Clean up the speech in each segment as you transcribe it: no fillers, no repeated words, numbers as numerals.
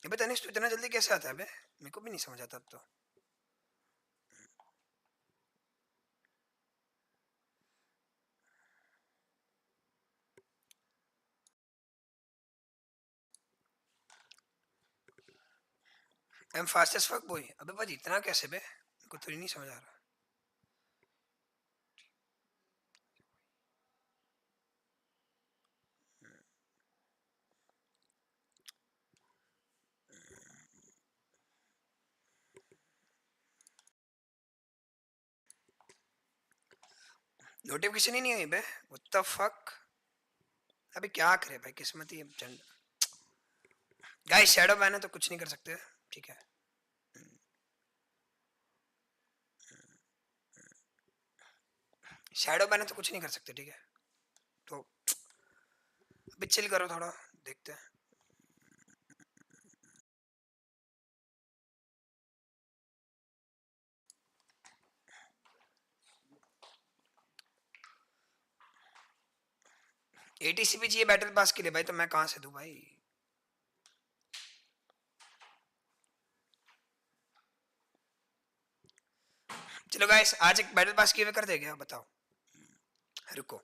अबे तनिष्क तू इतना जल्दी कैसे आता है बे? मेरे को भी नहीं समझ आता अब तो। I am fast as fuck boy. अबे भाई इतना कैसे बे? मेरे को तो नहीं समझ आ रहा। नोटिफिकेशन ही नहीं आई बे। What the fuck? अबे क्या करे भाई, किस्मत ही अब गाइस शैडो बैन है तो कुछ नहीं कर सकते, ठीक है। शैडो बैन है तो कुछ नहीं कर सकते, ठीक है। तो अभी चिल करो थोड़ा, देखते हैं। एटीसी भी चाहिए बैटल पास के लिए भाई, तो मैं कहां से दूं भाई? चलो गाइस आज एक बैटल पास गिव कर दे क्या, बताओ। रुको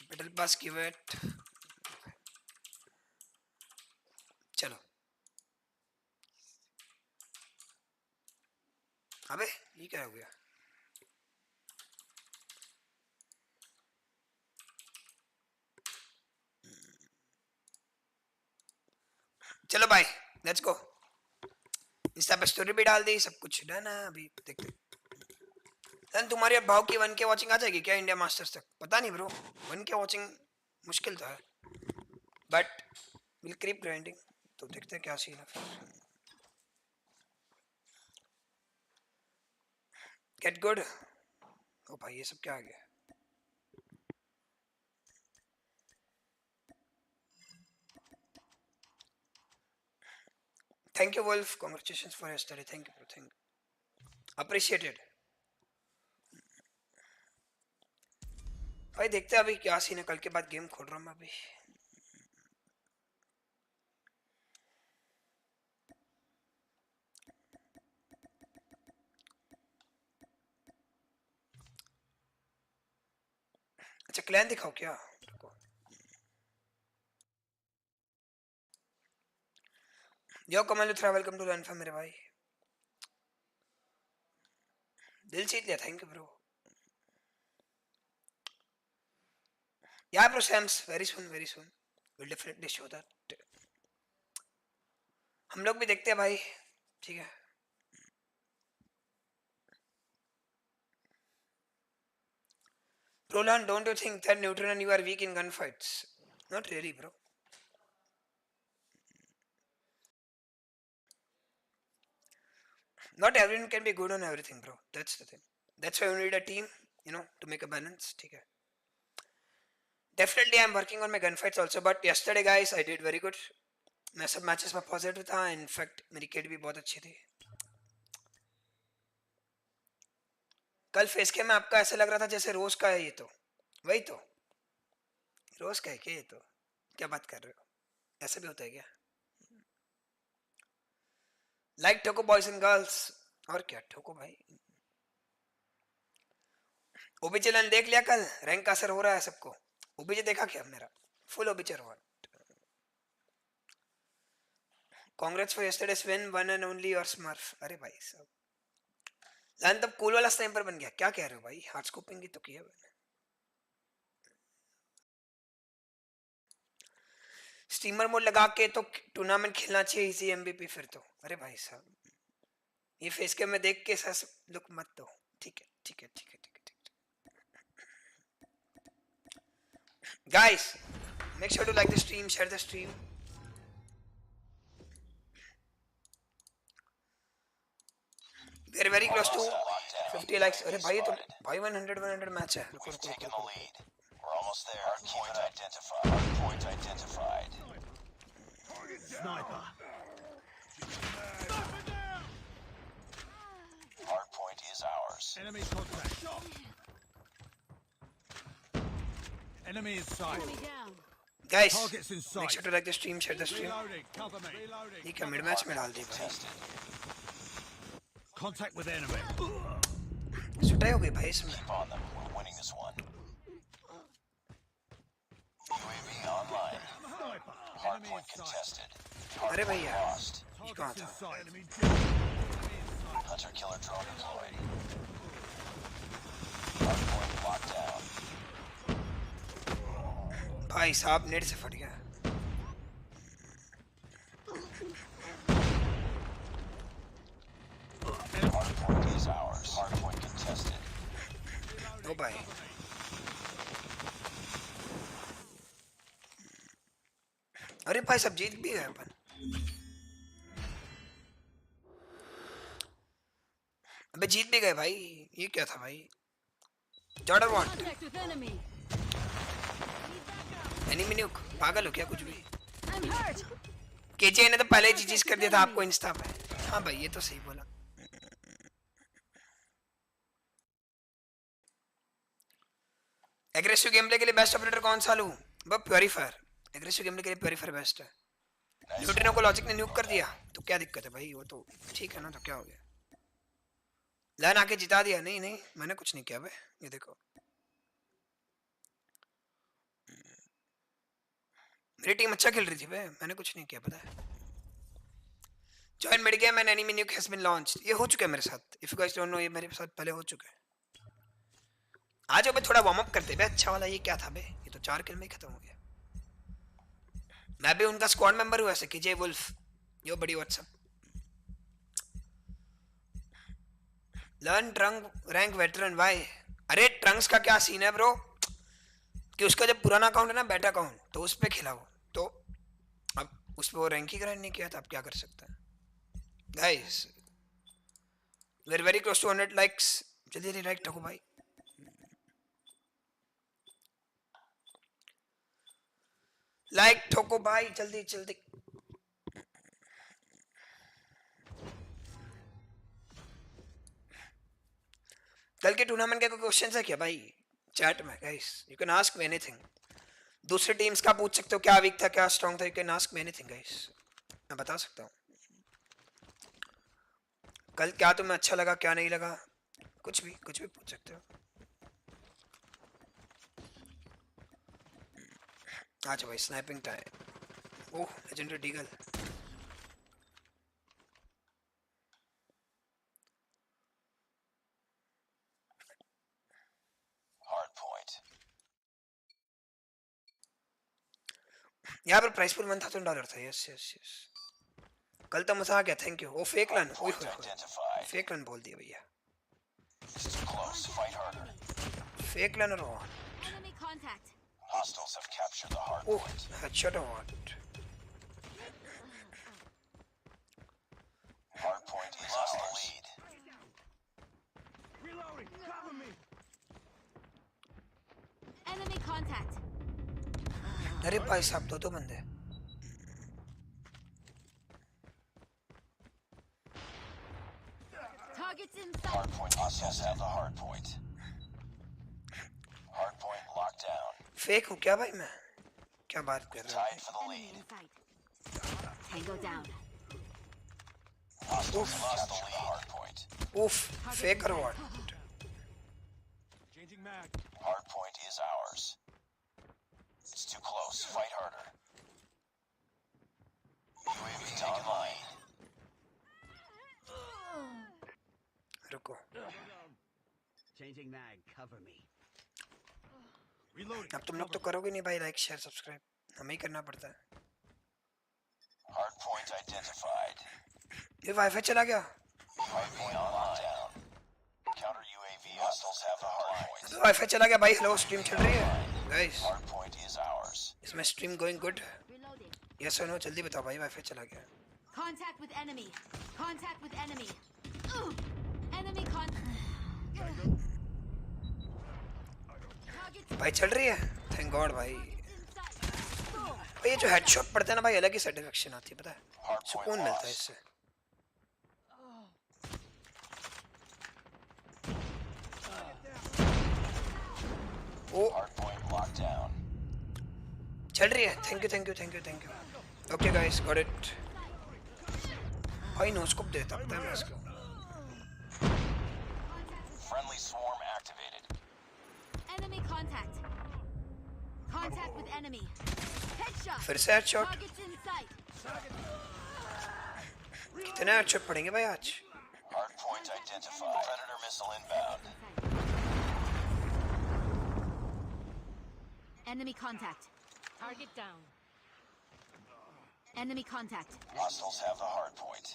बैटल पास गिव इट। चलो अबे ये क्या हो गया? चलो भाई लेट्स गो। इंस्टा पे स्टोरी भी डाल दी, सब कुछ डन है। अभी देखते हैं तुम्हारी भाव की 1K वॉचिंग आ जाएगी क्या इंडिया मास्टर्स तक? पता नहीं ब्रो, 1K वॉचिंग मुश्किल तो है, बट विल कीप ग्राइंडिंग। तो देखते हैं क्या सीन है फिर। Get good. ओ भाई ये सब क्या आ गया? Thank you Wolf, congratulations for yesterday. Thank you bro, thank you, appreciated. भाई देखते हैं अभी क्या सीन है, कल के बाद गेम खोल रहा हूँ मैं अभी। अच्छा क्लैन दिखाओ क्या? रुको। Yo Kamal Luthra, welcome to लनफा मेरे भाई, दिल जीत लिया, thank you bro. Yeah bro Sams, very soon will definitely show that. हम लोग भी देखते हैं भाई, ठीक है। Roland, don't you think that neutral and you are weak in gunfights? Not really bro. Not everyone can be good on everything bro, that's the thing. That's why you need a team, you know, to make a balance, ठीक है। Definitely I'm working on my gunfights also, but yesterday guys I did very good. मैं सब matches में positive था, in fact मेरी kit भी बहुत अच्छी थी। कल फेस के में आपका ऐसा लग रहा था जैसे रोज का है ये, तो वही तो रोज का है क्या ये? तो क्या बात कर रहे हो, ऐसा भी होता है क्या? लाइक ठोको बॉयज एंड गर्ल्स, और क्या ठोको भाई। ओबीजे लन देख लिया कल, रैंक का असर हो रहा है सबको। ओबीजे देखा क्या मेरा? फुल ओबीजे रहा। Congrats for yesterday's win, one and only your smurf. अरे भाई साहब लन तब कूल वाला स्नाइपर बन गया, क्या कह रहे हो भाई? हार्ड स्कोपिंग ही तो किया मैंने। स्टीमर मोड लगा के तो टूर्नामेंट खेलना चाहिए इजी एमबीपी फिर तो। अरे भाई साहब ये फेस के में देख के सस लुक मत दो, ठीक है ठीक है ठीक है ठीक है ठीक है। Guys make sure to like the stream, share the stream. We are very close to 50 likes. अरे भाई तो भाई 100 मैच है। रुको रुको रुको रुको। We're almost there. Hardpoint identified. Hardpoint identified. Sniper. Hardpoint is ours. Enemy contact. Enemy in sight. Enemy down. Guys Targets in make sight. Sure to like the stream, share the stream. Reloading. Cover me. Reloading. ये क्या mid match में डाल दी भाई. Contested. Contact with enemy. सुटाई हो गई भाई इसमें. Keep on them. We're winning this one. UAV online. Hardpoint contested. अरे Hardpoint भैया lost. ये कहाँ Targets in था? sight. Enemy Hunter killer drone deployed. Hardpoint locked down. भाई साहब नेट से फट गया. Hardpoint is ours. Hardpoint contested. ओ भाई अरे भाई सब जीत भी गए अपन. अबे जीत भी गए भाई. ये क्या था भाई? Jordan what Contact with enemy. Enemy न्यूक. पागल हो क्या कुछ भी? I'm hurt. केजे ने तो पहले ही चीज कर दिया था आपको इंस्टा पे. हाँ भाई ये तो सही बोला. एग्रेसिव गेम प्ले के लिए बेस्ट ऑपरेटर कौन सा लूं? वो प्योरीफायर. एग्रेसिव गेम प्ले के लिए प्योरीफायर बेस्ट है. न्यूट्रिनो को लॉजिक ने न्यूक कर दिया तो क्या दिक्कत है भाई? वो तो ठीक है ना. तो क्या हो गया? लाइन आके जिता दिया. नहीं नहीं मैंने कुछ नहीं किया भाई. ये देखो मेरी टीम अच्छा खेल रही थी भाई. मैंने कुछ नहीं किया पता है. Join mid game and enemy nuke has been launched. ये हो चुका है मेरे साथ. If you guys don't know ये मेरे साथ पहले हो चुका है. आज अब थोड़ा वार्म अप करते हैं. अच्छा वाला ये क्या था बे? ये तो 4 किल में ही खत्म हो गया. मैं भी उनका स्क्वाड मेंबर हूँ ऐसे कि जे Wolf. Yo buddy what's up. Learn trunk rank veteran. Why? अरे ट्रंक्स का क्या सीन है ब्रो कि उसका जब पुराना अकाउंट है ना बेटा अकाउंट तो उस पे खेला वो. तो अब उस पे वो रैंक ही ग्राइंड नहीं किया था. अब क्या कर सकता है guys? We are very close to 100 likes. जल्दी जल्दी लाइक ठोको भाई. लाइक ठोको भाई जल्दी जल्दी. कल के टूर्नामेंट के कोई क्वेश्चन है क्या भाई चैट में? Guys you can ask me anything. दूसरे टीम्स का पूछ सकते हो क्या वीक था क्या स्ट्रांग था. You can ask me anything guys. मैं बता सकता हूँ कल क्या तुम्हें अच्छा लगा क्या नहीं लगा. कुछ भी पूछ सकते हो. अच्छा भाई स्नाइपिंग टाइम. ओह लेजेंडरी डीगल. Hardpoint. यहाँ पर प्राइस पूल $1000 था. Yes yes yes. कल तो मजा आ गया. Thank you. वो फेक रन. ओए Hardpoint होए identified. फेक रन बोल दिया भैया. It's too close. Fight harder. Fake run और Enemy contact. Hostiles have captured the oh hardpoint. Headshot और Hardpoint is lost the lead. Enemy contact. अरे भाई साहब दो बंदे. Targets in sight. Hardpoint hostiles have the hardpoint. Hardpoint locked down. Fake हूँ क्या भाई मैं? क्या बात कर रहा Tied for the Enemy lead. in sight. Tango down. Hostiles have captured the hardpoint. हूँ? उफ फेक और what? Changing mag. Hardpoint is ours. It's too close. Fight harder. UAV online. रुको. Changing mag, cover me. Reloading. अब तुम लोग तो करोगे नहीं भाई लाइक शेयर सब्सक्राइब. हमें ही करना पड़ता है. Hardpoint identified. ये वाईफाई चला गया. Hardpoint online. Counter UAV hostiles have the hardpoint. Wifi चला गया भाई. हेलो स्ट्रीम चल रही है गाइस. Hardpoint is ours. इसमें stream going good. Reloading. Yes और नो जल्दी बताओ भाई. वाईफाई चला गया. Contact with enemy. Contact with enemy. Enemy contact. Targets भाई चल रही है. थैंक गॉड भाई. in sight. भाई ये जो हेडशॉट पड़ता है ना भाई अलग ही सेटिस्फेक्शन आती है पता है. सुकून मिलता है इससे. ओ Hardpoint locked down. चल रही है. Thank you. Okay guys, got it. भाई नो स्कोप देता पता है मैं इसको. Friendly swarm activated. Enemy contact. Contact with enemy. Headshot. फिर से हेडशॉट. Targets in sight. कितने हेडशॉट पड़ेंगे भाई आज? Hardpoint identified. Predator missile inbound. Enemy contact. Target down. Enemy contact. Hostiles have the hardpoint.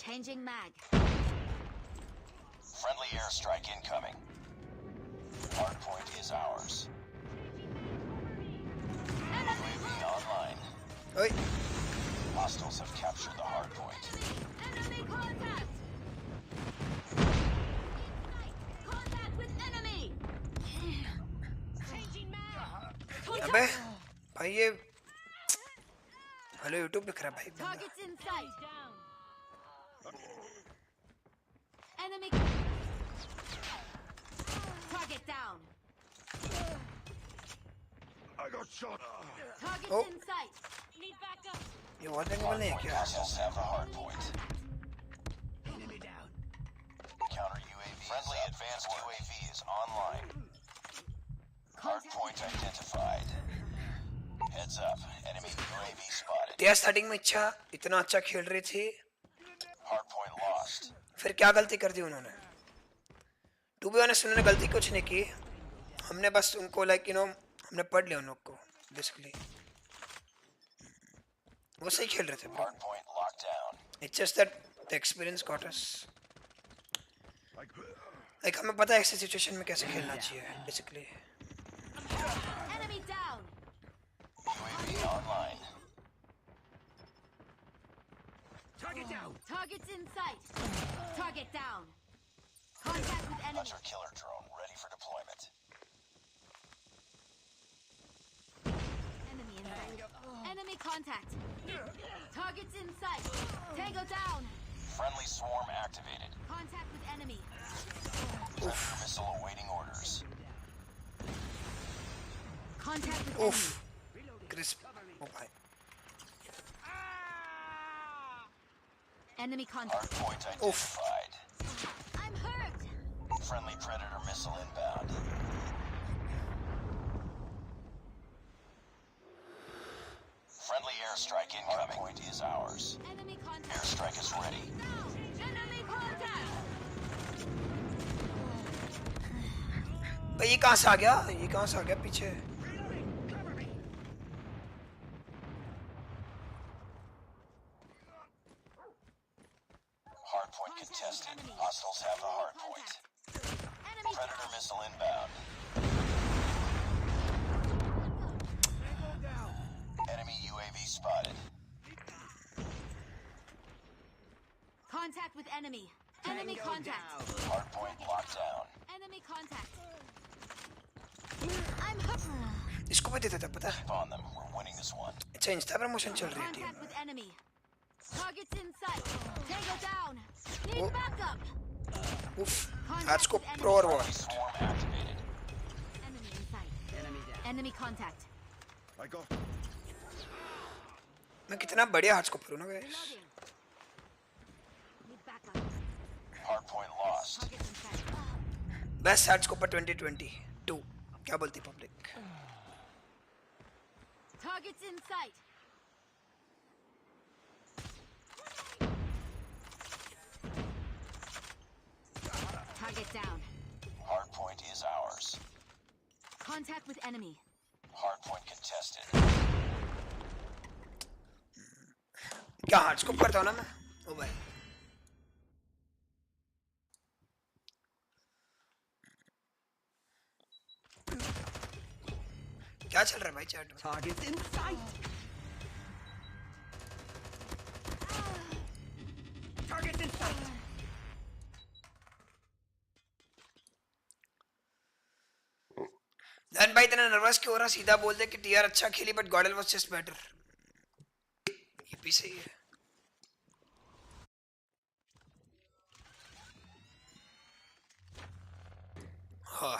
Changing mag. Friendly airstrike incoming. Hardpoint is ours. UAV online. ओए Hostiles have captured the hardpoint. Enemy contact. Contact with enemy. Changing mag. अबे भाई ये hello YouTube लिख रहा है भाई बंदा. Targets in sight. Enemy. Target down. I got shot. Targets Oh. in sight. Need backup. ये वॉर एंगल नहीं है क्या? Hostiles have the hardpoint. Enemy down. Counter UAV. Friendly advanced UAV is online. Hardpoint identified. Heads up. Enemy UAV spotted. तेरा starting में इतना अच्छा खेल रहे थे, Hardpoint lost. फिर क्या गलती कर दी उन्होंने? टू बी ऑनेस्ट उन्होंने गलती कुछ नहीं की. हमने बस उनको लाइक हमने पढ़ लिया उन लोग को बेसिकली. वो सही खेल रहे थे bro. Hardpoint locked down. It's just that the experience got us. Like हमें पता है ऐसी सिचुएशन में कैसे खेलना चाहिए basically. Enemy down. UAV online. Target down. Targets in sight. Target down. Contact with enemy. Hunter killer drone ready for deployment. Enemy in sight. Enemy contact. Targets in sight. Tango down. Friendly swarm activated. Contact with enemy. Predator missile awaiting orders. Contact with उफ enemy. Crisp. ओ भाई Enemy contact. Hardpoint Oof. identified. I'm hurt. Friendly Predator missile inbound. Friendly airstrike incoming. Hardpoint is ours. Enemy contact. Airstrike is ready. Enemy contact. भाई ये कहाँ से आ गया? ये कहाँ से आ गया पीछे? Hardpoint contested. Hostiles have the hardpoint. Enemy Predator down. missile inbound. Enemy UAV spotted. Contact with enemy. Enemy contact. Hardpoint locked down. Enemy contact. I'm hurt. इसको भी देता था पता है? Keep on them. We're winning this one. अच्छा Insta promotion चल रही है team. Contact with enemy. Targets in sight. Tango down. Need Oh. backup. उफ आज को प्रो और war. Swarm activated. Enemy in sight. Enemy down. Enemy contact. I got. मैं कितना बढ़िया हार्ट को करूँ ना guys. Reloading. Need backup. Hardpoint lost. Targets in sight. Best heart को पर 2022 क्या बोलती public? Targets in sight. Target down. Hardpoint is ours. Contact with enemy. Hardpoint contested. क्या हार्ट को करता हूँ ना मैं? ओ भाई क्या चल रहा है भाई चैट में? Targets in sight. Targets in sight. धन भाई इतना नर्वस क्यों हो रहा? सीधा बोल दे कि टीआर अच्छा खेली बट गॉडल वाज जस्ट बेटर. ये भी सही है. हाँ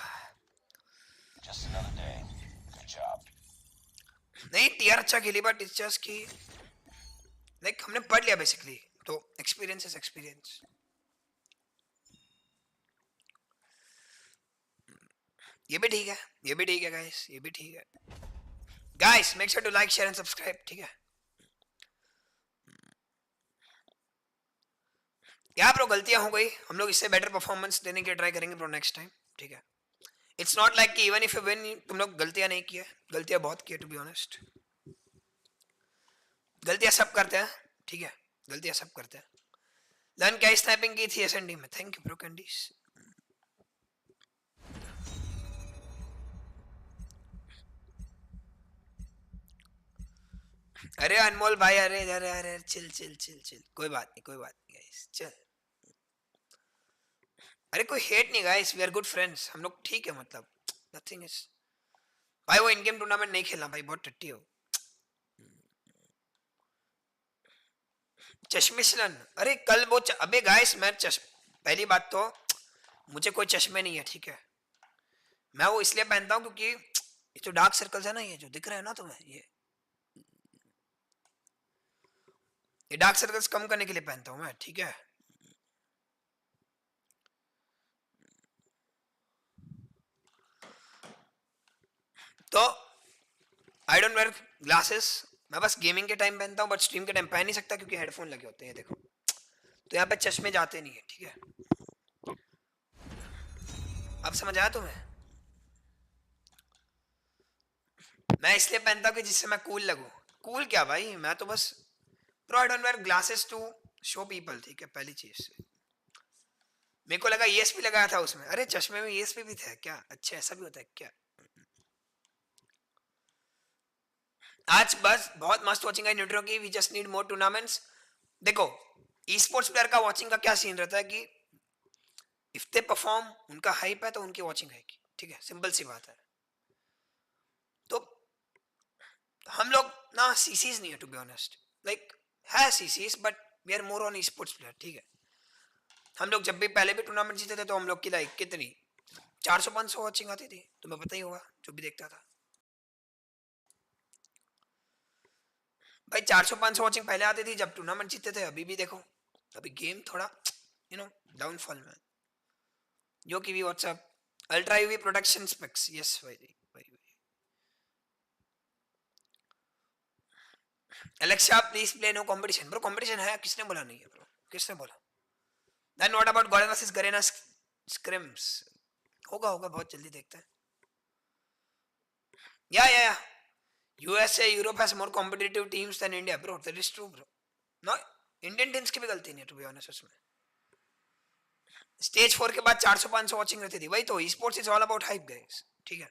Just another day. अच्छा खेली बट इट्स जस्ट कि लाइक हमने पढ़ लिया बेसिकली, तो एक्सपीरियंस इज एक्सपीरियंस। ये भी ठीक है, ये भी ठीक है गाइस, ये भी ठीक है। Guys make sure to like share and subscribe, ठीक है। क्या ब्रो गलतियां हो गई, हम लोग इससे बेटर परफॉर्मेंस देने की ट्राई करेंगे ब्रो नेक्स्ट टाइम, ठीक है। इट्स नॉट लाइक कि इवन इफ यू विन तुम लोग गलतियां नहीं की है, गलतियां बहुत की है टू बी ऑनेस्ट। गलतियां सब करते हैं, ठीक है, गलतियां सब करते हैं। लन क्या स्नैपिंग की थी एसएनडी में, थैंक यू ब्रो कैंडीज। अरे अनमोल भाई, अरे अरे अरे चिल चिल चिल चिल, कोई बात नहीं, कोई बात नहीं गाइस, चल। अरे कोई हेट नहीं guys, we are good friends, हम लोग ठीक है, मतलब नथिंग इज। भाई वो इन गेम टूर्नामेंट नहीं खेलना भाई, बहुत टट्टी हो। चश्मिशलन, अरे कल वो अबे गाइस मैं पहली बात तो मुझे कोई चश्मे नहीं है, ठीक है। मैं वो इसलिए पहनता हूँ क्योंकि ये जो डार्क सर्कल्स है ना, ये जो दिख रहा है ना तुम्हें, ये डार्क सर्कल्स कम करने के लिए पहनता हूँ मैं, ठीक है। तो आई डोंट वेयर ग्लासेस, मैं बस गेमिंग के टाइम पहनता हूँ, बट स्ट्रीम के टाइम पहन नहीं सकता क्योंकि हेडफोन लगे होते हैं, देखो। तो यहाँ पे चश्मे जाते नहीं है, ठीक है। अब समझ आया तुम्हें? मैं इसलिए पहनता हूँ कि जिससे मैं कूल लगूं। कूल क्या भाई, मैं तो बस bro I don't wear glasses to show people, ठीक है, पहली चीज। मेरे को लगा ईएसपी लगाया था उसमें, अरे चश्मे में ईएसपी भी था क्या? अच्छा ऐसा भी होता है क्या? आज बस बहुत मस्त वॉचिंग है न्यूट्रो की, we just need more tournaments. देखो ई स्पोर्ट्स प्लेयर का वॉचिंग का क्या सीन रहता है कि इफ दे परफॉर्म, उनका हाइप है तो उनकी वॉचिंग आएगी, ठीक है, सिंपल सी बात है। तो हम लोग ना सीसीज नहीं है टू बी ऑनेस्ट, लाइक है सीसीज but we are more on esports player, ठीक है। हम लोग जब भी पहले भी टूर्नामेंट जीते थे तो हम लोग की लाइक कितनी 400-500 वॉचिंग आती थी, तुम्हें पता ही होगा जो भी देखता था भाई। 400-500 वॉचिंग पहले आती थी जब टूर्नामेंट जीतते थे, अभी भी देखो, अभी गेम थोड़ा डाउनफॉल में, जो कि भी what's up ultra UV production specs, yes भाई भाई। Alexa please play no competition, bro competition है, किसने बोला नहीं है ब्रो, किसने बोला? Then what about Gordon versus Garena scrims? होगा होगा बहुत जल्दी, देखते हैं। Yeah USA Europe has more competitive teams than India, bro that is true bro. No, Indian teams की भी गलती नहीं है टू बी ऑनेस्ट उसमें। स्टेज 4 के बाद 400-500 वॉचिंग रहती थी, वही तो e sports is all about hype guys, ठीक है।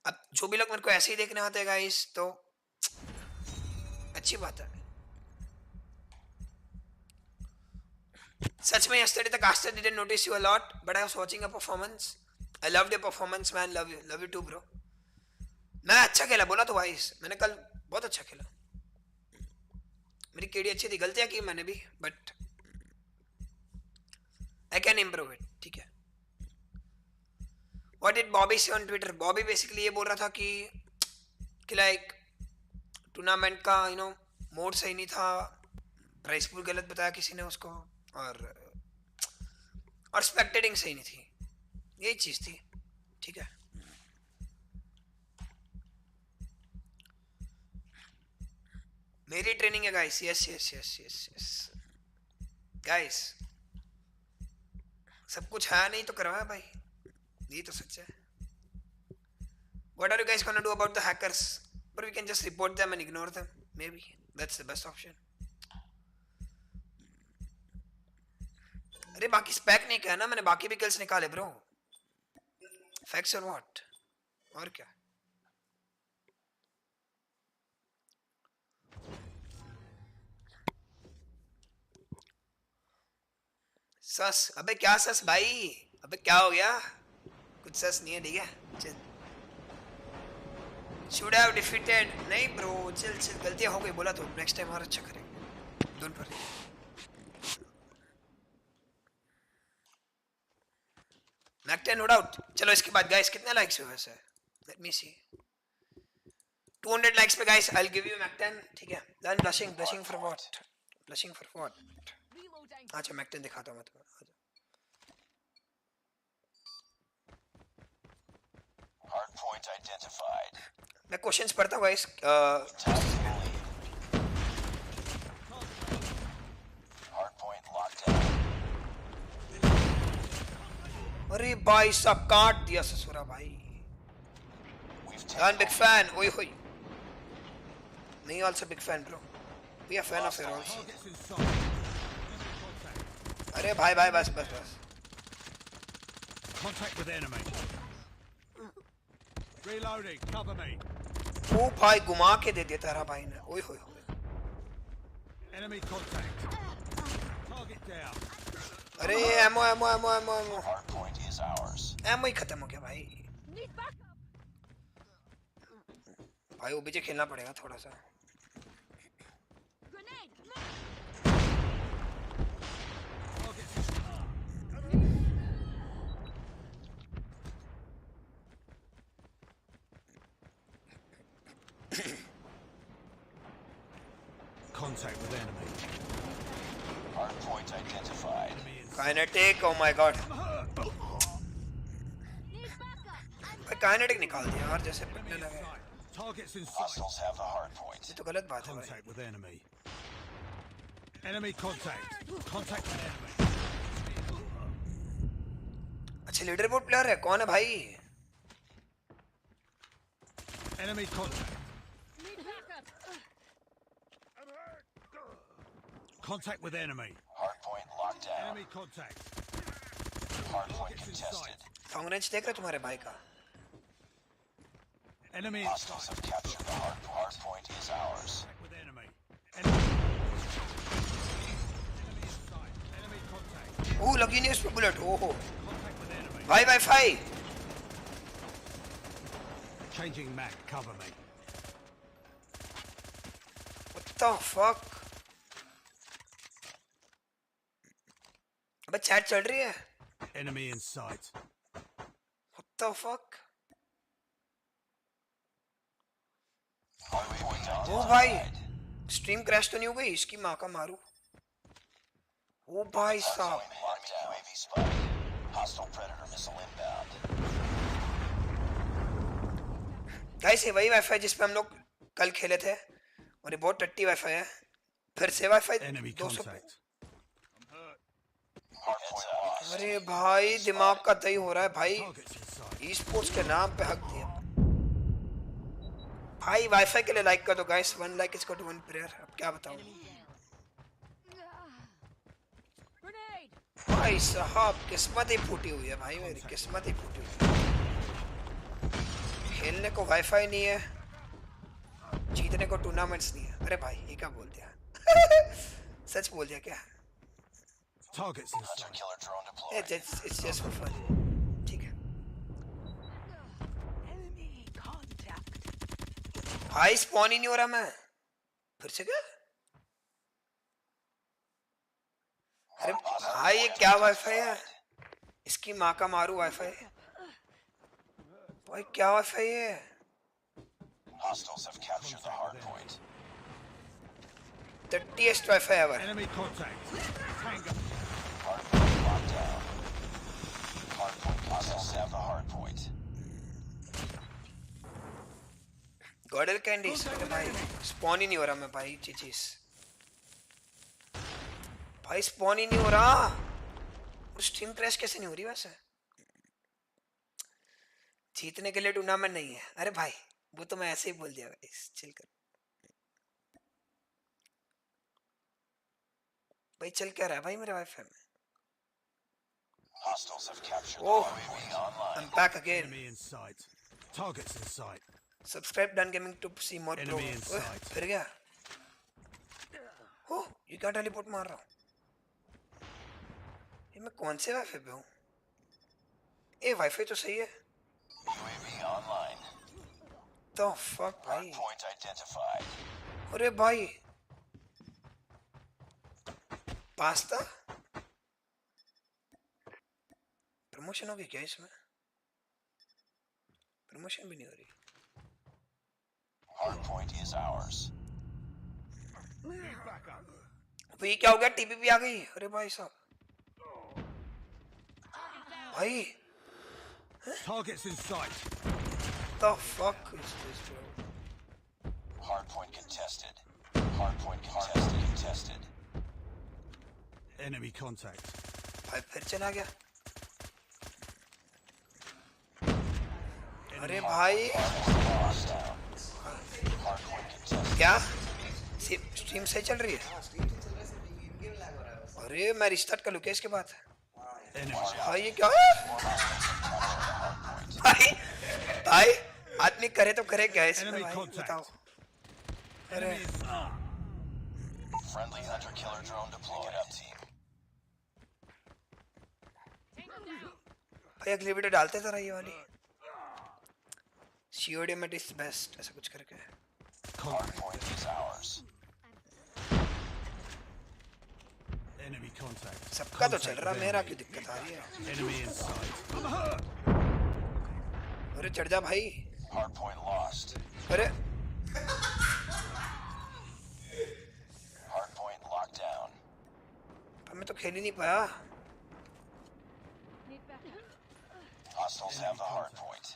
अब जो भी लोग मेरे को ऐसे ही देखने आते हैं गाइस, तो अच्छी बात है। सच में yesterday the caster didn't notice you a lot but I was watching a performance. I loved your performance man, love you too bro. मैं अच्छा खेला बोला तो भाई, मैंने कल बहुत अच्छा खेला, मेरी केडी अच्छी थी, गलतियां की मैंने भी but I can improve it, ठीक है। व्हाट डिड बॉबी से ऑन ट्विटर? बॉबी बेसिकली ये बोल रहा था कि लाइक टूर्नामेंट का मोड सही नहीं था, प्राइस पूल गलत बताया किसी ने उसको, और स्पेक्टेटिंग सही नहीं थी, यही चीज थी, ठीक है। मेरी ट्रेनिंग है guys, yes yes yes yes yes guys, सब कुछ है नहीं तो करवाया भाई, ये तो सच है। What are you guys gonna do about the hackers? But we can just report them and ignore them. Maybe that's the best option. अरे बाकी स्पेक नहीं कहना, मैंने बाकी भी किल्स निकाले ब्रो। फैक्ट्स और व्हाट, और क्या? सस, अबे क्या सस भाई, अबे क्या हो गया? कुछ सस नहीं है, ठीक है, चल। Should have defeated, नहीं ब्रो, चिल चिल, गलतियां हो गई बोला तो नेक्स्ट टाइम और अच्छा करेंगे, don't worry. Mac 10 no doubt. चलो इसके बाद गाइस कितने लाइक्स हुए वैसे, लेट मी सी। 200 likes पे guys, I'll give you Mac 10. ठीक है? Then blushing for what? Blushing for what? Reloading. अच्छा Mac 10 दिखाता हूँ मैं तुम्हें. Hardpoint identified. मैं क्वेश्चंस पढ़ता हूँ guys. Time to lead. Hardpoint locked down. अरे भाई सब काट दिया ससुरा भाई. We've I'm taken big fan. Oi hoi. Me also big fan bro. We are fan of your also. Targets in sight. Enemy contact. अरे भाई भाई बस बस बस. Contact with enemy. Reloading. Cover me. ओ भाई घुमा के दे दिया तेरा भाई ने. ओए होए होए. Enemy contact. Target down. अरे ammo ammo ammo ammo ammo. Hardpoint is ours. Ammo ही खत्म हो गया भाई. Need backup. भाई ओबीजे खेलना पड़ेगा थोड़ा सा. Grenade. Targets in Contact with enemy. Hardpoint identified. Enemy in kinetic. Oh my God. Need backup. भाई काइनेटिक निकाल दिया यार जैसे पिटने enemy in लगे. sight. Targets in sight. Hostiles have the hardpoint. ये तो गलत बात है भाई. Contact with enemy. Enemy contact. Contact with enemy. अच्छा लीडर बोर्ड प्लेयर है कौन है भाई? Enemy contact. Need backup. Contact with enemy. Hardpoint locked down. Enemy contact. Hardpoint Targets in contested. sight. Long range देख रहे तुम्हारे भाई का. Enemy in Hostiles sight. have captured the hardpoint is ours. Contact with enemy. Enemy. Enemy in sight. Enemy contact. ओ लगी नहीं उस पे bullet. ओहो Contact with enemy. भाई wifi. Changing Mac. Cover me. What the fuck? अबे chat चल रही है. Enemy in sight. What the fuck? Hardpoint ओ भाई identified. स्ट्रीम क्रैश तो नहीं हो गई? इसकी माँ का मारू. ओ भाई साहब. Hardpoint locked down. UAV spotted. Hostile predator missile inbound. Guys ये वही वाईफाई जिस पे हम लोग कल खेले थे और ये बहुत टट्टी वाईफाई है. फिर से wifi Enemy 200 contact. Hardpoint lost. अरे भाई दिमाग का दही हो रहा है भाई. Targets in sight. ई-स्पोर्ट्स के नाम पे हक दिया भाई. वाईफाई के लिए लाइक कर दो guys. 1 like is equal to 1 prayer. अब क्या बताऊं Grenade. भाई साहब. किस्मत ही फूटी हुई है भाई. मेरी किस्मत ही फूटी हुई है. खेलने को वाईफाई नहीं है, जीतने को टूर्नामेंट्स नहीं है. अरे भाई ये क्या बोल दिया? सच बोल दिया क्या? Targets in Hunter sight. killer drone deployed. It's just for fun. ठीक है Enemy contact. भाई. स्पॉन ही नहीं हो रहा मैं. फिर से क्या? अरे भाई ये क्या वाईफाई है? इसकी माँ का मारू वाईफाई. भाई क्या वाईफाई है? Hostiles have captured the hardpoint. टट्टीएस्ट wifi ever. Enemy contact. Tango. Hardpoint locked down. Hardpoint hostiles have the hardpoint. गॉडल candies. अरे भाई स्पॉन ही नहीं हो रहा मैं भाई. चीचीस भाई स्पॉन ही नहीं हो रहा. और स्ट्रीम क्रैश कैसे नहीं हो रही वैसे? जीतने के लिए टूर्नामेंट नहीं है. अरे भाई वो तो मैं ऐसे ही बोल दिया गाइस. चिल कर भाई. चल क्या रहा है भाई मेरे वाईफाई में? Hostiles have captured Oh. the UAV online. I'm back again. Enemy in sight. Targets in sight. Subscribe Dan Gaming to see more pro. Enemy in ओए, sight. फिर गया. हो ये क्या टेलीपोर्ट मार रहा हूँ? ये मैं कौन से वाईफाई पे हूँ? ये वाईफाई तो सही है. UAV online. तो fuck भाई. Hardpoint identified. अरे भाई पास्ता प्रमोशन होगी क्या इसमें? प्रमोशन भी नहीं हो रही. Hardpoint is ours. Need backup. तो ये क्या हो गया? टीपीपी आ गई। अरे भाई साहब, भाई Targets in sight. the fuck is this, bro? Hardpoint contested. Hardpoint contested. Enemy contact. भाई फिर चला गया। अरे भाई Lost down. Hardpoint contested. क्या स्ट्रीम सही चल रही है? अरे मैं रिस्टार्ट कर लूँ क्या इसके बाद? Enemy. भाई ये क्या है? भाई भाई आदमी करे तो करे क्या इसमें Enemy भाई contact. बताओ। अरे Enemy is Friendly hunter killer drone deployed. Get up, team. भाई अगली वीडियो डालते जरा ये वाली। COD में इज बेस्ट ऐसा कुछ करके। Hardpoint is ours. enemy contact. सबका तो चल रहा, मेरा क्यों दिक्कत आ रही है? Enemy in sight. अरे चढ़ जा भाई। Hardpoint lost. अरे Hardpoint locked down. मैं तो खेल ही नहीं पाया। Hostiles have the hardpoint.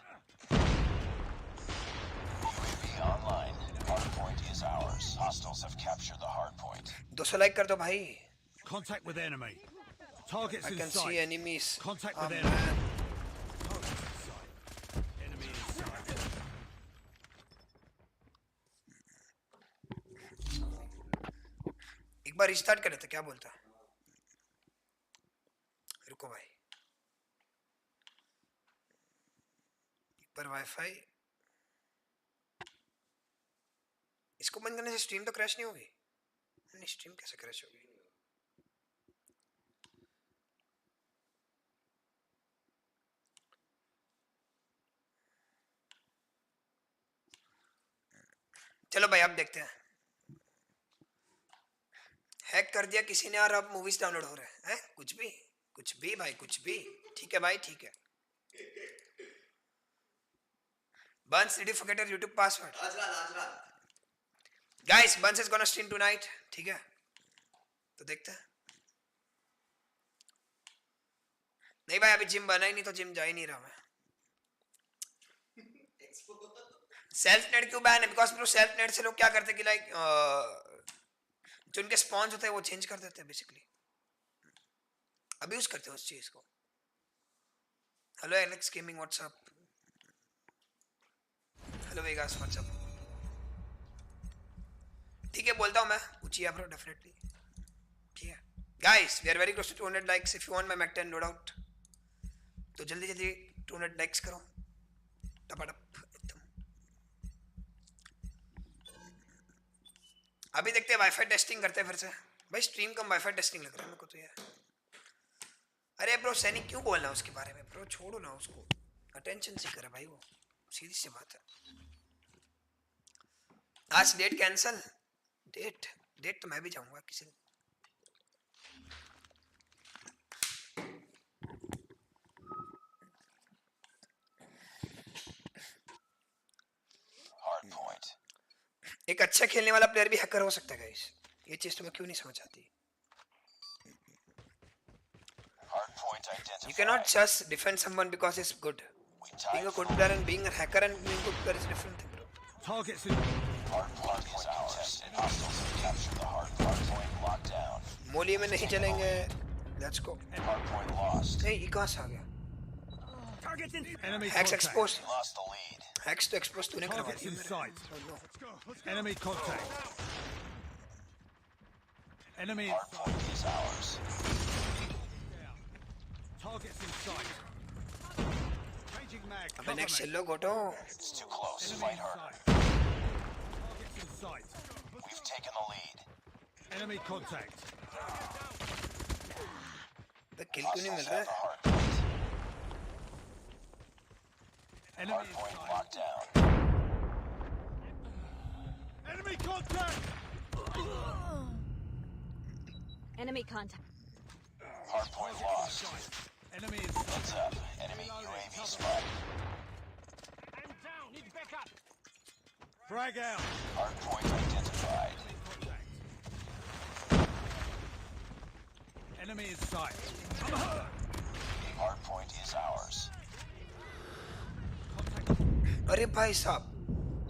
UAV online. Hardpoint is ours. Hostiles have captured the hardpoint. 200 like कर दो भाई। Contact with enemy. Targets I in can sight. see enemies. Contact Oh, with man. enemy. Target in sight. Enemy in sight. एक बार restart करे तो क्या बोलता? रुको भाई, एक बार वाईफाई इसको बंद करने से स्ट्रीम तो क्रैश नहीं होगी? नहीं, स्ट्रीम कैसे क्रैश होगी? चलो भाई, आप देखते हैं। हैक कर दिया किसी ने और अब मूवीज डाउनलोड हो रहे हैं। कुछ भी भाई, कुछ भी। ठीक है भाई, ठीक है। Buns, did you forget your YouTube password? Guys, Buns is gonna stream tonight. ठीक है, तो देखते हैं। नहीं भाई, अभी जिम बना ही नहीं तो जिम जा ही नहीं रहा मैं। सेल्फ नेट क्यों बैन है? बिकॉज ब्रो सेल्फ नेट से लोग क्या करते हैं कि लाइक जो उनके स्पॉन्स होते हैं वो चेंज कर देते हैं बेसिकली। अब्यूज करते हैं उस चीज को। Hello Alex gaming, what's up. Hello Vegas, what's up. ठीक है, बोलता हूँ मैं, पूछिए आप, डेफिनेटली। ठीक है guys, we are very close to 200 likes. If you want my Mac 10 loadout तो जल्दी जल्दी 200 लाइक्स करो, टपाटप एकदम। अभी देखते हैं, वाईफाई टेस्टिंग करते हैं फिर से। भाई स्ट्रीम कम वाईफाई टेस्टिंग लग रहा है मेरे को तो यार। अरे ब्रो सैनिक क्यों बोलना उसके बारे में? ब्रो छोड़ो ना उसको, अटेंशन सीकर है भाई वो, सीधी सी बात है। आज डेट कैंसल। डेट तो मैं भी जाऊंगा किसी दिन। Hardpoint. एक अच्छा खेलने वाला प्लेयर भी हैकर हो सकता है गाइस, ये चीज तो मैं क्यों नहीं समझ आती। Hardpoint identified. You cannot just defend someone because he's good. We Being tied a good player and being a hacker and being a good player is different thing, bro. Targets in. Hardpoint is ours. Hostiles have captured the hardpoint locked down. मोली में नहीं चलेंगे। Let's go. Hardpoint lost. नहीं, ये कहाँ से आ गया? Targets in. Enemy Hacks contact. exposed. We lost the lead. Hacks तो expose तूने करवा Targets दिया in मेरे। sight. Oh, no. Enemy contact. Enemy in sight. Hardpoint is ours. Targets in sight. Changing mag. अबे Cover next me. चलो गोटो। It's too close. Enemy Fight in harder. sight. Targets in sight. We've taken the lead. Enemy contact. अबे किल क्यों नहीं मिल Hostiles रहा have the है? hardpoint. Enemy in Hardpoint sight. locked down. Enemy contact. Enemy contact. Hardpoint lost. Enemy in sight. Heads up. Enemy UAV spotted. Frag out. Hardpoint identified. Enemy in sight. Hardpoint is ours. अरे भाई साहब,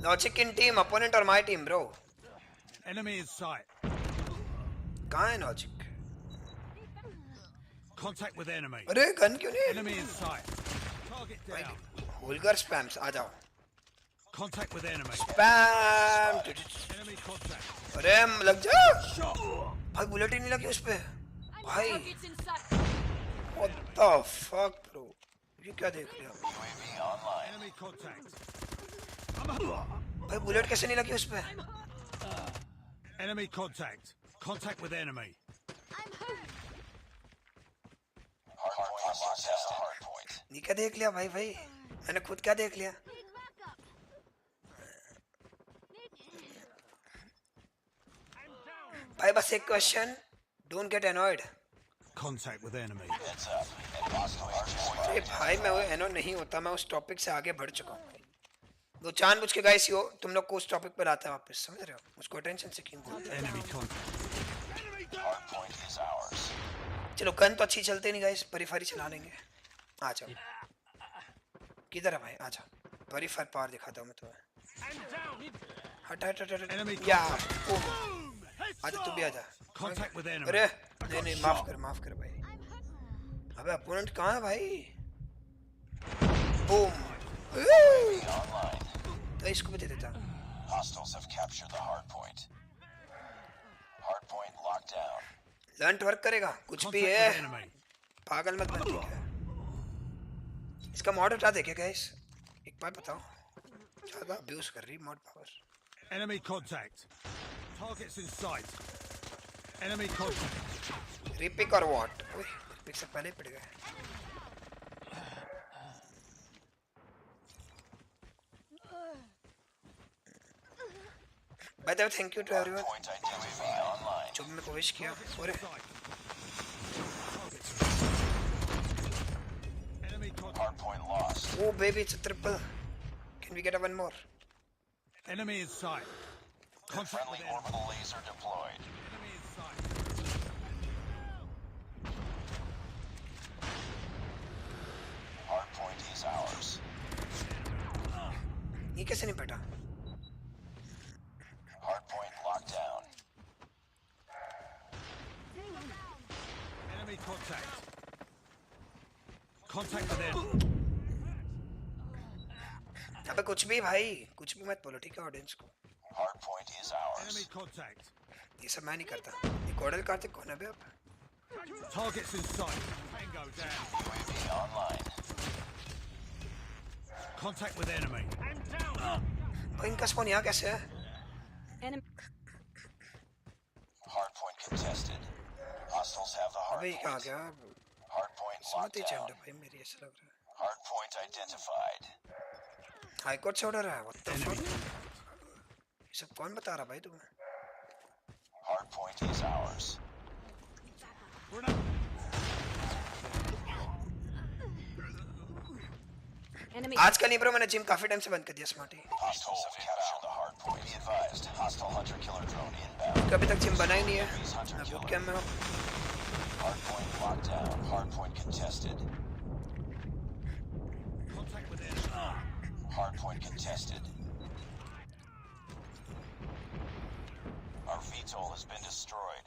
logic in team, opponent और my team bro. Enemy in sight. कहाँ है logic? Contact with enemy. अरे gun क्यों नहीं? Enemy in sight. Target down. होलगर स्पैम्स, आ जाओ. Contact with enemy. Spam. Enemy contact. अरे लग जा. Shot. भाई बुलेट ही नहीं लगी उस पे. भाई Targets in sight. what the fuck bro, ये क्या देख रहे हो? UAV online. Enemy contact. भाई बुलेट कैसे नहीं लगी उस पे? Enemy contact. Contact with enemy. I'm hurt. Hardpoint locked down. Hardpoint. नहीं क्या देख लिया भाई भाई, मैंने खुद क्या देख लिया? Need backup. भाई बस एक question, don't get annoyed. Contact with enemy. Heads up. And hostile hardpoint. अरे भाई मैं वो एनो नहीं होता, मैं उस टॉपिक से आगे बढ़ चुका हूँ. वो जानबूझ के गाइस यो तुम लोग को उस टॉपिक पे लाता है वापस, समझ रहे हो? उसको अटेंशन से क्यों? Enemy contact. Hardpoint is ours. चलो गन तो अच्छी चलते नहीं गाइस, परिफरी चला लेंगे. आ जाओ. किधर है भाई? आ जाओ. परिफर पावर दिखाता हूँ मैं तुम्हें. हट हट हट Enemy हट. या आजा, तू भी आजा. Contact with enemy. अरे नहीं नहीं, माफ कर भाई. अबे अपोनेंट कहाँ है भाई? बूम. Online. तो इसको भी दे देता. Hostiles have captured the hardpoint. Hardpoint locked down. लंट वर्क करेगा कुछ भी Contact है. with enemy. पागल मत बन. ठीक है, इसका मॉड हटा दे क्या गाइस? एक बार बताओ, ज्यादा अब्यूज कर रही mod power. Enemy contact. Targets in sight. Enemy contact. रिपिक और व्हाट? ओए रिपिक से पहले पड़ गए. By the way thank you to everyone Point identified online. जो भी मेरे को विश किया. अरे Sight. Enemy contact. Hardpoint lost. Oh baby, it's a triple. Can we get one more? Enemy in sight. Contact Friendly with enemy. orbital laser deployed. Enemy in sight. Hardpoint is ours. ये कैसे नहीं पटा? Hardpoint locked down. Enemy contact. Contact with enemy. अबे कुछ भी भाई, कुछ भी मत बोलो ठीक है ऑडियंस को. Hardpoint is Enemy ours. contact. ये सब मैं नहीं करता. ये कोडल कार्तिक कौन है बे? अब Targets in sight. Tango down. UAV online. Contact with enemy. भाई इनका स्पॉन यहाँ कैसे है? Hardpoint contested. Hostiles have the अबे ये क्या आ hardpoint. गया? Hardpoint समझ locked ही चंड down. भाई मेरी ऐसा लग रहा है. Hardpoint identified. हाई कोर्ट से ऑर्डर है. What the Enemy. फक? ये सब कौन बता रहा भाई तुम्हें? Hardpoint is ours. Grenade. Enemy. आज का नहीं ब्रो, मैंने जिम काफी टाइम से बंद कर दिया smarty. Hostiles have captured the hardpoint. Be advised. Hostile hunter-killer drone inbound. अभी तक जिम बना ही नहीं है. Enemy's मैं बूट hunter-killer. कैम्प में हूँ. Hardpoint locked down. Hardpoint contested. Contact with enemy. Hardpoint contested. Our VTOL has been destroyed.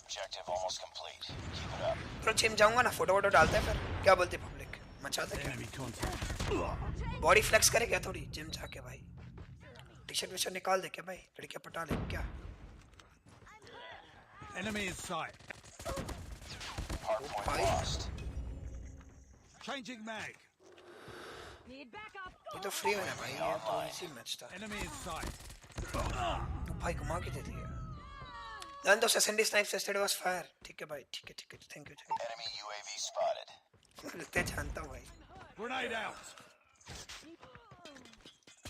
Objective almost complete. Keep it up. Bro gym जाऊंगा ना, फोटो वोटो डालते हैं फिर. क्या बोलती पब्लिक? मचाते क्या? Enemy contact. बॉडी फ्लेक्स करे क्या थोड़ी जिम जाके भाई? टी शर्ट विशर्ट निकाल दे क्या भाई? लड़कियां पटा ले क्या? Enemy in sight. Hardpoint Bye. lost. Changing mag. Need backup. ये तो फ्री में है भाई, ये तो इजी मैच था. Enemy in sight. भाई घुमा के दे दिया. Then those SND snipes yesterday was fire. ठीक है भाई, ठीक है. Thank you. Enemy UAV spotted. लगता है जानता हूँ भाई. Grenade out.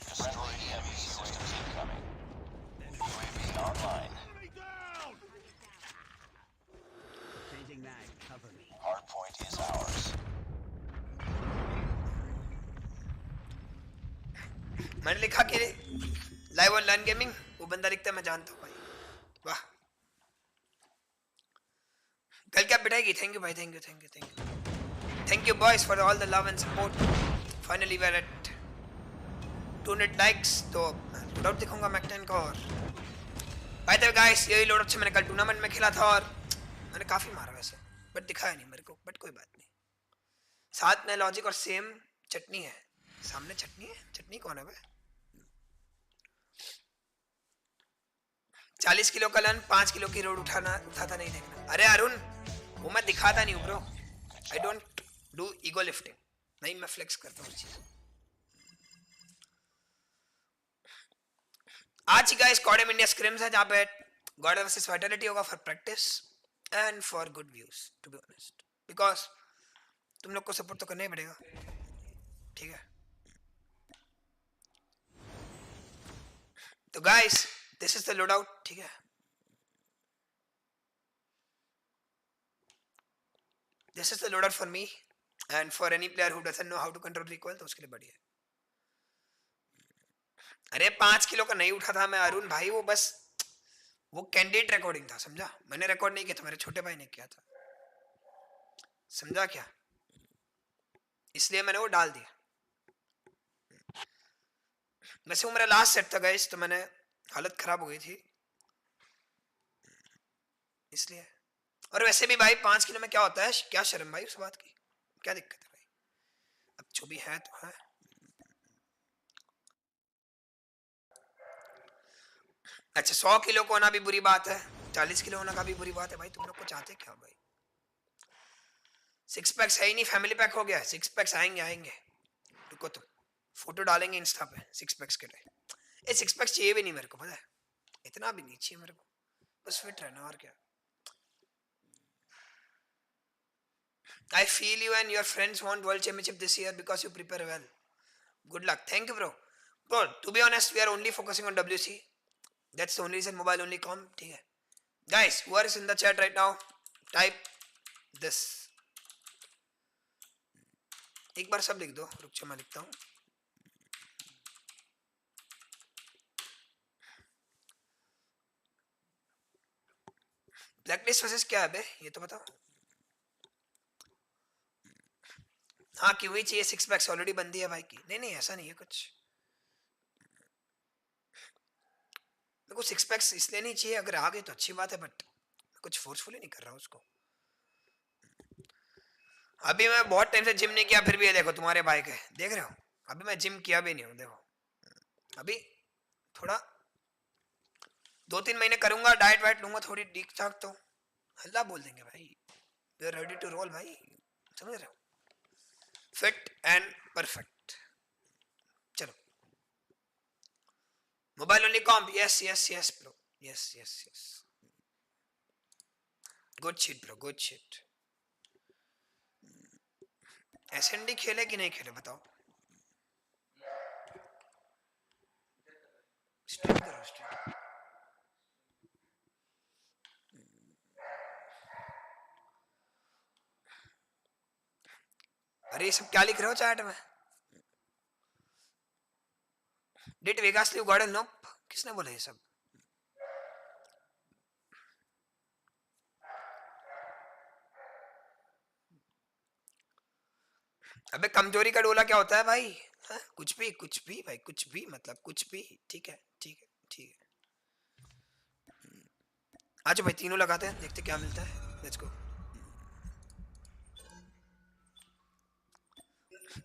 Destroy enemy systems incoming. UAV online. Enemy down. Changing mag. Cover me. Hardpoint is ours. मैंने लिखा कि लाइव ऑनलाइन गेमिंग वो बंदा दिखता है, मैं जानता हूँ भाई। वाह, कल क्या पिटाएगी? थैंक यू भाई, thank you thank you thank you thank you boys for all the love and support. Finally we are at 200 likes, तो लोडआउट दिखाऊंगा मैक 10 का। और भाई तो गाइस यही लोडआउट से मैंने कल टूर्नामेंट में खेला था और मैंने काफ़ी मारा वैसे, बट दिखाया नहीं मेरे को, बट कोई बात नहीं। साथ में लॉजिक और सेम चटनी है, सामने चटनी है, चटनी कौन है भाई? 40 किलो का लन 5 किलो की रोड उठाता नहीं देखना। अरे अरुण, वो मैं दिखाता नहीं हूँ bro, I don't do ego lifting, नहीं मैं फ्लेक्स करता हूँ चीज़। आज ही गाइस कॉडम इंडिया स्क्रिम्स है जहाँ पे गॉड वर्सेस वाइटलिटी होगा for practice and for good views, to be honest, because तुम लोग को सपोर्ट तो करना ही पड़ेगा, ठीक है? तो guys this is the load out, ठीक है? This is the load out for me and for any player who doesn't know how to control recoil, तो उसके लिए बढ़िया। अरे 5 किलो का नहीं उठा था मैं अरुण भाई, वो बस वो कैंडिडेट रिकॉर्डिंग था, समझा? मैंने रिकॉर्ड नहीं किया था, मेरे छोटे भाई ने किया था, समझा क्या? इसलिए मैंने वो डाल दिया। वैसे वो मेरा लास्ट सेट था गाइस, तो मैंने हालत खराब हो गई थी इसलिए। और वैसे भी भाई 5 किलो में क्या होता है, क्या शर्म भाई उस बात की, क्या दिक्कत है भाई? अब जो भी है तो है। अच्छा 100 किलो को होना भी बुरी बात है, 40 किलो होना का भी बुरी बात है भाई। तुम लोग को चाहते क्या भाई? 6 पैक्स है ही नहीं, फैमिली पैक हो गया। 6 पैक्स आएंगे आएंगे, रुको तुम, फोटो डालेंगे इंस्टा पे 6 पैक्स के लिए। ये 6 पैक्स चाहिए भी नहीं मेरे को, पता है, इतना भी नहीं चाहिए मेरे को, बस फिट रहना और क्या। I feel you and your friends want world championship this year because you prepare well. Good luck. Thank you, bro. Bro, to be honest, we are only focusing on WC. That's the only reason mobile only com. ठीक है. Guys, who is in the chat right now? Type this. एक बार सब लिख दो, रुक जा मैं लिखता हूँ। ब्लैकलिस्ट वर्सेस क्या है बे, ये तो बताओ। हाँ क्यों ही चाहिए 6 पैक्स, ऑलरेडी बंदी है भाई की। नहीं नहीं ऐसा नहीं है कुछ, मेरे को 6 पैक्स इसलिए नहीं चाहिए, अगर आ गए तो अच्छी बात है, बट मैं कुछ फोर्सफुली नहीं कर रहा हूँ उसको। अभी मैं बहुत टाइम से जिम नहीं किया, फिर भी ये देखो तुम्हारे भाई के, देख रहे हो? अभी मैं जिम किया भी नहीं हूँ, देखो अभी थोड़ा 2-3 महीने करूंगा, डाइट वाइट लूंगा थोड़ी ठीक ठाक, तो हल्ला बोल देंगे भाई, we are ready to roll भाई, समझ रहे हो? Fit and perfect. चलो mobile only comp, yes yes yes bro, yes yes yes, good shit bro, good shit. SND खेले कि नहीं खेले बताओ? स्ट्रीम करो स्ट्रीम। अरे ये सब क्या लिख रहे हो चैट में? Did Vegas leave Garden? No, किसने बोला ये सब? अबे कमजोरी का डोला क्या होता है भाई? हाँ? कुछ भी भाई, कुछ भी मतलब कुछ भी, ठीक है ठीक है ठीक है। आज भाई तीनों लगाते हैं, देखते क्या मिलता है, लेट्स गो।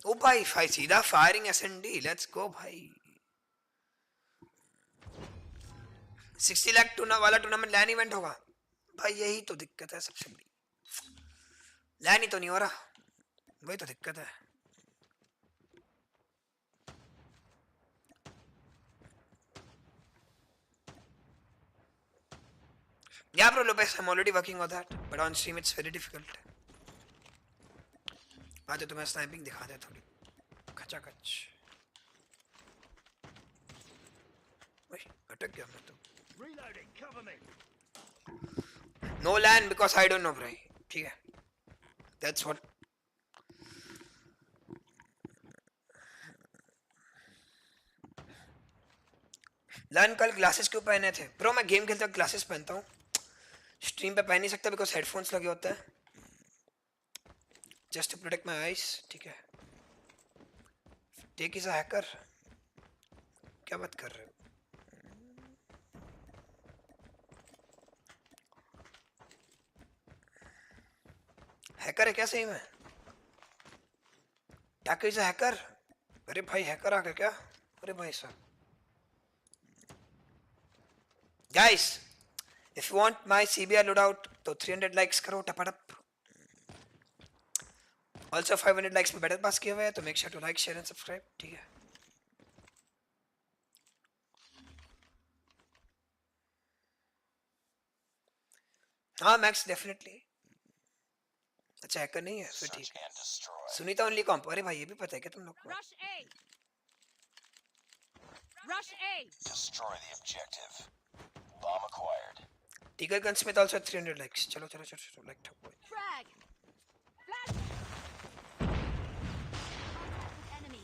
ओ भाई भाई सीधा फायरिंग एसएनडी, लेट्स गो भाई। 60 लाख वाला टूर्नामेंट लैन इवेंट होगा भाई, यही तो दिक्कत है सबसे बड़ी, लैन ही तो नहीं हो रहा, वही तो दिक्कत है। Yeah bro Lopez, I'm already working on that, but on stream it's very difficult. आज तुम्हें स्नाइपिंग दिखा दे थोड़ी खचाखच। वही अटक गया मैं तो। Reloading, cover me. No land because I don't know भाई, ठीक है? That's what. लन कल ग्लासेस क्यों पहने थे ब्रो? मैं गेम खेलते वक्त ग्लासेस पहनता हूँ, स्ट्रीम पे पहन नहीं सकता बिकॉज हेडफोन्स लगे होते हैं, just to protect my eyes. ठीक है, टेक इज अ हैकर, क्या बात कर रहे हो? हैकर है क्या सही में? Tak is a hacker? अरे भाई हैकर आ गया क्या? अरे भाई साहब, guys if you want my CBR loadout तो 300 लाइक्स करो टपटप। ऑल्सो 500 लाइक्स पे बैटल पास किए हुए हैं, तो make sure to like share and subscribe. ठीक है, हाँ मैक्स डेफिनेटली। अच्छा हैकर नहीं है फिर ठीक Search है। and destroy. सुनीता ओनली कॉम्प, अरे भाई ये भी पता है क्या तुम लोग को? Rush A. Rush A. Destroy the objective. Bomb acquired. टिगर गन्स में तो ऑल्सो 300 लाइक्स। चलो चलो चलो चलो लाइक ठोको। Frag. Flash. Contact with enemy.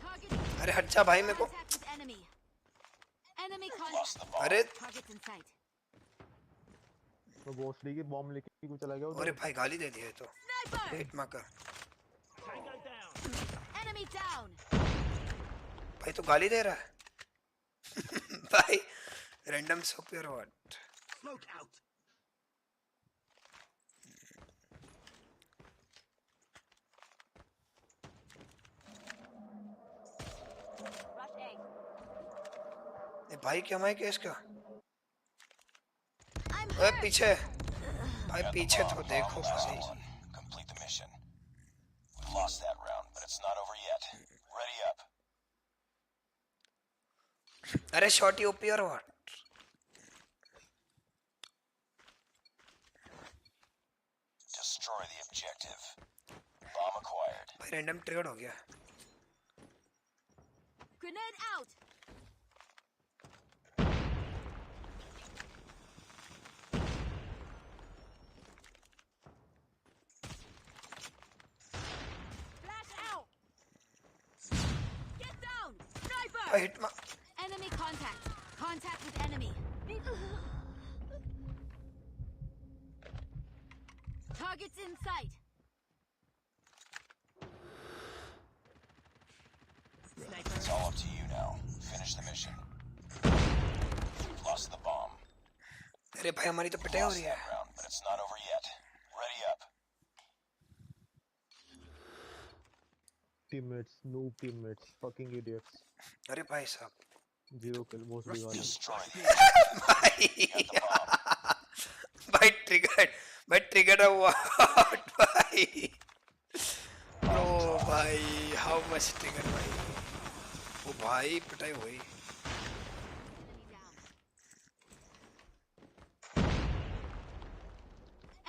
Target. अरे हट जा भाई मेरे को। Contact with enemy. Enemy Lost the contact. bomb. अरे Targets in sight. तो भोसड़ी की बॉम्ब लेके क्यों चला गया अरे उधर? भाई गाली दे दिया है तो Sniper. हिट मार कर। Tango down. Enemy down. भाई तो गाली दे रहा है भाई random super what? Smoke out. Rush A. ये भाई क्या माइक है इसका? I'm ओए hurt. पीछे भाई, Got the पीछे bomb. तो देखो Last भाई। one. Complete the mission. We lost that round, but it's not over yet. Ready up. अरे शॉर्टी ओपी और what? Destroy the objective. Bomb acquired. भाई रैंडम ट्रिगर हो गया। Grenade out. Flash out. Get down. Sniper. भाई hit मार। Enemy contact. Contact with enemy. Targets in sight. It's all up to you now. Finish the mission. Lost the bomb. अरे भाई हमारी तो पिटाई हो Lost रही है। that round, but it's not over yet. Ready up. Teammates, noob teammates, fucking idiots. अरे भाई साहब 0 किल भोसड़ी वाले। Destroy the भाई Got the bomb. भाई ट्रिगर व्हाट भाई? ओ भाई हाउ मच ट्रिगर भाई? ओ भाई पिटाई हुई।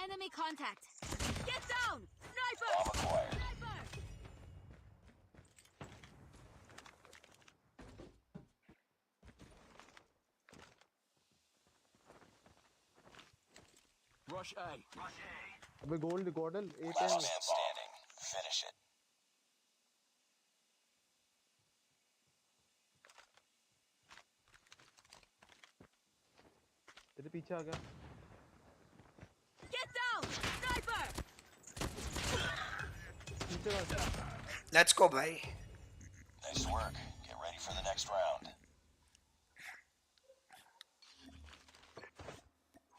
Enemy contact. Get down. Sniper. bomb acquired. Sniper. Rush A. अबे gold गॉडल Last 8 man standing. Finish it. तेरे पीछे आ गया। Get down. Sniper. पीछे आ गया। लेट्स गो भाई। Nice work. Get ready for the next round.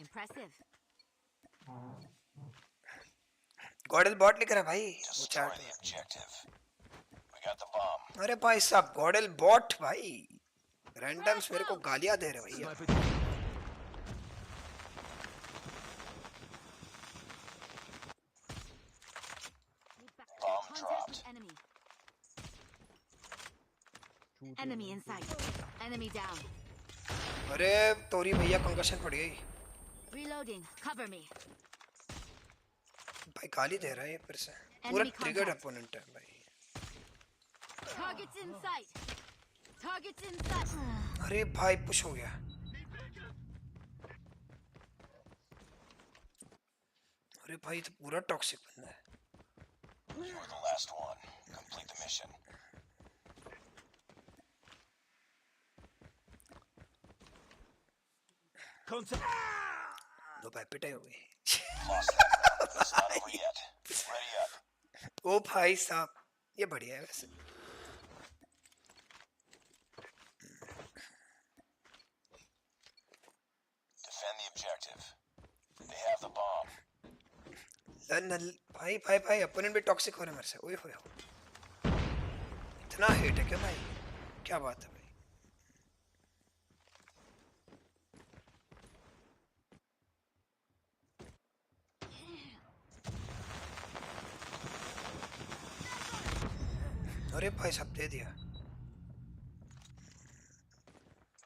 Impressive. GodL bot लिख रहा है भाई वो Destroy चैट the में। objective. We got the bomb. अरे भाई साहब गॉडल बॉट भाई रैंडम्स मेरे को गालियां दे रहे भैया। Sniper. Bomb Contact dropped. with enemy. Shoot Enemy in sight. Enemy down. अरे तोरी भैया कंकशन पड़ गई। Reloading. Cover me. भाई गाली दे रहा है ये फिर से। पूरा Enemy ट्रिगर्ड contact. अपोनेंट है भाई। Targets in sight. Targets in sight. अरे भाई पुश हो गया। अरे भाई तो पूरा टॉक्सिक बंदा है। You were the last one. Complete the mission. Contact. लो भाई पिटाई हो गई Lost that round, but it's not over yet. Ready up. ओ भाई साहब ये बढ़िया है वैसे Defend the objective. They have the bomb. भाई भाई भाई अपोनेंट भी टॉक्सिक हो रहे हैं मेरे से ओए होए इतना हेट है क्या भाई क्या बात है भाई अरे भाई सब दे दिया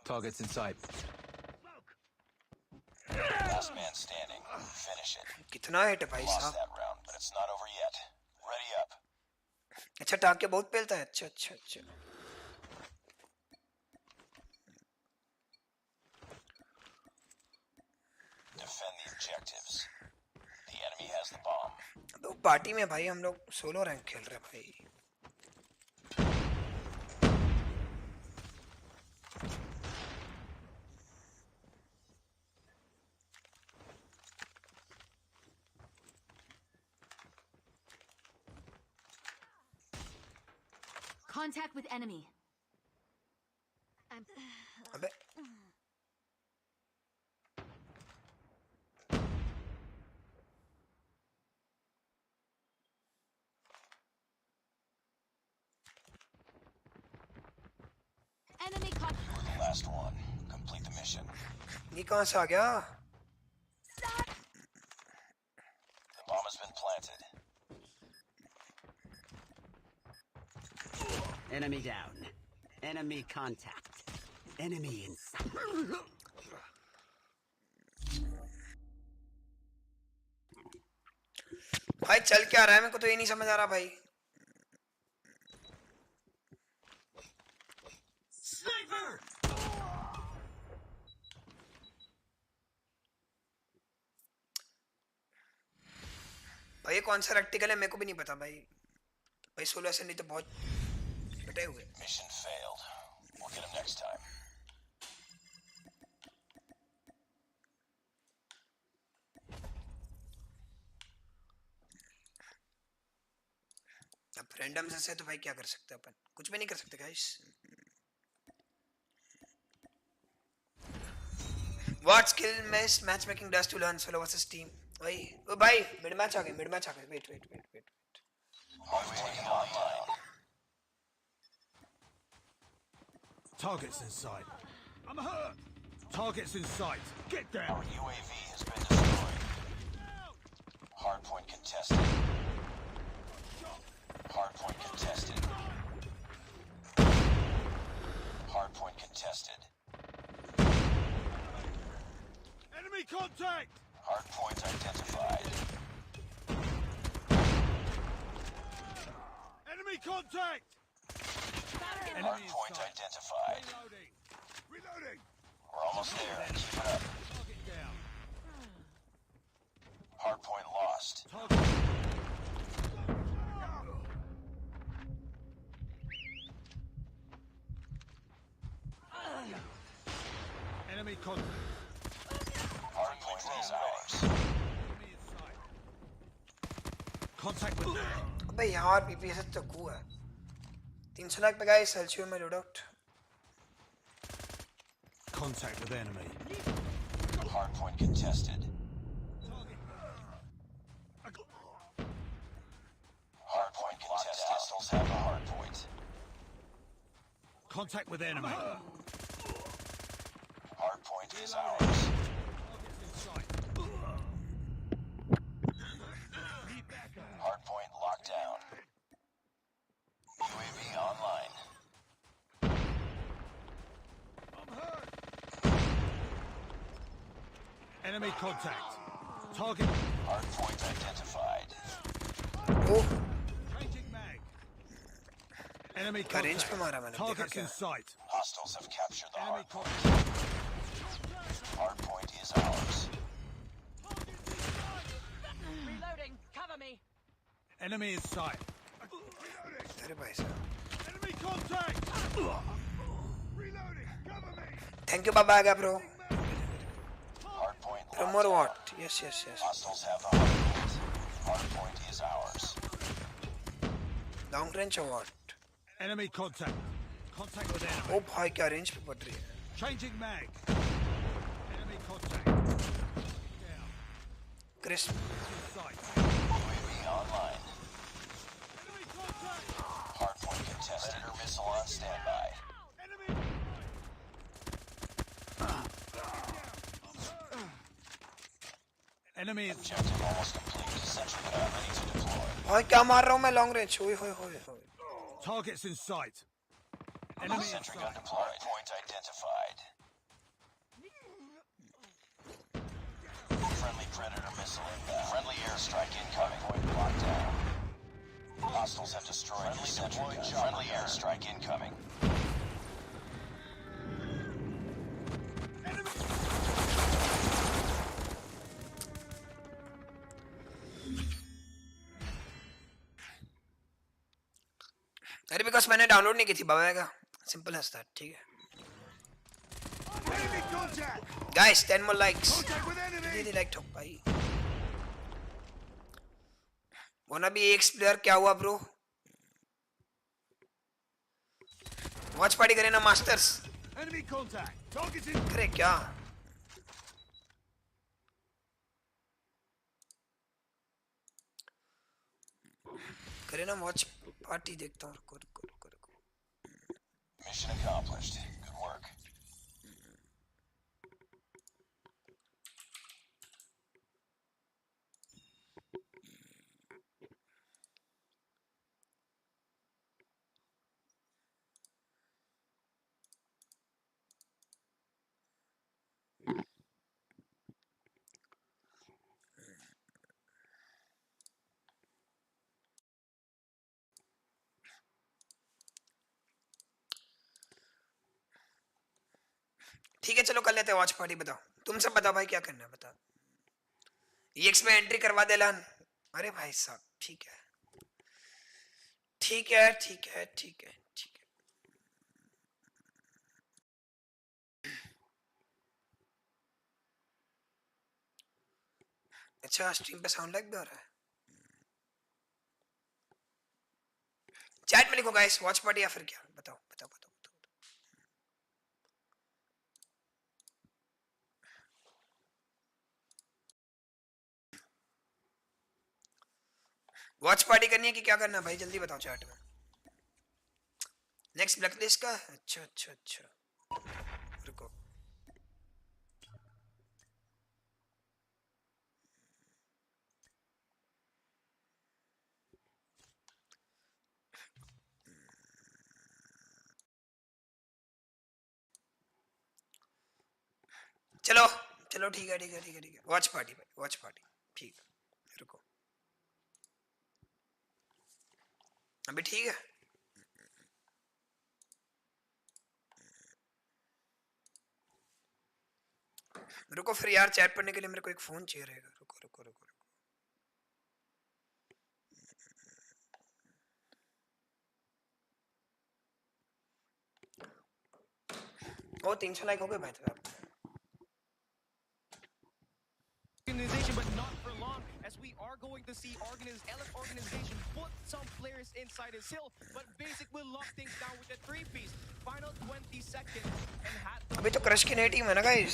Targets in sight. Last man standing. Finish it. कितना हेट है भाई Lost साहब that round, but it's not over yet. Ready up. अच्छा टांके बहुत पेलता है अच्छा अच्छा अच्छा Defend the objectives. The enemy has the bomb. तो पार्टी में भाई हम लोग सोलो रैंक खेल रहे हैं भाई Contact with enemy. अबे Enemy con. You were the last one. Complete the mission. ये कहाँ से आ गया The bomb has been planted. Enemy down. Enemy contact. Enemy inside. भाई चल क्या रहा है मेरे को तो ये नहीं समझ आ रहा भाई भाई ये कौन सा प्रैक्टिकल है मेरे को भी नहीं पता भाई भाई 16 से नहीं तो बहुत पिटाई हुए Mission failed. We'll get him next time. अब रैंडम से तो भाई क्या कर सकते हैं अपन कुछ भी नहीं कर सकते guys what skill match making does to learn solo versus team भाई ओ भाई मिड मैच आ गए wait Taken online. Targets in sight. I'm hurt. Targets in sight. Get down. Our UAV has been destroyed. Hardpoint contested. Hardpoint contested. Hardpoint contested. Enemy contact. Hardpoint identified. Enemy contact. Enemy Hardpoint inside. identified. Reloading. Reloading. We're almost there. Keep it up. Target down. Hardpoint lost. Target. Enemy contact. Hardpoint is ours. Enemy in sight. Contact with enemy. अबे यार PPS तो कू है 300 लाख पे guys सेल्सियो में loadout Contact with enemy. Hardpoint contested. Hardpoint contested. Hostiles have the hardpoint. Contact with enemy. Hardpoint is ours. Targets in sight. Hardpoint locked down. UAV online. I'm hurt. Enemy contact. Target. Hardpoint identified. Oh Changing mag. Enemy का range पे contact. मारा मैंने देखा Targets क्या in sight. Hostiles have captured the Enemy hardpoint. contact. Hardpoint is ours. Reloading. Cover me. Enemy in sight. अरे भाई साहब Enemy contact. Reloading. Cover me. Thank you बाबा आ गया bro One more what? Yes. Hostiles have the hardpoint. Hardpoint is ours. Long range or what? Enemy contact. Contact with enemy. Oh भाई क्या range पे पड़ रही है? Changing mag. Enemy contact. Down. Crisp. In sight. UAV online. Enemy contact. Hardpoint contested. Predator missile on standby. Enemy. Enemy is Objective almost complete. Sentry gun ready to deploy. भाई क्या मार रहा हूँ मैं long range? होए. targets in sight. Enemy in Sentry gun sight. deployed. Point identified. Friendly Predator missile inbound. Friendly airstrike incoming. Point locked down. Hostiles have destroyed the sentry gun. Friendly airstrike incoming. अरे because मैंने download नहीं की थी बाबा का simple है that ठीक है Enemy contact. Guys 10 more likes Contact with enemy. दीदी लाइक ठोक भाई वाना भी एक्स प्लेयर क्या हुआ ब्रो वॉच पार्टी करें ना masters Enemy contact. Targets in. अरे क्या करें ना वॉच पार्टी देखता हूँ रुको Mission accomplished. Good work. ठीक है चलो कर लेते हैं वॉच पार्टी बताओ तुम सब बताओ भाई क्या करना है बताओ EX में एंट्री करवा दे लान अरे भाई साहब ठीक है अच्छा स्ट्रीम पे साउंड लैग भी हो रहा है चैट में लिखो गाइस वॉच पार्टी या फिर क्या बताओ वॉच पार्टी करनी है कि क्या करना है भाई जल्दी बताओ चैट में नेक्स्ट ब्लैकलिस्ट का अच्छा रुको चलो ठीक है वॉच पार्टी ठीक है रुको अभी ठीक है रुको फिर यार चैट पढ़ने के लिए मेरे को एक फोन चाहिए रहेगा रुको ओ 300 लाइक हो गए भाई साहब Organization, but not for long, as we are going to see LF organization put some players inside his hill, but Basic will lock things down with a 3-piece. Final 20 seconds and had अभी तो crush की नई team है ना guys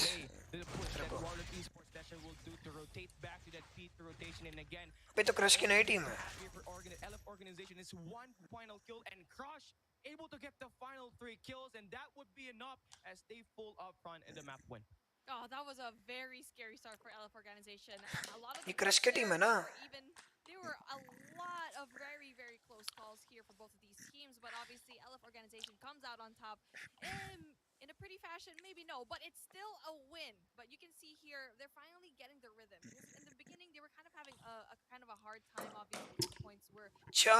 the push that Warlock Esports Session will do to rotate back to that P rotation, and again अभी तो crush की नई टीम है here for LF organization is one final kill, and Crush able to get the final 3 kills, and that would be enough as they pull up front in the map win. Oh, that was a very scary start for LF organization. A lot of ये crush की team है ना there were a lot of very, very close calls here for both of these teams, but obviously LF organization comes out on top in a pretty fashion. Maybe no, but it's still a win. But you can see here, they're finally getting the rhythm. Because in the beginning, they were kind of having a kind of a hard time, obviously, the points were. As you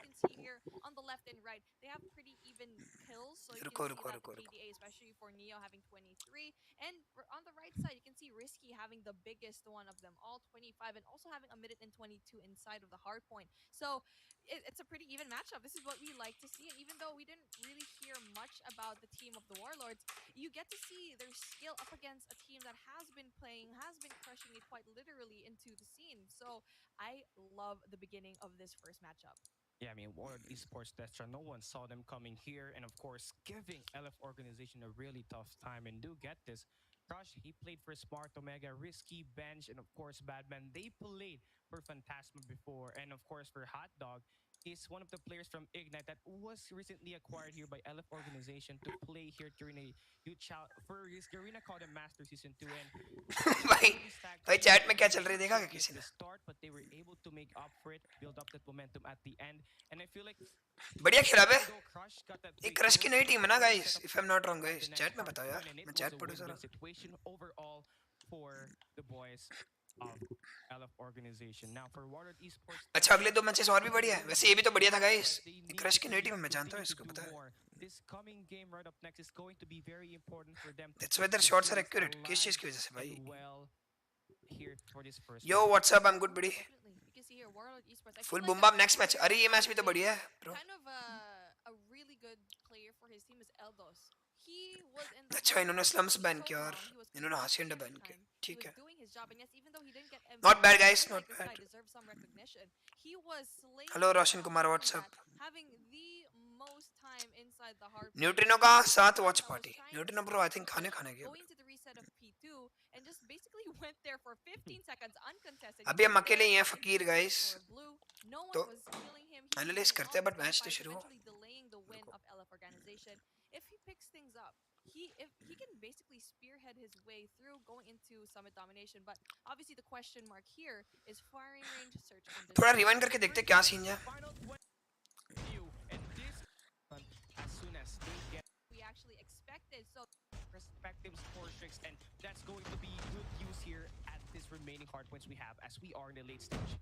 can see here, on the left and right, they have pretty even kills. So you can see that KDA, especially for Neo, having 23. And on the right side, you can see Risky having the biggest one of them all, 25, and also having a minute and 22 inside of the hard point. So it's a pretty even matchup. This is what we like to see. And even though we didn't really hear much about the team of the Warlords, you get to see their skill up against a team that has been playing, has been crushing it quite literally into the scene. So I love the beginning of this first matchup. Yeah, I mean, World Esports Destra, no one saw them coming here, and of course, giving LF organization a really tough time. And do get this, Crush, he played for Smart Omega, Risky, Bench, and of course, Badman. They played for Phantasma before, and of course, for Hot Dog. He's one of the players from Ignite that was recently acquired here by LF organization to play here during a huge child for his Garena called him Master Season 2. And भाई भाई chat में क्या चल रही है देखा क्या किसी ने? the start, but they were able to make up for it, build up that momentum at the end, and I feel like बढ़िया खेला बे. though Crush got that एक क्रश की नई टीम है ना guys, if I'm not wrong guys. Chat में बताओ यार, मैं चैट पढ़ूं जरा. situation overall for the boys of LF organization. Now for Warlord Esports. अच्छा अगले 2 मैचेस और भी बढ़िया है. वैसे ये भी तो बढ़िया था गाइस. एक क्रश की नई टीम है, मैं जानता हूँ इसको, पता है. This coming game right up next is going to be very important for them. That's why their shots are accurate. किस चीज की वजह से भाई? Well, here for this first. Yo, what's up? I'm good, buddy. Definitely. You can see here Warlord Esports. I Full feel boom like bap next match. अरे ये match भी तो बढ़िया है, bro. kind of a really good player for his team is Eldos. He was in the अच्छा इन्होंने slums ban किया और इन्होंने हाशिंडा ban किया. ठीक है. doing his job, and yes, even though he didn't get MVP, Not bad guys, I feel not like this guy bad. deserves some recognition. He was slaying Hello the Roshan Kumar, ground what's up? combat, having the most time inside the hard neutrino का साथ watch party. Neutrino bro, I think खाने गया. going to the reset of P2 and just basically went there for 15 seconds uncontested. अभी हम अकेले ही हैं फकीर guys. No one तो was killing him. He analyze was करते हैं, on but the match तो fight, शुरू हो. eventually delaying the win of LF organization. If he picks things up, if he can basically spearhead his way through going into Summit Domination. But obviously the question mark here is firing range, search and थोड़ा rewind करके देखते क्या scene है. As soon as they get we actually expected. So respective score tricks, and that's going to be good use here at this remaining hard points we have as we are in the late stage.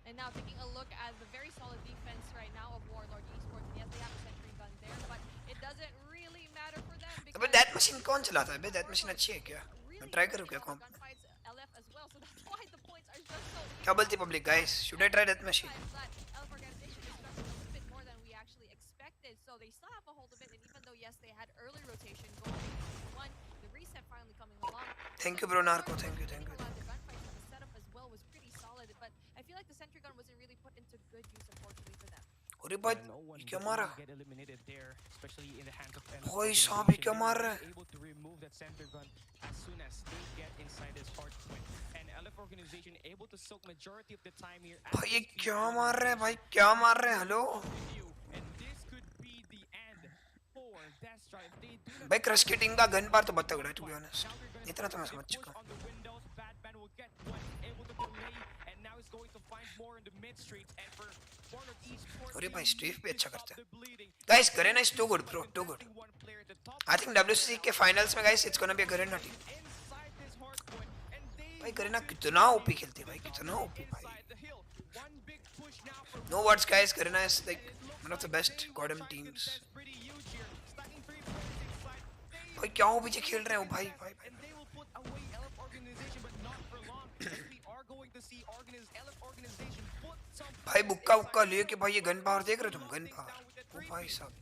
And now taking a look at the very solid defense right now of Warlord Esports. And yes, they have a sentry gun there, but it doesn't really matter for them because अबे that machine कौन चलाता है? बे that machine अच्छी है क्या? मैं try करूँ क्या comp? gunfights LF as well, so that's why the points are just so क्या बोलती public guys? Should I try that machine? LF organization is struggling a little bit more than we actually expected. So they still have a hold of it, and even though yes, they had early rotation going into one, the reset finally coming along. Thank you bro Narco, thank you. The gunfight and the setup as well was pretty solid, but I feel like the sentry gun wasn't really put into good use, unfortunately for them. अरे भाई ये क्या मारा? Get eliminated there, especially in the hands of भाई साहब ये क्या मार रहा है? able to remove that center gun as soon as they get inside this hard point, and LF organization able to soak majority of the time here. भाई ये क्या मार रहे हैं भाई? क्या मार रहे हैं? Hello? And this could be the end for Destra if they do not. भाई क्रश की टीम का गन पार तो बहुत तगड़ा है to be honest. इतना तो मैं समझ चुका हूँ. On the windows, Batman will get one, able to delay, and now he's going to find more in the mid streets. And for Warlord Esports, अरे भाई स्ट्रीफ भी अच्छा करता है. Guys Garena is too good bro, too good. I think WCC के finals में guys it's gonna be a Garena team. भाई Garena कितना OP खेलती है भाई, कितना OP भाई. No words guys, Garena is like one of the best goddamn teams. भाई क्या OP से खेल रहे हो भाई भाई भाई. भाई बुक्का बुक्का लेके भाई ये गन पावर देख रहे हो तुम? गन पावर ओ भाई साहब.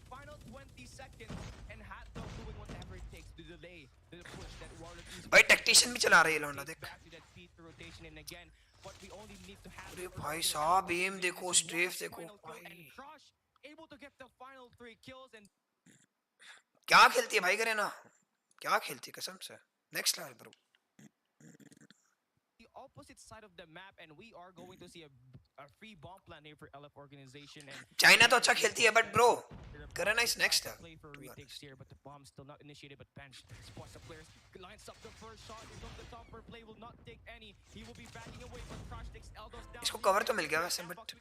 भाई टैक्टिशियन भी चला रहे हैं लौंडा देख. अरे भाई साहब एम देखो, स्ट्रेफ देखो भाई. क्या खेलती है भाई Garena? क्या खेलती है कसम से. Next level bro. Opposite side of the map, and we are going to see a free bomb plan here for LF organization. And China तो अच्छा खेलती है but bro Garena is next level. play for retakes here, but the bomb still not initiated. But bench spots the players, lines up the first shot. Is on the top for play, will not take any. He will be backing away, but Crush takes Eldos down. इसको cover तो मिल गया वैसे but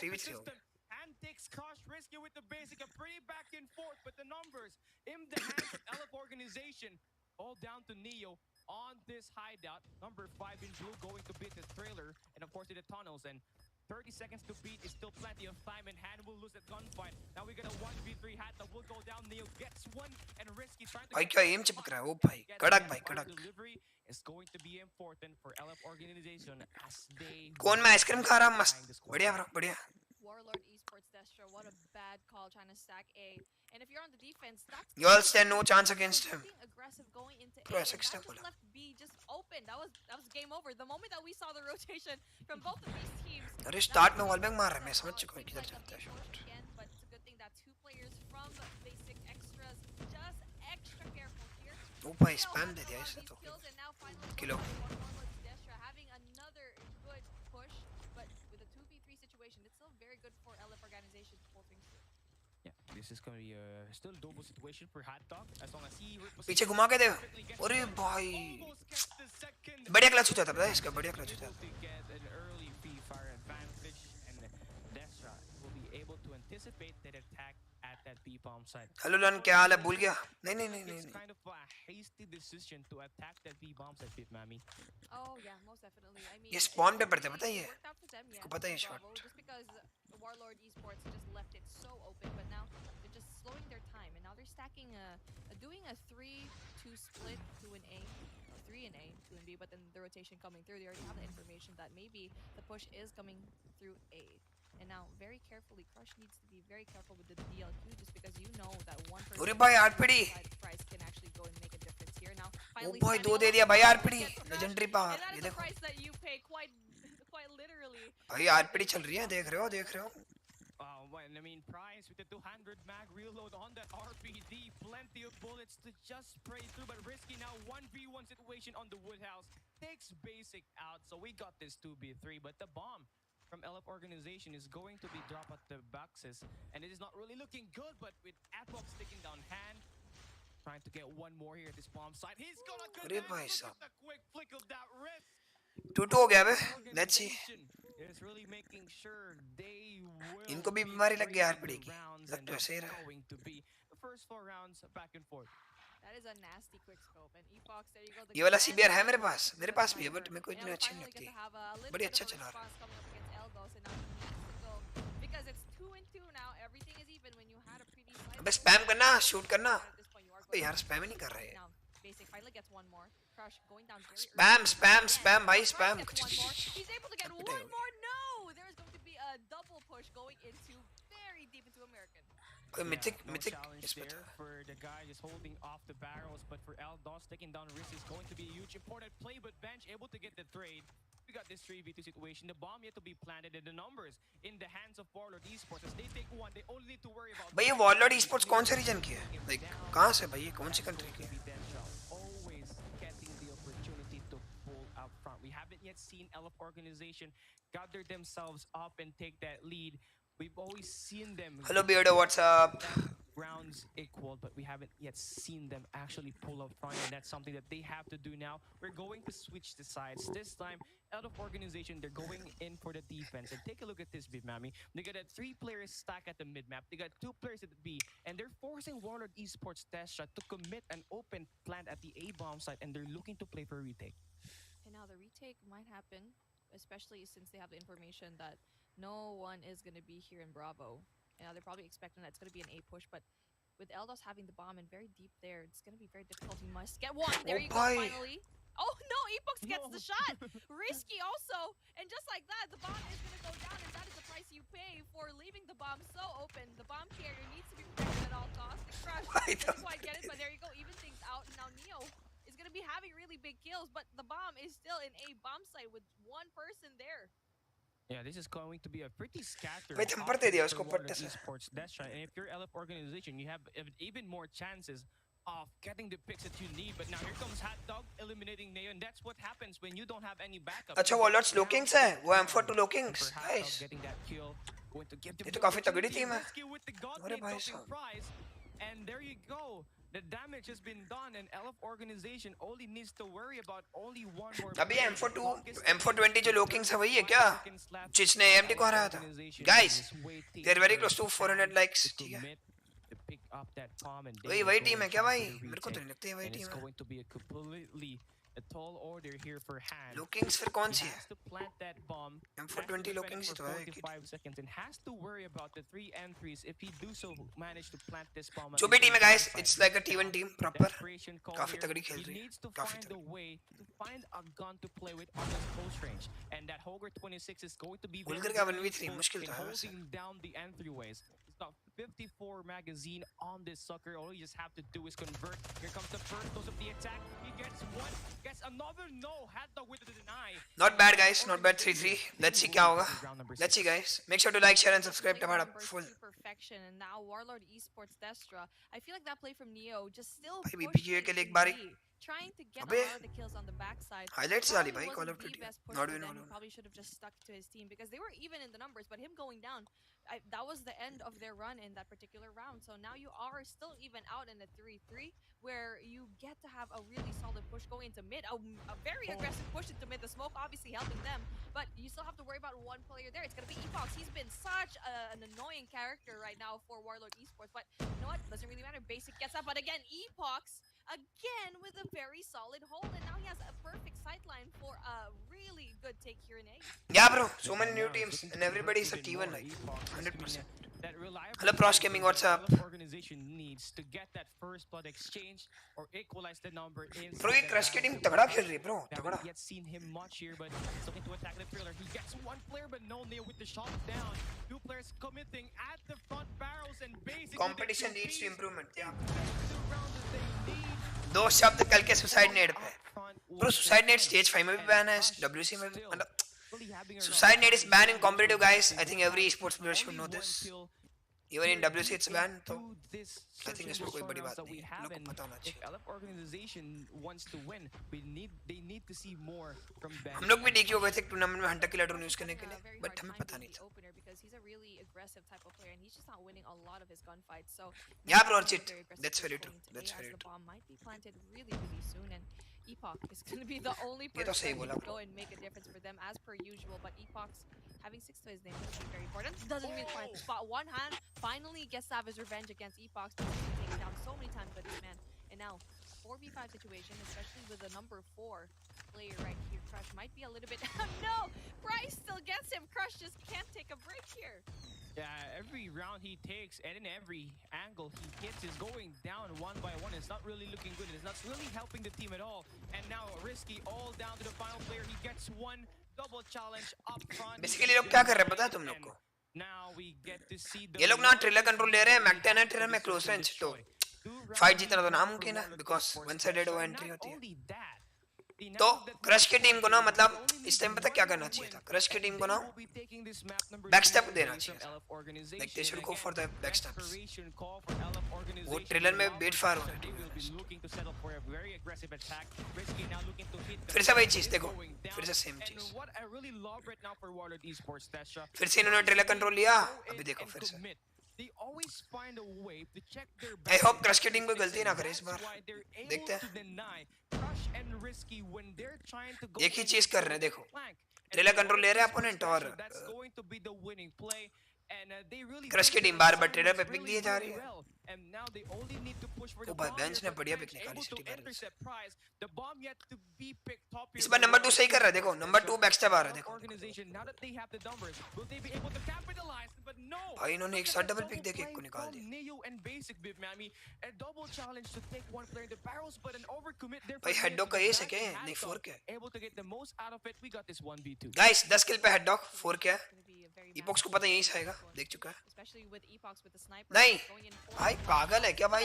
3v3 हो गया. And takes Crush risky with the basic, a pretty back and forth, but the numbers in the hands of LF organization. All down to Neo on this hideout. Number 5 in blue going to beat the trailer, and of course in the tunnels. And 30 seconds to beat is still plenty of time, and Han will lose that gunfight. Now we got a 1v3 hat that will go down. Neo gets one, and Risky trying to भाई get क्या M चिपक रहा है वो भाई get कड़क that भाई part कड़क delivery is going to be important for LF organization as they कौन मैं आइसक्रीम खा रहा मस्त बढ़िया ब्रो बढ़िया Warlord Esports Destra, what a bad call trying to stack A. And if you're on the defense, that's You all stand no chance against him. looking aggressive going into Bro, A. ऐसा And किसने that just बोला left B just open. That was game over. The moment that we saw the rotation from both of these teams. अरे that start was में it. Wall back मार रहा है मैं Now समझ it चुका हूँ seems किधर like a चलता है big shot push again, but it's a good thing that two players from Basic Extras just extra careful here. ओ भाई स्पैम दे दिया इसे तो Kills and now finally kilo Warlord Destra having another good push, but with a 2v3 situation, it's still very good for LF organization to pull things through. Yeah, this is going to be a still doable situation for Hot Dog as long as he पीछे घुमा के दे अरे भाई बढ़िया clutch हो जाता है इसका बढ़िया क्लच हो जाता है get an early free fire advantage, and Destra will be able to anticipate that attack at that B bomb site. Hello लन क्या हाल है भूल गया नहीं नहीं नहीं It's नहीं kind of a hasty decision to attack that B bomb site, Bit Mami. Oh yeah, most definitely. I mean, ये spawn पे पड़ता है पता है ये worked out for them, इसको yes, पता है ये Bravo, shot just because Warlord Esports just left it so open, but now they're just slowing their time, and now they're stacking doing a 3-2 split to an A, or 3 in A, 2 in B, but then the rotation coming through, they already have the information that maybe the push is coming through A. And now, very carefully, Crush needs to be very careful with the DLQ, just because you know that one person अरे भाई RPD price can actually go and make a difference here. Now, ओ finally, भाई दो standing दे up, दिया भाई Crush RPD gets the crush, legendary and power that ये is the देखो price that you pay quite literally. भाई RPD चल रही है देख रहे हो I mean, Price with the 200 mag reload on that RPD, plenty of bullets to just spray through, but Risky now 1v1 situation on the Woodhouse, takes Basic out, so we got this 2v3, but the bomb from LF organization is going to be dropped at the boxes, and it is not really looking good, but with Atbox taking down hand, trying to get one more here at this bomb site, he's gonna अरे connect, भाई look साहब at the quick flick of that wrist. 2-2 हो गया बे let's see Is really making sure they will इनको भी be बीमारी लग गई breaking आरपीडी the की rounds, लग and तो ऐसे ही it's रहा है going to be the first 4 rounds back and forth. That is a nasty quick scope, and Epox, there you go. ये वाला सीबीआर है मेरे पास भी है बट मेरे को इतनी अच्छी नहीं लगती बड़ी अच्छा चला रहा है because it's 2 and 2 now. Everything is even when you had a previous अबे स्पैम करना शूट करना अबे यार स्पैम ही नहीं कर रहे now. Basic finally gets one more. Crush going down very spam भाई spam gets one more. He's able to get one more. No, there is going to be a double push going into very deep into American. कोई mythic No mythic challenge इस पे there for the guy just holding off the barrels, but for Eldos taking down Risk is going to be a huge important play, but Bench able to get the trade. We got this 3v2 situation. The bomb yet to be planted, and the numbers in the hands of Warlord Esports. As they take one, they only need to worry about. भाई ये warlord esports कौन से reason की है like कहां से भाई ये कौन सी कंट्री की है Always getting the opportunity to pull up front. We haven't yet seen LF organization gather themselves up and take that lead. We've always seen them. Hello Beardo what's up Rounds equal, but we haven't yet seen them actually pull up front, and that's something that they have to do now. We're going to switch the sides. This time, out of organization, they're going in for the defense. And take a look at this, Big Mammy. They got 3 players stacked at the mid-map. They got 2 players at the B, and they're forcing Warlord Esports test shot to commit an open plant at the A-bomb site, and they're looking to play for a retake. And now the retake might happen, especially since they have the information that no one is going to be here in Bravo. And now they're probably expecting that it's going to be an A push, but with Eldos having the bomb and very deep there, it's going to be very difficult. He must get one. There you go, finally. Oh no, Epox gets the shot. Risky also. And just like that, the bomb is going to go down, and that is the price you pay for leaving the bomb so open. The bomb carrier needs to be protected at all costs. The Crush didn't quite get it, but there you go. Even things out. And now Neo is going to be having really big kills, but the bomb is still in a bomb site with one person there. Yeah, this is going to be a pretty scattered भाई थंपर दे दिया उसको Warlord पट्टे से Esports. That's right. And if you're LF organization, you have even more chances of getting the picks that you need. But now here comes Hot Dog eliminating Neo, and that's what happens when you don't have any backup. अच्छा वॉलॉर्ड्स लो Kings है वो M42 low Kings nice Getting that kill, going to give ये तो काफी तगड़ी team है अरे भाई साहब And there you go. The damage has been done, and LF organization only needs to worry about only one more. अभी M420 जो लो किंग्स है वही है क्या जिसने AMD को हराया था guys they are very close to 400 likes ठीक है वही टीम है क्या भाई मेरे को तो नहीं लगता है वही टीम है going to be a completely A tall order here for Han. Lookings फिर कौन सी He है? has to plant that bomb. M420 has to lookings he defend तो for है कि 45 seconds and has to worry about the 3 entries if he do so manage to plant this bomb. जो भी team है guys, it's like a T1 team proper. Desperation call काफी here. तगड़ी खेल He रही है. needs to काफी find a तगड़ी. way to find a gun to play with on this close range, and that Holger 26 is going to be very, Holger का very 1v3 useful मुश्किल in तो है वैसे. holding down the entryways. He's got 54 magazine on this sucker. All you just have to do is convert. Here comes the first dose of the attack. He gets one, gets another. No, had the with the deny. Not bad guys, not bad 3-3. Let's see क्या होगा. Let's see guys. Make sure to like, share and subscribe to our full. To perfection, and now Warlord Esports Destra. I feel like that play from Neo just still भाई pushed BPGA it के लिए एक in बारी. B, trying to get a अबे. lot of the kills on the backside. Highlights वाली भाई Probably Call of wasn't Duty. the best push Not for doing them. well. He probably should have just stuck to his team because they were even in the numbers, but him going down, that was the end of their run in that particular round. So now you are still even out in a 3-3, where you get to have a really solid push going into mid, a very aggressive push into mid. The smoke obviously helping them, but you still have to worry about one player there. It's gonna be Epox. He's been such an annoying character right now for Warlord Esports, but you know what? Doesn't really matter. Basic gets up, but again, Epox again with a very solid hold, and now he has a perfect sightline for a really good take here in A. Yeah bro, so many new teams and everybody is a T1 like 100%. Hello Prosh Gaming, what's up? Organization needs to get that first blood exchange or equalize the number in. Bro ये Crush की team तगड़ा खेल रही है bro, Haven't तगड़ा. yet seen him much here, but he's looking to attack the thriller. He gets one player, but no nail with the shot down. Two players committing at the front barrels and basically Competition needs to improvement. Yeah. दो शब्द कल के suicide net पे. Bro suicide net stage 5 में भी ban है, WC में भी. मतलब suicide net is banned in competitive guys. I think every esports player should know this. Even in WC it's banned, तो I think इसमें कोई बड़ी बात नहीं है. लोग को पता होना If चाहिए. LF organization wants to win, they need to see more from Ben. हम लोग भी DQ गए थे टूर्नामेंट में हंटर किलर यूज करने के लिए, बट हमें पता नहीं था. Opener because he's a really aggressive type of player and he's just not winning a lot of his gunfights. So Yeah bro, he's Archit. very aggressive That's very true. going to That's A as very the true. bomb might be planted really soon, and Epoch is going to be the only ये तो person सही who बोला can bro. go and make a difference for them as per usual. But Epoch having 6 to his name is very important. Doesn't mean quite spot one hand. Finally gets to have his revenge against Epoch because he's been taken down so many times by this man. And now 4v5 situation, especially with the number 4 player right here. Crush might be a little bit. No, Bryce still gets him. Crush just can't take a break here. Yeah, every round he takes and in every angle he hits is going down one by one. It's not really looking good. It's not really helping the team at all. And now Risky all down to the final player. He gets one double challenge up front. Basically लोग क्या कर रहे हैं पता है तुम लोग को? Now we get to see ये लोग ना ट्रेलर कंट्रोल ले रहे हैं, मैक 10 है ट्रेलर में क्लोज रेंज, तो फाइट जीतना तो नामुमकिन है बिकॉज़ वन साइडेड वो एंट्री होती है. तो क्रश की टीम को ना मतलब इस टाइम पता क्या करना चाहिए था? क्रश की टीम को ना बैक स्टेप देना चाहिए था. Like they should go for the back steps. वो ट्रेलर में बेट फायर हो रहा है. फिर से वही चीज देखो, फिर से सेम चीज. फिर से इन्होंने ट्रेलर कंट्रोल लिया, अभी देखो फिर से. आई होप क्रश की टीम कोई गलती ना करे इस बार. देखते हैं. एक ही चीज कर रहे हैं देखो. ट्रेलर कंट्रोल ले रहे हैं अपोनेंट और क्रश की टीम बार बार ट्रेलर पे पिक दिए जा रही है. ओ भाई बेंच ने बढ़िया पिक निकाली सिटी बार. इस बार नंबर 2 सही कर रहा है देखो. नंबर 2 बैक स्टेप आ रहा है देखो. भाई इन्होंने एक साथ डबल पिक देके एक को निकाल दिया. भाई हेड डॉग का एस है क्या? नहीं 4 क्या है? गाइस 10 किल पे हेड डॉग 4 क्या है? Epox को पता यहीं से आएगा, देख चुका है. नहीं भाई पागल है क्या भाई?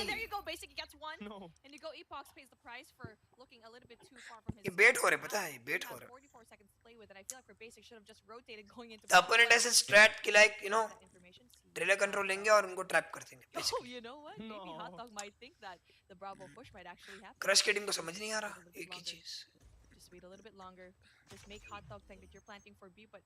ये बेट हो रहे पता है, ये बेट हो रहे. The opponent has a strat कि like you know trailer control लेंगे और उनको ट्रैप कर देंगे. क्रश की टीम को समझ नहीं आ रहा एक ही चीज. Just wait a little bit longer. Just make Hot Dog think that you're planting for B, but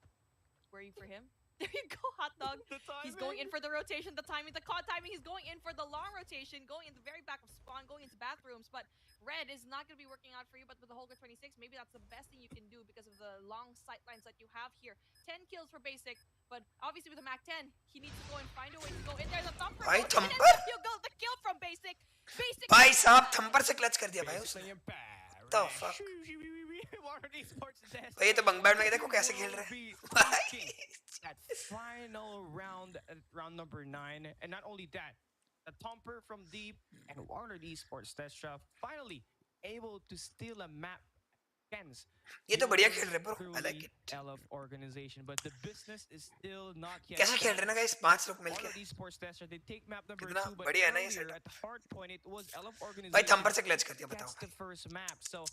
worrying for him. There you go, Hot Dog. He's going in for the rotation, the timing, the call timing. He's going in for the long rotation, going in the very back of spawn, going into bathrooms. But Red is not going to be working out for you. But with the Holger 26, maybe that's the best thing you can do because of the long sight lines that you have here. 10 kills for Basic, but obviously with the Mac 10, he needs to go and find a way to go in. There's a thumper. भाई And थंपर. you go the kill from Basic. Basic. भाई साहब थंपर से clutch कर दिया भाई उसने. the fuck? Warlord Esports Destra भाई ये तो बंग बैट में देखो कैसे खेल will रहे be हैं भाई. taking that final round, round number 9, and not only that, the Thumper from Deep and Warlord Esports Destra finally able to steal a map against ये तो the बढ़िया खेल रहे हैं bro. I truly like it. LF organization, but the business is still not yet कैसे खेल रहे हैं ना guys 5 लोग मिलके. Warlord Esports Destra, they take map number कितना 2, but बढ़िया है ना ये earlier setup. at Hardpoint it was LF भाई organization थंपर से क्लच कर दिया gets बताओ the भाई. first map. So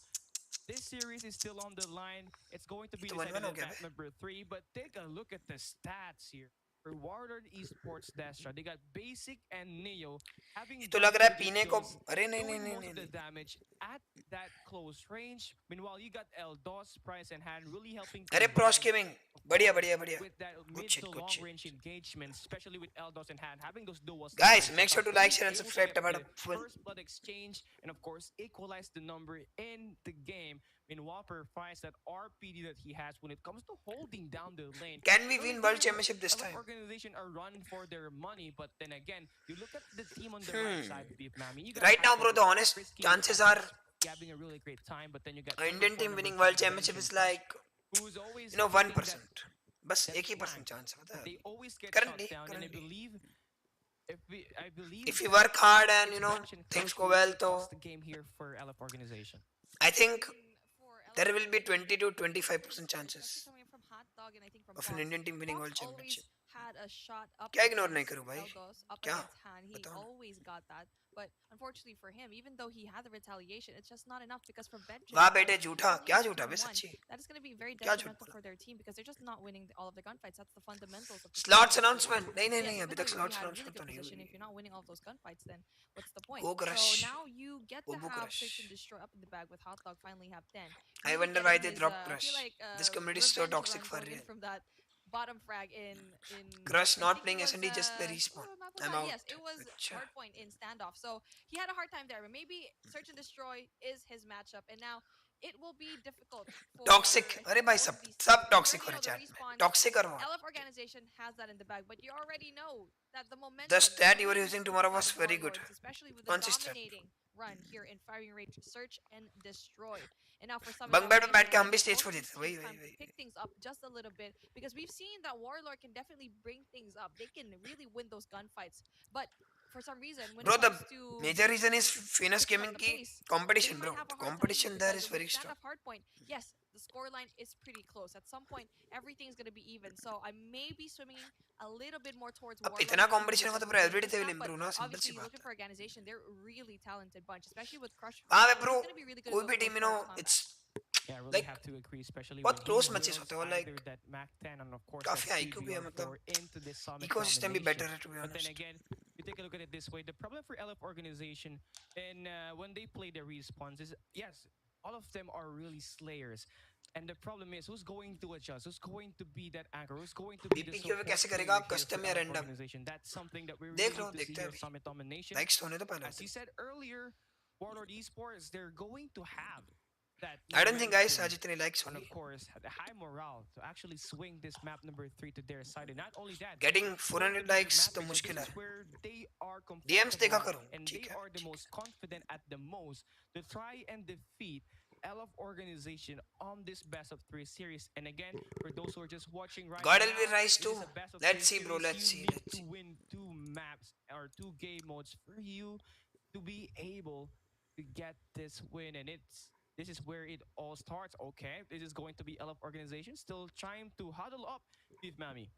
this series is still on the line. It's going to be तो decided 1-1 हो at गया map bay. number 3, but take a look at the stats here. For Warlord Esports Destra, they got Basic and Neo having ये तो लग रहा है double पीने को. kills, अरे नहीं नहीं doing नहीं most नहीं of the नहीं. damage at that close range. Meanwhile, you got Eldos, Price, and Hand really helping. अरे combine, प्रोस गेमिंग बढ़िया बढ़िया बढ़िया. with that Good mid shit, to good long shit. range engagement, especially with Eldos and Hand having those dual Guys, snipers, make sure to really like, share and able to subscribe get to our the full. first blood exchange and of course equalize the number in the game. Meanwhile, finds that RPD that he has when it comes to holding down the lane. Can we Really win world giving championship this LF time? organization are running for their money, but then again, you look at the team on the right side, Beef Mami. You got Right now, Hardpoint bro, the with honest Frisky, chances who's are having a really great time, but then you got Indian number team 4, winning number world 5, championship is Domination, like who's always 1%. getting that बस that 1% flank, chance है पता they है. always get Currently, shot down, and I currently. believe I believe If you that work hard and you it's know match and things clutch go will well, really तो cost the game here for LF organization. I think For there LF will be 20 to 25% chances especially coming from Hot Dog and I think from of an Fox. Indian team winning Fox world championship. always had a shot up क्या ignore नहीं against करूँ भाई? Eldos, up क्या? against Han. He बताओ ना. always got that. But unfortunately for him, even though he had the retaliation, it's just not enough because for Benjamin, वाह बेटे झूठा. only क्या a झूठा बे 2-1, सच्ची. that is going to be very क्या झूठ detrimental बोला? for their team because they're just not winning all of the gunfights. That's the fundamentals of the Slots game. announcement. नहीं नहीं Yes, नहीं even अभी though तक you slots had really announcement good तो नहीं position, हुई. if you're not winning all of those gunfights, then what's the point? Go Crush. So now you get to Go have Crush. Search and Destroy up in the bag with Hot Dog finally have 10. I Really wonder why getting they his, dropped I Crush. feel like, This community is so revenge toxic run for going in real. from that bottom frag in Crush I not think playing it was, S&D, just the respawn. what map was I'm that? out. Yes, it was अच्छा. Hardpoint in standoff. So he had a hard time there, but maybe Search and Destroy is his matchup, and now it will be difficult for Toxic. I think, अरे भाई both सब of these सब teams. toxic You हो रहे already know chat the में. respawn Toxic और what? LF organization has that in the bag, but you already know that the momentum. The stat you were is using on tomorrow the was side of very good. Warlords, especially with the कौन सी stat? dominating run here in firing range, Search and Destroy. And now for some Bang bat में बैठ के हम भी both stage पर these जीते. वही teams वही time to वही. pick things up just a little bit because we've seen that Warlord can definitely bring things up. They can really win those gunfights, but for some reason when Bro, it the comes to major reason is Venus picking up Gaming the की pace, competition, they bro. might have a The hard time competition there because is with very stand strong. up Hardpoint, yes, the scoreline is pretty close. At some point, everything's gonna be even. So I may be swimming a little bit more towards अब Warlord. इतना than competition होगा तो with bro the everyday they will stand, but improve ना. Simple obviously सी बात looking है. for organization, they're a really talented bunch, especially with Crush. हाँ बे He's bro. gonna be really good कोई at भी those team you close know combat. it's Yeah, I really like have to agree, especially बहुत when close he matches wills होते हैं वो either like that Mac 10 and of course काफी that IQ भी है 3BR4 मतलब into this summit ecosystem भी domination. better है to be But then honest. again, you take a look at it this way, the problem for LF organization and when they play the respawns is yes, all of them are really slayers. And the problem is who's going to adjust, who's going to be that anchor, who's going to be the BPQ में support कैसे player करेगा here for custom या LF random? organization. That's something that we really देख need low to see देखते here हैं summit domination. Likes तो होने तो पहले As he said earlier, Warlord Esports, they're going to have that I don't think guys momentum आज इतनी likes and होंगी. of course the high morale to actually swing this map number 3 to their side. And not only that, Getting 400 likes तो because मुश्किल this है. is where they are DMs देखा comfortable करो. and ठीक they है. are the most confident at the most to try and defeat LF organization on this best of 3 series. And again, for those who are just watching right God now, will be rise this too. is a best of Let's 3 see, bro. series. Let's You see. need Let's to see. win 2 maps or 2 game modes for you to be able to get this win. And this is where it all starts. Okay, this is going to be LF organization still trying to huddle up with Mami.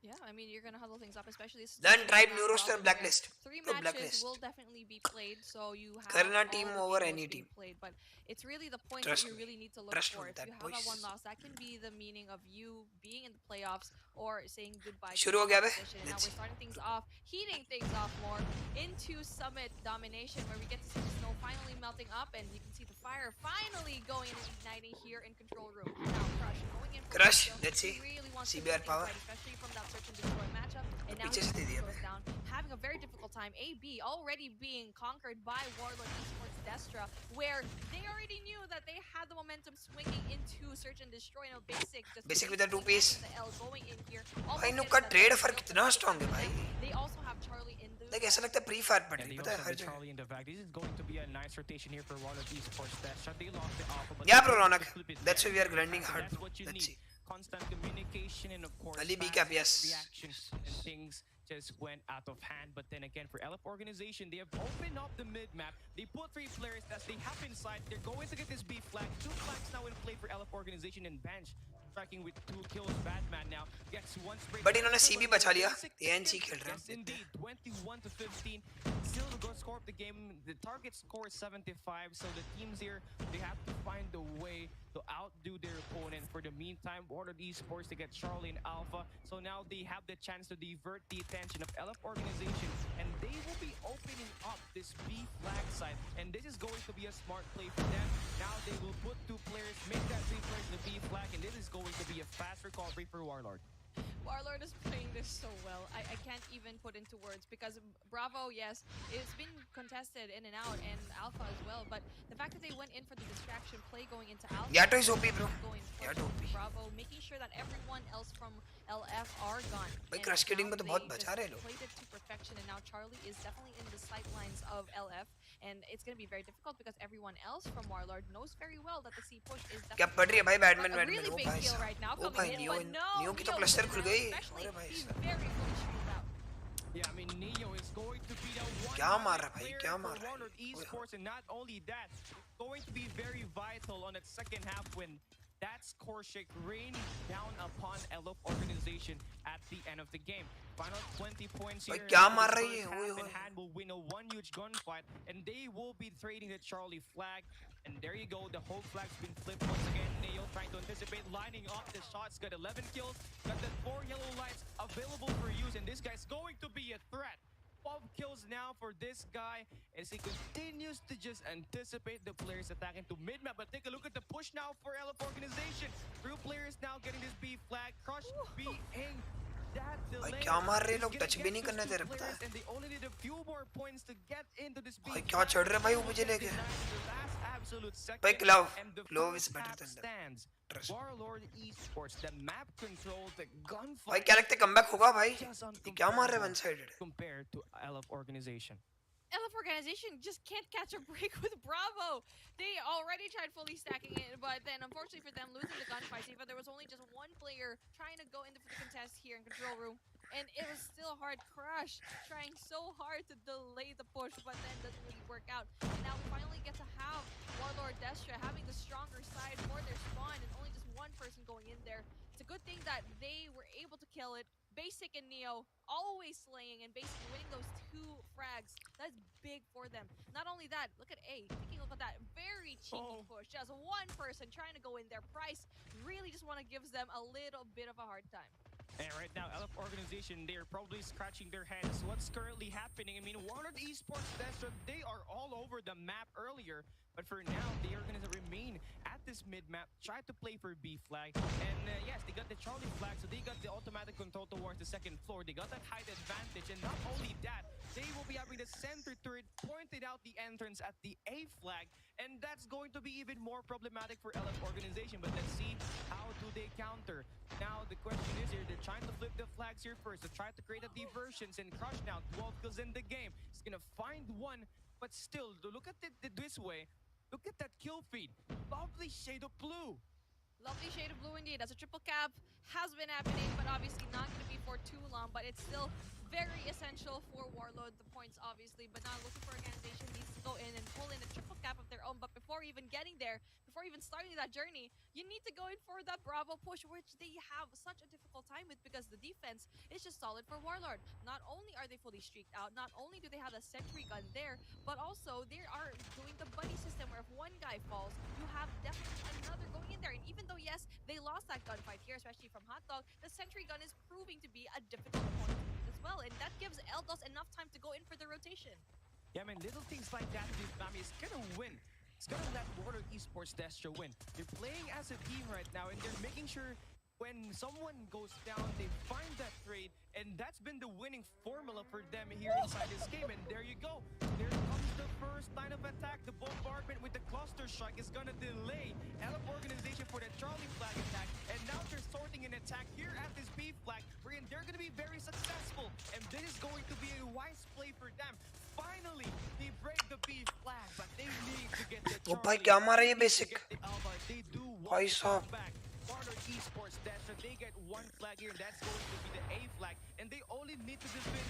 Yeah, I mean you're gonna huddle things up, especially this. Then is tried round Neuroster robin blacklist. where 3 तो matches blacklist. will definitely be played, so you have Garena all team the over game any modes being team. played. But it's really the point Trust that you me. really need to look Trust for. on If that, you have that one boys. loss, that can be the meaning of you being in the playoffs or saying goodbye शुरू to हो गया the bay? competition. And now Let's we're see. starting things off, heating things off more into Summit Domination, where we get to see the snow finally melting up, and you can see the fire finally going and igniting here in control room. Now Crush going in for Crush, the kill. let's He see. really wants to CBR win power. inside, especially from that search and destroy matchup. And now पीछे he से दे दिया goes bay. down, having having a very difficult time. AB already being conquered by Warlord Esports Destra, where they already knew that they had the momentum swinging into Search and Destroy. You know, Basic with the 2 piece. The L going in here. भाई नु का trade फर कितना strong है भाई. They also have Charlie in the like ऐसा लगता है pre fire पड़ रही Yeah, पता है हर Charlie in the back. This is going to be a nice rotation here for Warlord Esports. They lost the alpha, but Yeah bro Ronak, that's why we are grinding hard. That's what you Let's need. see. Constant communication and of course Ali B fast cap, yes. reactions and things just went out of hand. But then again, for LF organization, they have opened up the mid map. They put 3 players as they have inside. They're going to get this B flag. 2 flags now in play for LF organization and bench. Tracking with 2 kills. Batman now gets 1 spray. But इन्होंने CB बचा लिया. ANC खेल रहा है. Yes, indeed. 21 to 15. Still the good score of the game. The target score is 75. So the teams here, they have to find a way to outdo their opponent. For the meantime, Warlord Esports to get Charlie and Alpha. So now they have the chance to divert the attention of LF organization, and they will be opening up this B flag side. And this is going to be a smart play for them. Now they will put 2 players, make that 3 players the B flag, and this is going to be a fast recovery for Warlord. Warlord is playing this so well. I can't even put into words because Bravo, yes, it's been contested in and out, and Alpha as well. But the fact that they went in for the distraction play going into Alpha, Yato is OP bro. going Yato OP. Bravo, making sure that everyone else from LF are gone. भाई And crush kidding now में तो they बहुत just बचा रहे लोग. played it to perfection, and now Charlie is definitely in the sightlines of LF, and it's going to be very difficult because everyone else from Warlord knows very well that the C push is क्या definitely पढ़ रही है भाई Batman a Batman. really ओ big भाई kill साहब. right now ओ coming भाई in, Neo but no, Neo की तो Neo क्लस्टर खुल गई. especially, अरे भाई he's साहब. very fully shielded out. Yeah, I mean, Neo is going to be the one क्या मार रहा है भाई, player क्या for मार रहा है. Warlord Esports, and not only that, it's going to be very vital on that second half when that score shake rained down upon LF organization at the end of the game. Final 20 points here. भाई क्या in मार the रही first है. ओए half, ओए. and hand will win a 1 huge gunfight, and they will be trading the Charlie flag. And there you go, the whole flag's been flipped once again. Neo trying to anticipate, lining up the shots, got 11 kills, got the 4 yellow lights available for use, and this guy's going to be a threat. 12 kills now for this guy as he continues to just anticipate the players attacking to mid-map. But take a look at the push now for LF organization. 3 players now getting this B flag. Crush being that delay. भाई क्या मार रहे He's लोग. gonna touch get भी नहीं these करने 2 दे रहे पता players, है. and they only need a few more points to get into this B भाई flag. क्या चढ़ रहा है भाई वो मुझे लेके. The last absolute second, भाई club. and the club first is better half than that. stands. Trust. Warlord Esports, the map control, the gunfight. भाई क्या लगता है कमबैक होगा भाई. Just ये क्या मार रहे हैं uncomparable one sided. compared to LF organization. LF organization just can't catch a break with Bravo. They already tried fully stacking it, but then unfortunately for them, losing the gunfight, even there was only just 1 player trying to go in for the contest here in control room, and it was still hard. Crush trying so hard to delay the push, but then doesn't really work out. And now we finally get to have Warlord Destra having the stronger side for their spawn, and only just 1 person going in there. It's a good thing that they were able to kill it. Basic and Neo always slaying and basically winning those 2 frags. That's big for them. Not only that, look at A. Taking a look at that very cheeky push. Just 1 person trying to go in there. Price really just want to give them a little bit of a hard time. And right now, LF organization, they're probably scratching their heads. What's currently happening? I mean, Warlord Esports, they are all over the map earlier. But for now, they are going to remain at this mid-map, try to play for B flag. And yes, they got the Charlie flag, so they got the automatic control towards the 2nd floor. They got that height advantage. And not only that, they will be having the center turret pointed out the entrance at the A flag. And that's going to be even more problematic for LF organization. But let's see, how do they counter? Now, the question is here, they're trying to flip the flags here first. They're trying to create a diversions, and Crush now, 12 kills in the game. He's going to find 1, but still, look at it this way. Look at that kill feed. Lovely shade of blue. Lovely shade of blue indeed. As a triple cap has been happening, but obviously not going to be for too long. But it's still very essential for Warlord, the points obviously. But now looking for organization needs to go in and pull in a triple cap of their own. But before even getting there, before even starting that journey, you need to go in for that Bravo push, which they have such a difficult time with because the defense is just solid for Warlord. Not only are they fully streaked out, not only do they have a sentry gun there, but also they are doing the buddy system where if 1 guy falls, you have definitely another going in there. And even though, yes, they lost that gunfight here, especially from Hot Dog, the sentry gun is proving to be a difficult opponent to beat as well. And that gives Eldos enough time to go in for the rotation. Yeah, I mean, little things like that, Nami is gonna win. It's gonna let Warlord Esports Destra win. They're playing as a team right now, and they're making sure when someone goes down, they find that trade, and that's been the winning formula for them here inside this game. And there you go. There comes the first line of attack. The bombardment with the cluster strike is gonna delay LF organization for the Charlie flag attack. And now they're sorting an attack here at this B flag, wherein they're gonna be very successful. And this is going to be a wise play for them. Finally, they break the B flag, but they need to get the Oh भाई Charlie. क्या मारा ये They need to basic? get the Alpha. They do भाई want to साहब। come back. Warner Esports, that's so they get one flag here, and that's going to be the A flag, and they only need to defend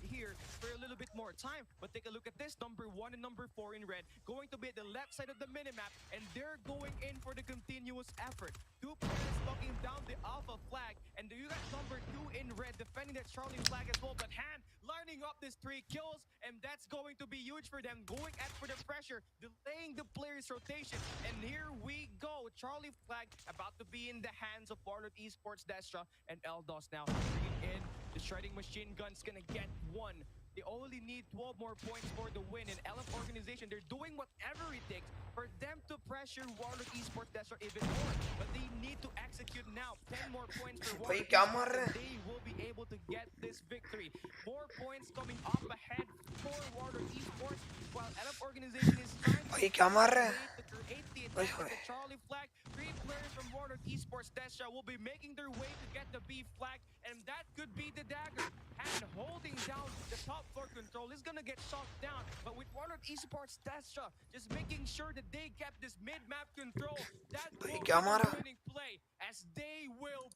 here for a little bit more time. But take a look at this, number 1 and number 4 in red, going to be at the left side of the minimap, and they're going in for the continuous effort. 2 players locking down the Alpha flag, and you got number 2 in red defending that Charlie flag as well, but Han lining up these 3 kills, and that's going to be huge for them, going at for the pressure, delaying the player's rotation, and here we go. Charlie flag about to be in the hands of Warlord Esports, Destra, and Eldos now. Bringing in the shredding machine gun's gonna get 1. They only need 12 more points for the win. And LF organization, they're doing whatever it takes for them to pressure Warlord Esports Destra even more. But they need to execute now. 10 more points for Warlord Esports, and they will be able to get this victory. More points coming up ahead for Warlord Esports, while LF organization is trying to create the attack with the Charlie flag. 3 players from Warlord Esports Destra will be making their way to get the B flag, and that could be the dagger. And holding down the top floor control is gonna get shot down, but with Warlord Esports Destra just making sure that they kept this mid-map control, that will be the winning play, as they will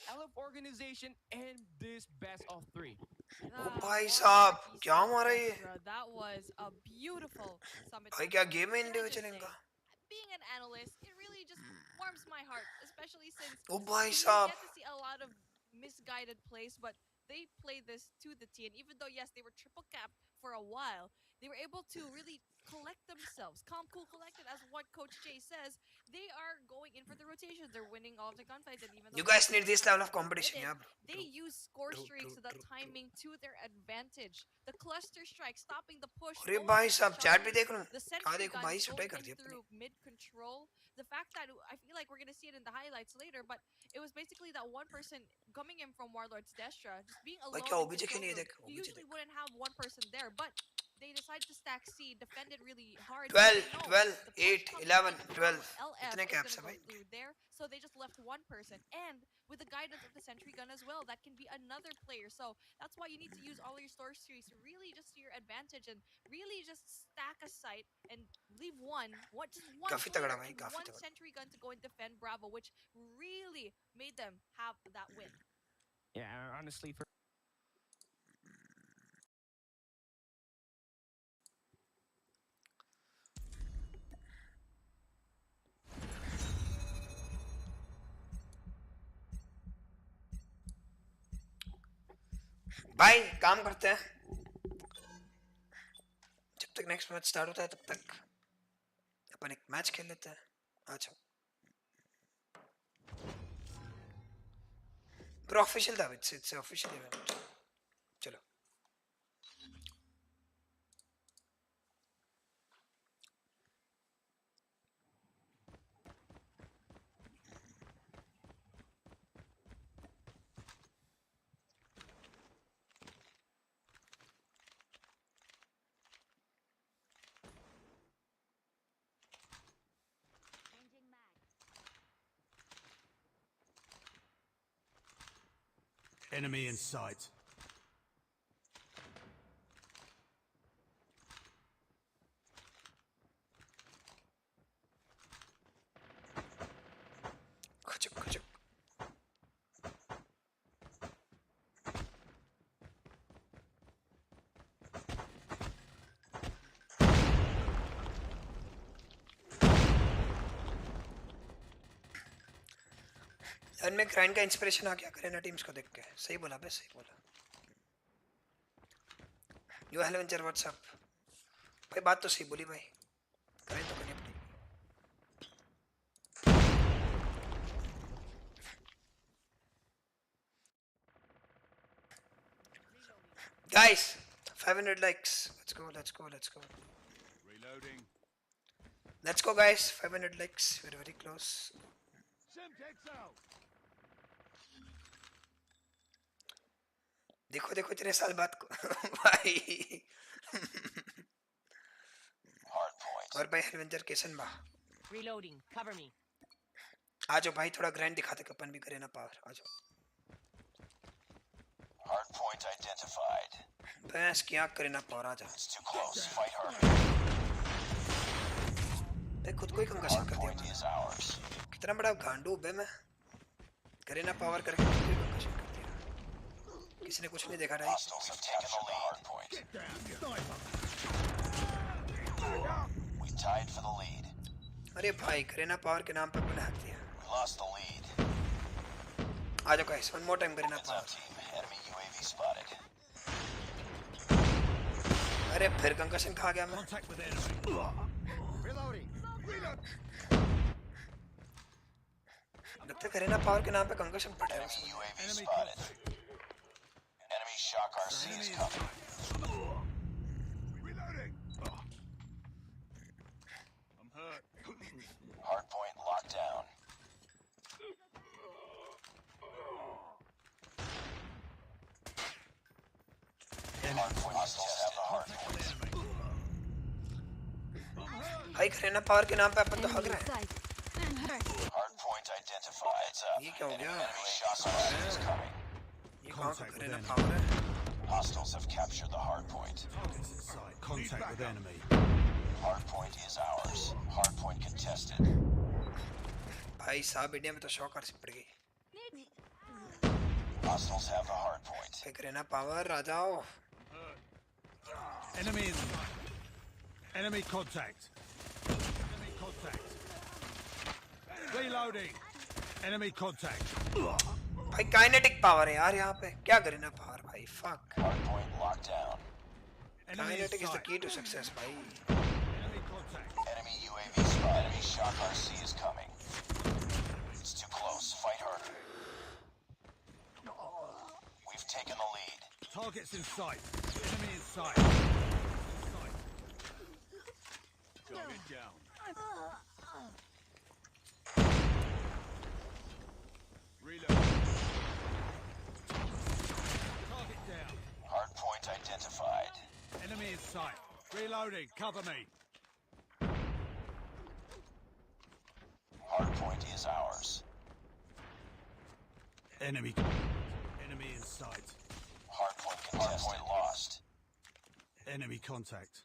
LF organization in this best of 3. भाई साहब क्या मारा ये? That was a beautiful summit. भाई क्या game है Can I India just इनका? say, being an analyst, it really just warms my heart, especially since ओ भाई we साहब। get to see a lot of misguided plays, but they played this to the T. And even though, yes, they were triple capped for a while, they were able to really collect themselves. Calm, cool, collected, as what Coach Jay says. They are going in for the rotations. They're winning all of the gunfights. And even though You guys need this level of competition, yeah, bro. they use score streaks so the timing to their advantage. The cluster strike stopping the push. अरे going भाई for the साहब chat भी Charlie, देख लूं? the क्या sentry देखो guns भाई सुटाई going कर in दी अपनी। through mid control. The fact that I feel like we're gonna see it in the highlights later, but it was basically that one person coming in from Warlord's Destra, just being alone. भाई क्या in OBJ control खेलिए room. देख You OBJ usually देख। wouldn't have one person there, but they decided to stack C, defended really hard. 12 because they know 12 the push 8 coming 11 in from 12 LF इतने is caps gonna है go भाई। through there, so they just left one person. And with the guidance of the sentry gun as well, that can be another player. So that's why you need to use all your store streaks really just to your advantage, and really just stack a site and leave just one काफी player तगड़ा भाई and काफी one तगड़ा। sentry gun to go and defend Bravo, which really made them have that win. Yeah, honestly, for भाई काम करते हैं जब तक नेक्स्ट मैच स्टार्ट होता है तब तक अपन एक मैच खेल लेते हैं। आ जाओ ब्रो ऑफिशियल था इट्स ऑफिशियल इवेंट। चलो Enemy in sight. खचक खचक इनमें ग्राइंड का इंस्पिरेशन आ गया करेना टीम्स को देख के। सही बोला बे सही बोला। यो हेलो वेंचर व्हाट्सएप भाई बात तो सही बोली भाई करें तो करनी पड़ेगी। Guys 500 likes, let's go Reloading. let's go guys, 500 likes, we're very close. Semtex out. देखो देखो इतने साल बाद को भाई Hardpoint. और भाई एडवेंचर केसन बा Reloading. Cover me. आ जाओ भाई थोड़ा ग्रैंड दिखाते अपन भी करें ना पावर आ जाओ Hardpoint identified. बस क्या करें ना पावर आ जाओ It's too close. Fight harder. भाई खुद को ही कंकशन कर दिया Hardpoint मैंने is ours. कितना बड़ा गांडू बे मैं करें ना पावर करके खुद को ही कंकशन कर दिया किसी ने कुछ नहीं देखा भाई Hostiles have taken the hardpoint. We tied for the lead. अरे भाई करें ना पावर के नाम पे अपन हक दिया We lost the lead. आ जाओ गाइस वन मोर टाइम करें ना Heads up, power team. Enemy UAV spotted. अरे फिर कंकशन खा गया मैं Contact with enemy. Reloading. Reload. लगता है करें ना पावर के नाम पे कंकशन पड़ा है Enemy उसमें UAV Enemy spotted. Enemy shock RC is coming. Reloading. I'm hurt. Hardpoint locked down. Hardpoint hostiles have the hardpoint. भाई करें ना पावर के नाम पे अपन तो हक रहे हैं I'm hurt. Hardpoint identified. Heads up. ये क्या हो गया Enemy shock RC is coming. ये कहाँ पे करें ना पावर है Hostiles have captured the hardpoint. Targets in sight. Contact with enemy. Hardpoint is ours. Hardpoint contested. भाई साहब इंडिया में तो शॉक आर पड़ गई Hostiles have the hardpoint. भाई करें ना पावर आ जाओ Enemy in sight. Enemy contact. Enemy contact. Reloading. Enemy contact. भाई काइनेटिक पावर है यार यहाँ पे क्या करें ना पावर भाई fuck Hardpoint locked down. Enemy in kinetic is the sight. की टू सक्सेस भाई Enemy contact. Enemy UAV spot. Enemy shock RC is coming. It's too close. Fight harder. We've taken the lead. Targets in sight. Enemy in sight. In sight. Got it down. Reload. Target down. Hardpoint identified. Enemy in sight. Reloading. Cover me. Hardpoint is ours. Enemy. Enemy in sight. Hardpoint contested. Hardpoint lost. Enemy contact.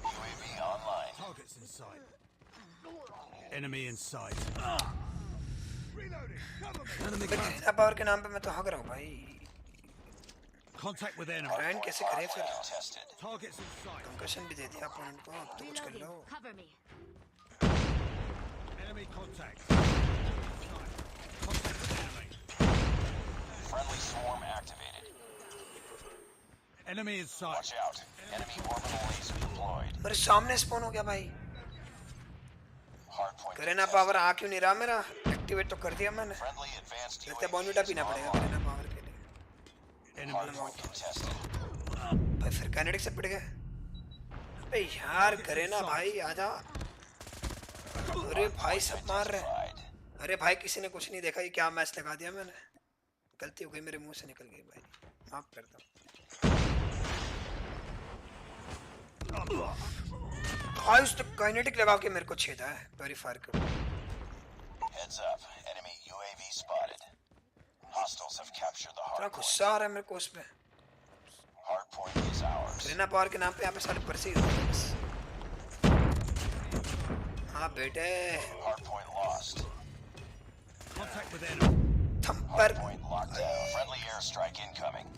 UAV online. Targets in sight. Enemy in sight. Reloading. Cover me. Enemy भाई करें ना power के नाम पे मैं तो हक रहा हूँ भाई contact with enemy. ग्राइंड कैसे करें फिर Contested. Targets in sight. Concussion भी दे दिया अपोनेंट को अब तो कुछ कर Reloading. Low Cover me. Enemy contact. Contact with enemy. Friendly swarm activated. Enemy in sight. Watch out. Enemy orbital laser deployed. मेरे सामने स्पॉन हो गया भाई Hardpoint करें ना contested. पावर आ क्यों नहीं रहा मेरा एक्टिवेट तो कर दिया मैंने Friendly advanced लगता है UAV बॉन्विटा is पीना पड़ेगा online. करें ना पावर के लिए Enemy. Hardpoint contested. भाई फिर काइनेटिक से पड़ गए अबे यार करें ना भाई आजा अरे भाई सब मार रहे हैं Identified. अरे भाई किसी ने कुछ नहीं देखा ये क्या मैच लगा दिया मैंने गलती हो गई मेरे मुंह से निकल गई भाई माफ कर दो भाई उस तक काइनेटिक लगा के मेरे को छेदा है वेरी फायर कर Heads up. Enemy UAV spotted. Hostiles have captured the इतना hardpoint. गुस्सा आ रहा है मेरे को उसमें Hardpoint is ours. करेना पावर के नाम पे यहाँ पे सारे परसे ही होते हैं बस हाँ बेटे Hardpoint lost. Contact with enemy. थंपर Hardpoint locked down. Friendly airstrike incoming.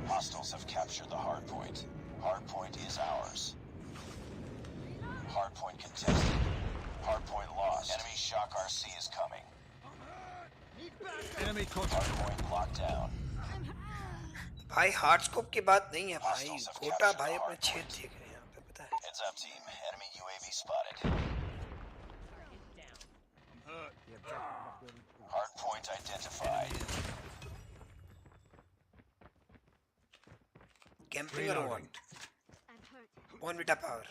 Hostiles have captured the hardpoint. Hardpoint is ours. Hardpoint contested. Hardpoint lost. Enemy shock RC is coming. Enemy contact. Hardpoint locked down. भाई hard scope की बात नहीं है भाई गोटा भाई अपने छेद देख रहे हैं यहाँ पे पता है Heads up, team. Enemy UAV spotted. Hardpoint identified. Camping और what I'm hurt. Bournvita power.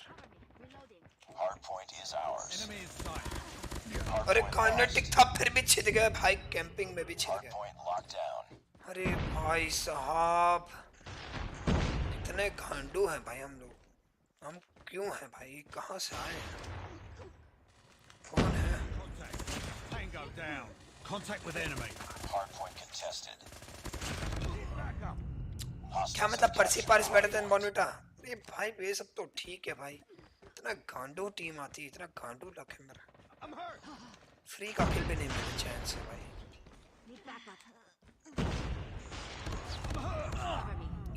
Hardpoint is ours. Enemy in sight. अरे काइनेटिक था फिर भी छिद गया भाई, कैंपिंग में भी छिद गया। Hardpoint locked down. अरे भाई साहब इतने गांडू हैं भाई हम लोग, हम क्यों हैं भाई, कहाँ से आए हैं, कौन है? Contact. Tango down. Contact with enemy. Hardpoint contested. क्या मतलब पर्सी पारिस बेटर देन बॉर्नविटा? अरे भाई ये सब तो ठीक है भाई, इतना गांडू टीम आती है, इतना गांडू लक है मेरा, फ्री का किल भी नहीं मिले चैन से भाई।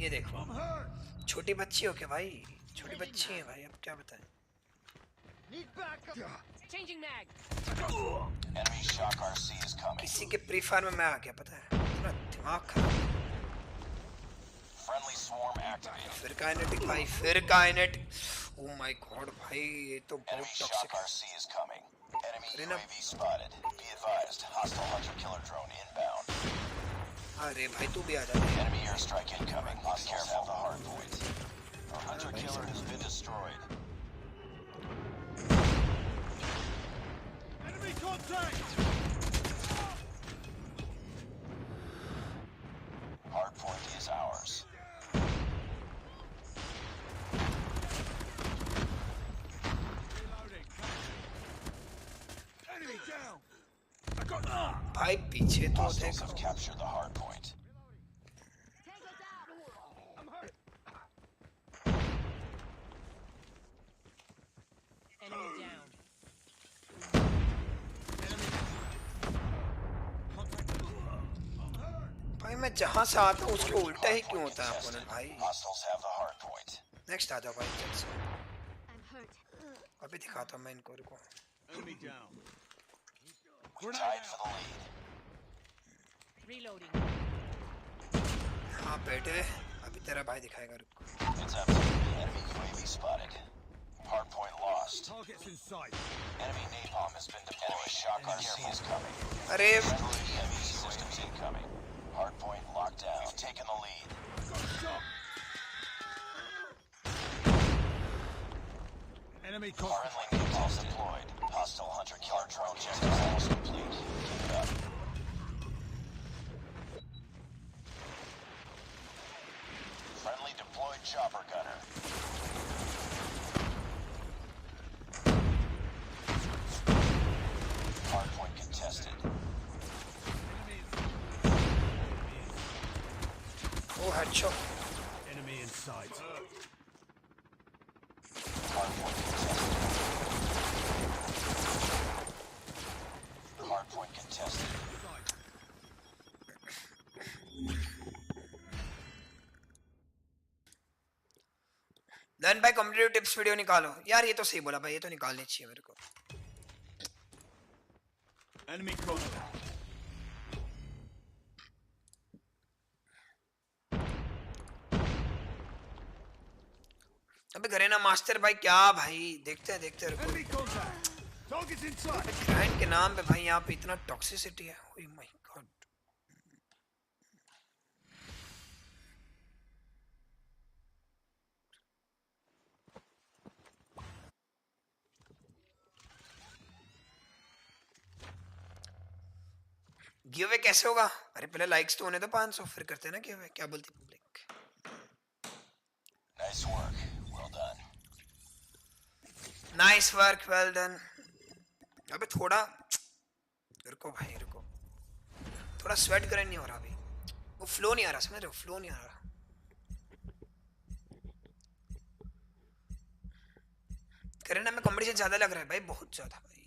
ये देखो छोटी बच्ची हो क्या भाई, छोटी बच्ची है भाई, अब क्या बताएं। Changing mag. Enemy shock RC is coming. किसी के प्री फायर में मैं आ गया, पता है इतना दिमाग खराब। Friendly swarm activated. फिर काइनेटिक भाई, फिर काइनेटिक, ओ माय गॉड भाई ये तो बहुत Enemy टॉक्सिक shock है। RC is coming. Enemy Garena. UAV spotted. Be advised, hostile hunter killer drone inbound. अरे भाई तू भी आ जा। Enemy airstrike incoming. Hostiles have the hard point. Our hunter killer has been destroyed. Enemy contact. Hardpoint is ours. Reloading. Enemy down. I got भाई पीछे तो Hostiles देखो, have captured the hard point. Enemy down. भाई मैं जहाँ से आता हूँ उसके उल्टा ही क्यों होता है अपोनेंट भाई। Hostiles have the hard point. Next आ जाओ भाई जल्द से, अभी दिखाता हूँ मैं इनको, रुको। enemy down. We tied for the lead. Reloading. हाँ बेटे अभी तेरा भाई दिखाएगा, रुको। It's up. Enemy UAV spotted. Hardpoint lost. Targets in sight. Enemy napalm has been deployed. Enemy shock RC is coming. अरे Heavy systems incoming. Hardpoint locked down. Taking the lead. Got shot. Enemy contact. Friendly napalm deployed. Hostile hunter killer drone objective almost complete. Keep it up. Friendly deployed chopper gunner. Hardpoint contested. ओ headshot, Enemy in sight. Hardpoint contested. Hardpoint contested. Then भाई competitive tips video निकालो यार, ये तो सही बोला भाई, ये तो निकालनी चाहिए मेरे को। Enemy contact. अबे गरेना मास्टर भाई क्या भाई, देखते हैं रुको। Enemy contact. Targets in sight. Grind के नाम पे भाई यहाँ पे इतना टॉक्सिसिटी है, oh my God. Give away कैसे होगा? अरे पहले लाइक्स तो होने दो 500, फिर करते हैं ना गिव अवे, क्या बोलती public? Nice work. Well done. Nice work, well done. अबे थोड़ा रुको भाई रुको, थोड़ा स्वेट ग्राइंड नहीं हो रहा अभी, वो फ्लो नहीं आ रहा, समझ रहे हो, फ्लो नहीं आ रहा। करेना में कंपटीशन ज्यादा लग रहा है भाई, बहुत ज्यादा भाई।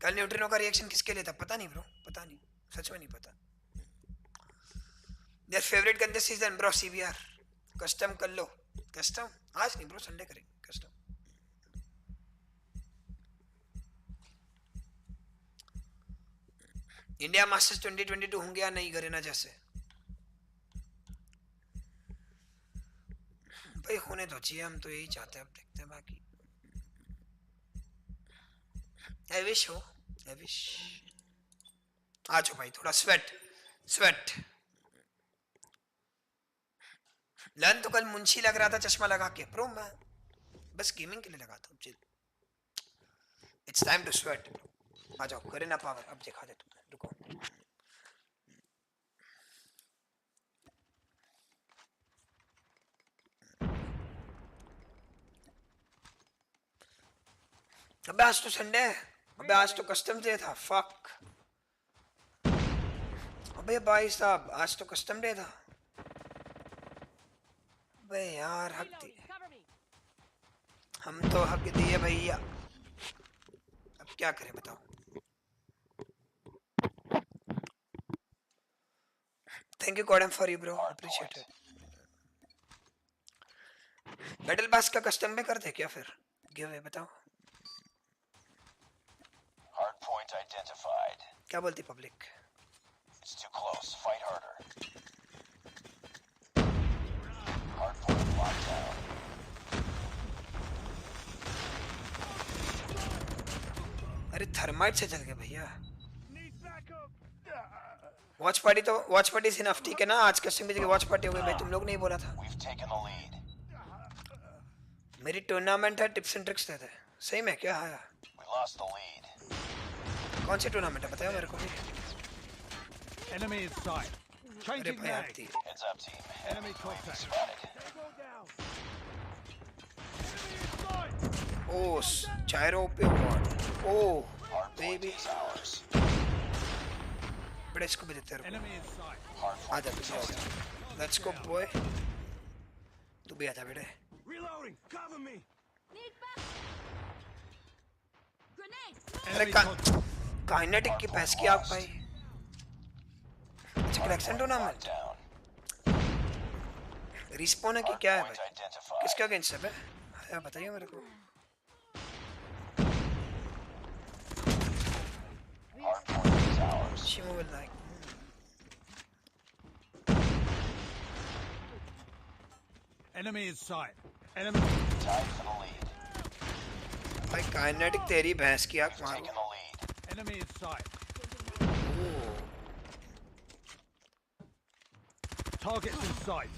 कल न्यूट्रिनो का रिएक्शन किसके लिए था पता नहीं ब्रो, पता नहीं, सच में नहीं पता। Their favourite gun this season bro, CVR custom कर लो। कस्टम आज नहीं ब्रो, संडे करेंगे कस्टम। इंडिया मास्टर्स 2022 होंगे या नहीं गरेना जैसे? भाई होने तो चाहिए, हम तो यही चाहते हैं, अब देखते हैं बाकी। आई विश हो, आई विश। आ जाओ भाई, थोड़ा स्वेट स्वेट। लन तो कल मुंशी लग रहा था चश्मा लगा के, प्रो मैं बस गेमिंग के लिए लगाता हूँ। Chill, it's time to sweat. आ जाओ, गरीना पावर अब दिखा दे तुम्हें, रुको। अबे आज तो संडे है, अबे आज तो कस्टम डे था, फक। अबे भाई साहब आज तो कस्टम डे था। अबे यार हक दी, Reloading. Cover me. हम तो हक दिए भैया, अब क्या करें बताओ। Thank you कॉडम for you bro, appreciate it. Battle पास का कस्टम में करते क्या फिर गिव अवे, बताओ Hardpoint identified. क्या बोलती public. It's too close. Fight harder. Hardpoint locked down. अरे थर्माइट से चल गए भैया। वॉच पार्टी तो वॉच पार्टी से इनफ, ठीक है ना, आज कस्टम की जगह वॉच पार्टी हो गई भाई, तुम लोग नहीं बोला था। We've taken the lead. मेरी टूर्नामेंट है, टिप्स एंड ट्रिक्स देते हैं। सही में क्या है, We lost the lead. कौन सी टूर्नामेंट है बताओ मेरे को भी। Enemy in sight. अरे Changing भाई mag. आती Heads up, team. Enemy contact. Spotted. ओह चायरो पे award, oh Hardpoint baby, is ours. बड़े इसको भी देते रहो। Enemy in sight. आ जा तू भी आ जा, लेट्स गो बॉय, तू भी आ जा बेटे। Reloading. Cover me. Need back. Grenade. अरे काइनेटिक की पैस की आग भाई। अच्छा कलेक्शन टूर्नामेंट Down. रिस्पॉन है कि क्या है Point भाई, identified. किसका अगेंस्ट है बे, हाँ बताइए मेरे को। Hardpoint is ours. शिमो will like, Enemy in sight. Enemy. Tied for the lead. भाई काइनेटिक तेरी भैंस की आग Taking मारो। the lead. Enemy in sight. Targets in sight.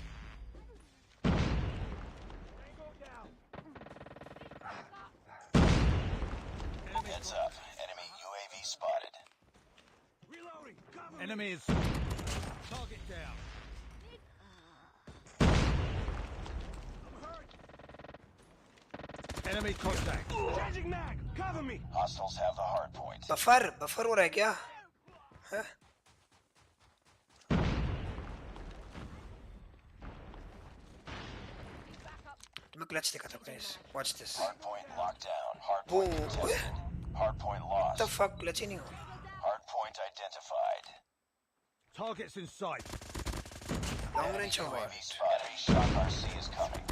Heads up. Enemy UAV spotted. Reloading. Cover. Enemy is. Target down. Enemy contact. Changing mag. Cover me. Hostiles have the hard point. Buffer हो रहा है क्या, हैं? तुम्हें clutch दिखा था guys, watch this. Hardpoint locked down. Hardpoint Oh. contested. Hardpoint What the lost. fuck, clutch ही नहीं हो। Hardpoint identified. Targets in sight. Long range हो UAV spotted. Enemy shock RC is coming.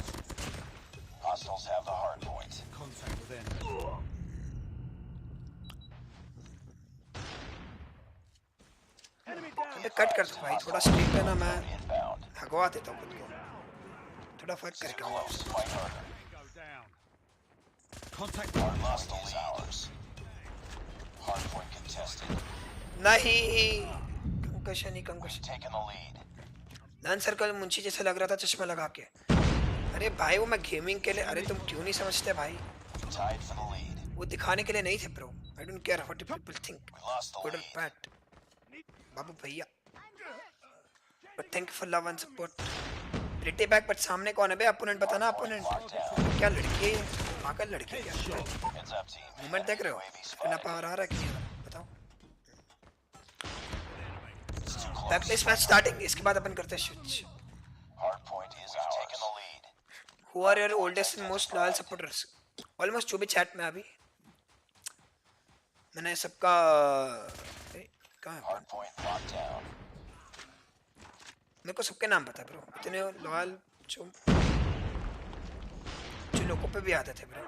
Hostiles have the hard point. Contact with enemy. Enemy down. अबे cut कर दो भाई, थोड़ा streak पे ना मैं Inbound. भगवा देता हूँ खुद को, थोड़ा फर्क करके आओ। Close. Fight harder. Go down. Contact. Hardpoint is ours. Hardpoint contested. नहीं, कंकशन ही कंकशन। Taking the lead. नन सर्कल मुंशी जैसा लग रहा था चश्मा लगा के। अरे भाई वो मैं गेमिंग के लिए, अरे तुम क्यों नहीं समझते भाई, Tied for the lead. वो दिखाने के लिए नहीं थे bro. I don't care what people think, We lost the good और lead. बैड बाबू भैया, but thank you for love and support. रिटे बैक, बट सामने कौन है बे, अपोनेंट बताना, अपोनेंट क्या लड़की है, पागल लड़की है क्या, Heads up, team. मूवमेंट देख रहे हो, UAV कितना spotted. पावर आ रहा है कि नहीं, बताओ। It's too close. Backless match starting, इसके बाद अपन करते हैं switch. Hardpoint is ours. Taking the lead. Who are your oldest and most loyal supporters? Almost जो भी चैट में अभी मैंने सबका कहाँ है? Hardpoint locked down. मेरे को सबके नाम पता है ब्रो, इतने लॉयल जो लोगों पे भी आते थे ब्रो।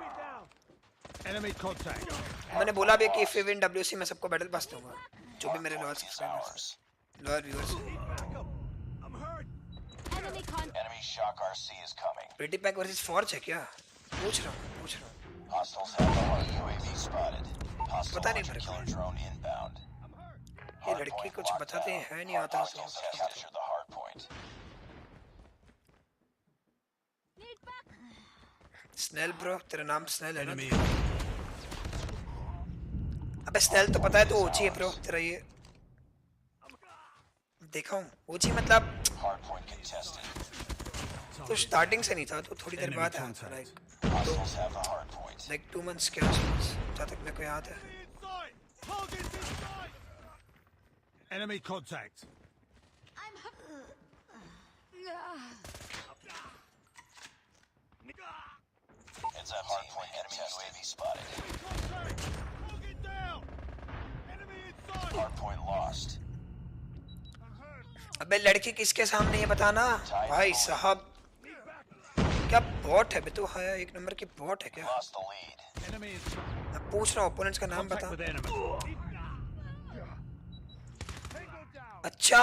Enemy contact. मैंने बोला भी कि if we win WC मैं सबको बैटल पास दूंगा, जो भी मेरे loyal Hardpoint is subscribers ours. Loyal viewers. I'm hurt. Enemy contact. Enemy shock RC is coming. Pretty pack versus forge है क्या, पूछ रहा हूँ। Hostiles have the hard UAV spotted. Hostile पता नहीं hunter मेरे को। killer drone inbound. ये लड़की कुछ बताते हैं नहीं आता तो Hostiles have captured the hard point. Snail bro, तेरा नाम स्नेल है ना? Enemy. अबे स्नेल तो पता है तो ओची है ब्रो तेरा ये। देखा हूँ ओची मतलब Hardpoint contested. तो स्टार्टिंग से नहीं था, तो थोड़ी देर Enemy बाद आया था, contact. Hostiles have the hardpoint. Like 2 months के आसपास, जहाँ तक मेरे को याद है। Enemy contact. It's a hardpoint enemy UAV spotted. Hardpoint lost. अबे लड़की किसके सामने ये बताना भाई साहब, क्या बॉट है बे तू? है एक नंबर की बॉट है क्या? Lost the lead. Enemy is मैं पूछ रहा हूँ ओपोनेंट्स का नाम contact बता। with enemy. अच्छा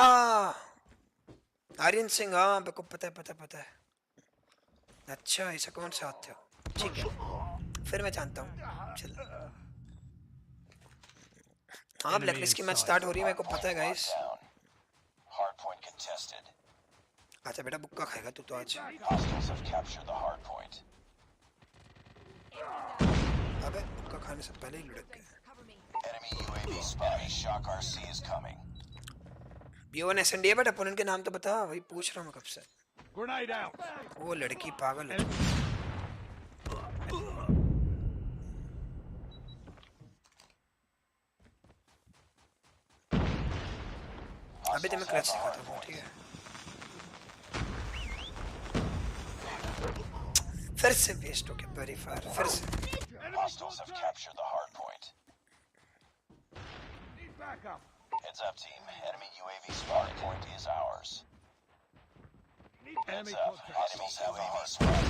आर्यन सिंह, हाँ मेरे को पता है, पता है। अच्छा ऐसा कौन से आते हो? ठीक है फिर मैं जानता हूँ। चल हाँ ब्लैकलिस्ट की मैच स्टार्ट हो रही है, मेरे को पता है गाइस। Down. Hardpoint contested. अच्छा बेटा बुक्का खाएगा तू तो आज। Hostiles have captured the hardpoint. अबे बुक्का खाने से पहले ही लुढ़क गया। Enemy UAV spotted. Shock RC is coming. B1 SND है बट अपोनेंट के नाम तो बता, वही पूछ रहा हूँ मैं कब से। Grenade out. वो लड़की पागल है। अभी तो मैं क्लच दिखाता हूँ, ठीक है? फिर से वेस्ट हो गया वेरी फार, फिर से। Hostiles have captured the hardpoint. Heads up, team. Enemy UAV spotted. Point is ours. Heads Enemy up. contact. Hostiles have the hard spot.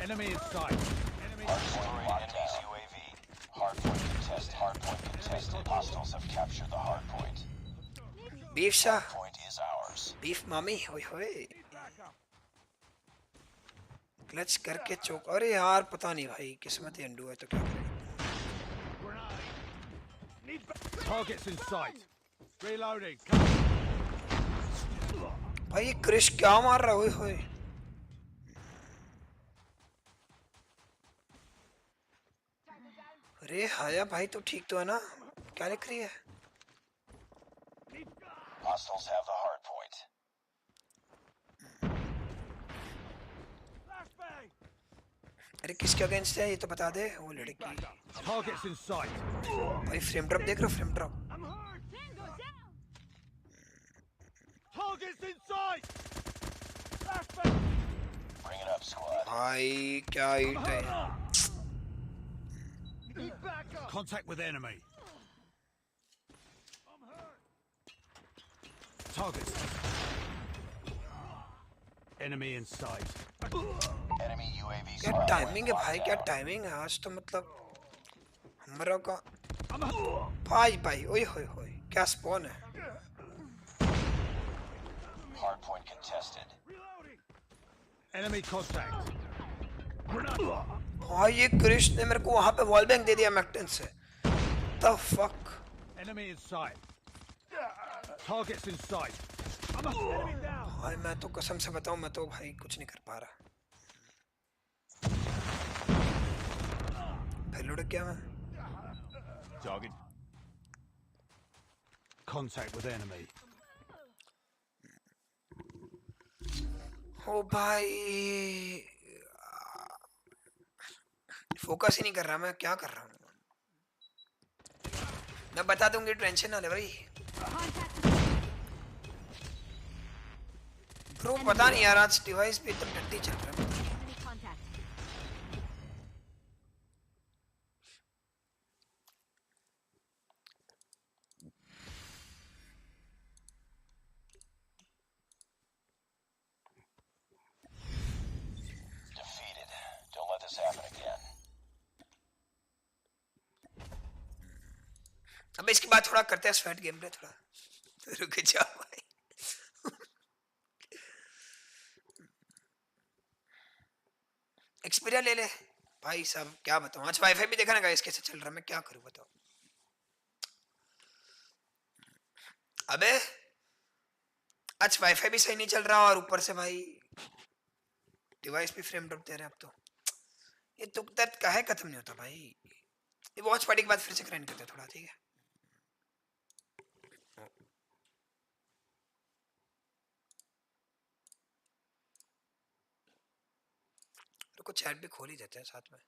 Enemy in sight. Enemy Hardpoint locked down. UAV. Hardpoint contested. Hardpoint contested. Hostiles have captured the hardpoint. Beef Shah, Point is ours. Beef मामी, ओए होए। Clutch करके चौक, अरे यार पता नहीं भाई, किस्मत ही अंडू है तो क्या करेगा। targets in sight. Reloading. भाई ये क्रिश क्या मार रहा है, ओए होए। अरे हाया भाई तू ठीक तो है ना? क्या लिख रही है? Hostiles have the hardpoint. अरे किसके अगेंस्ट है ये तो बता दे। वो लड़की। Targets in sight. भाई फ्रेम ड्रॉप देख रहे हो, frame drop. Targets in sight. Bring it up, squad. भाई क्या हिट है। Contact with enemy. Targets. Enemy in sight. Enemy UAV क्या spotted. टाइमिंग है भाई, क्या टाइमिंग है आज तो, मतलब हमारा का भाई भाई, ओए होए होए क्या स्पॉन है। Hardpoint contested. Enemy contact. भाई ये क्रिश ने मेरे को वहां पे वॉल बैंग दे दिया मैक्टन से। The fuck. Enemy in sight. Targets in sight. Enemy down. भाई मैं तो कसम से बताऊं, मैं तो भाई कुछ नहीं कर पा रहा। फिर लुढ़क गया मैं। Target. Contact with enemy. ओ भाई फोकस ही नहीं कर रहा, मैं क्या कर रहा हूँ? मैं बता दूंगी, टेंशन ना ले भाई। ब्रो पता नहीं यार आज डिवाइस पे एकदम टट्टी चल रहा है। Enemy contact. Defeated. Don't let this happen again. अब इसके बाद थोड़ा करते हैं स्वेट गेम प्ले थोड़ा। रुक जाओ भाई। एक्सपीरिया ले ले भाई साहब, क्या बताऊं आज वाईफाई भी देखा ना गाइस कैसे चल रहा है, मैं क्या करूं बताओ। अबे आज वाईफाई भी सही नहीं चल रहा और ऊपर से भाई डिवाइस भी फ्रेम ड्रॉप दे रहा है अब तो। ये दुख दर्द काहे खत्म नहीं होता भाई। ये वॉच पार्टी के बाद फिर से ग्राइंड करते हैं थोड़ा, ठीक है। रुको चैट भी खोल ही देते हैं साथ में।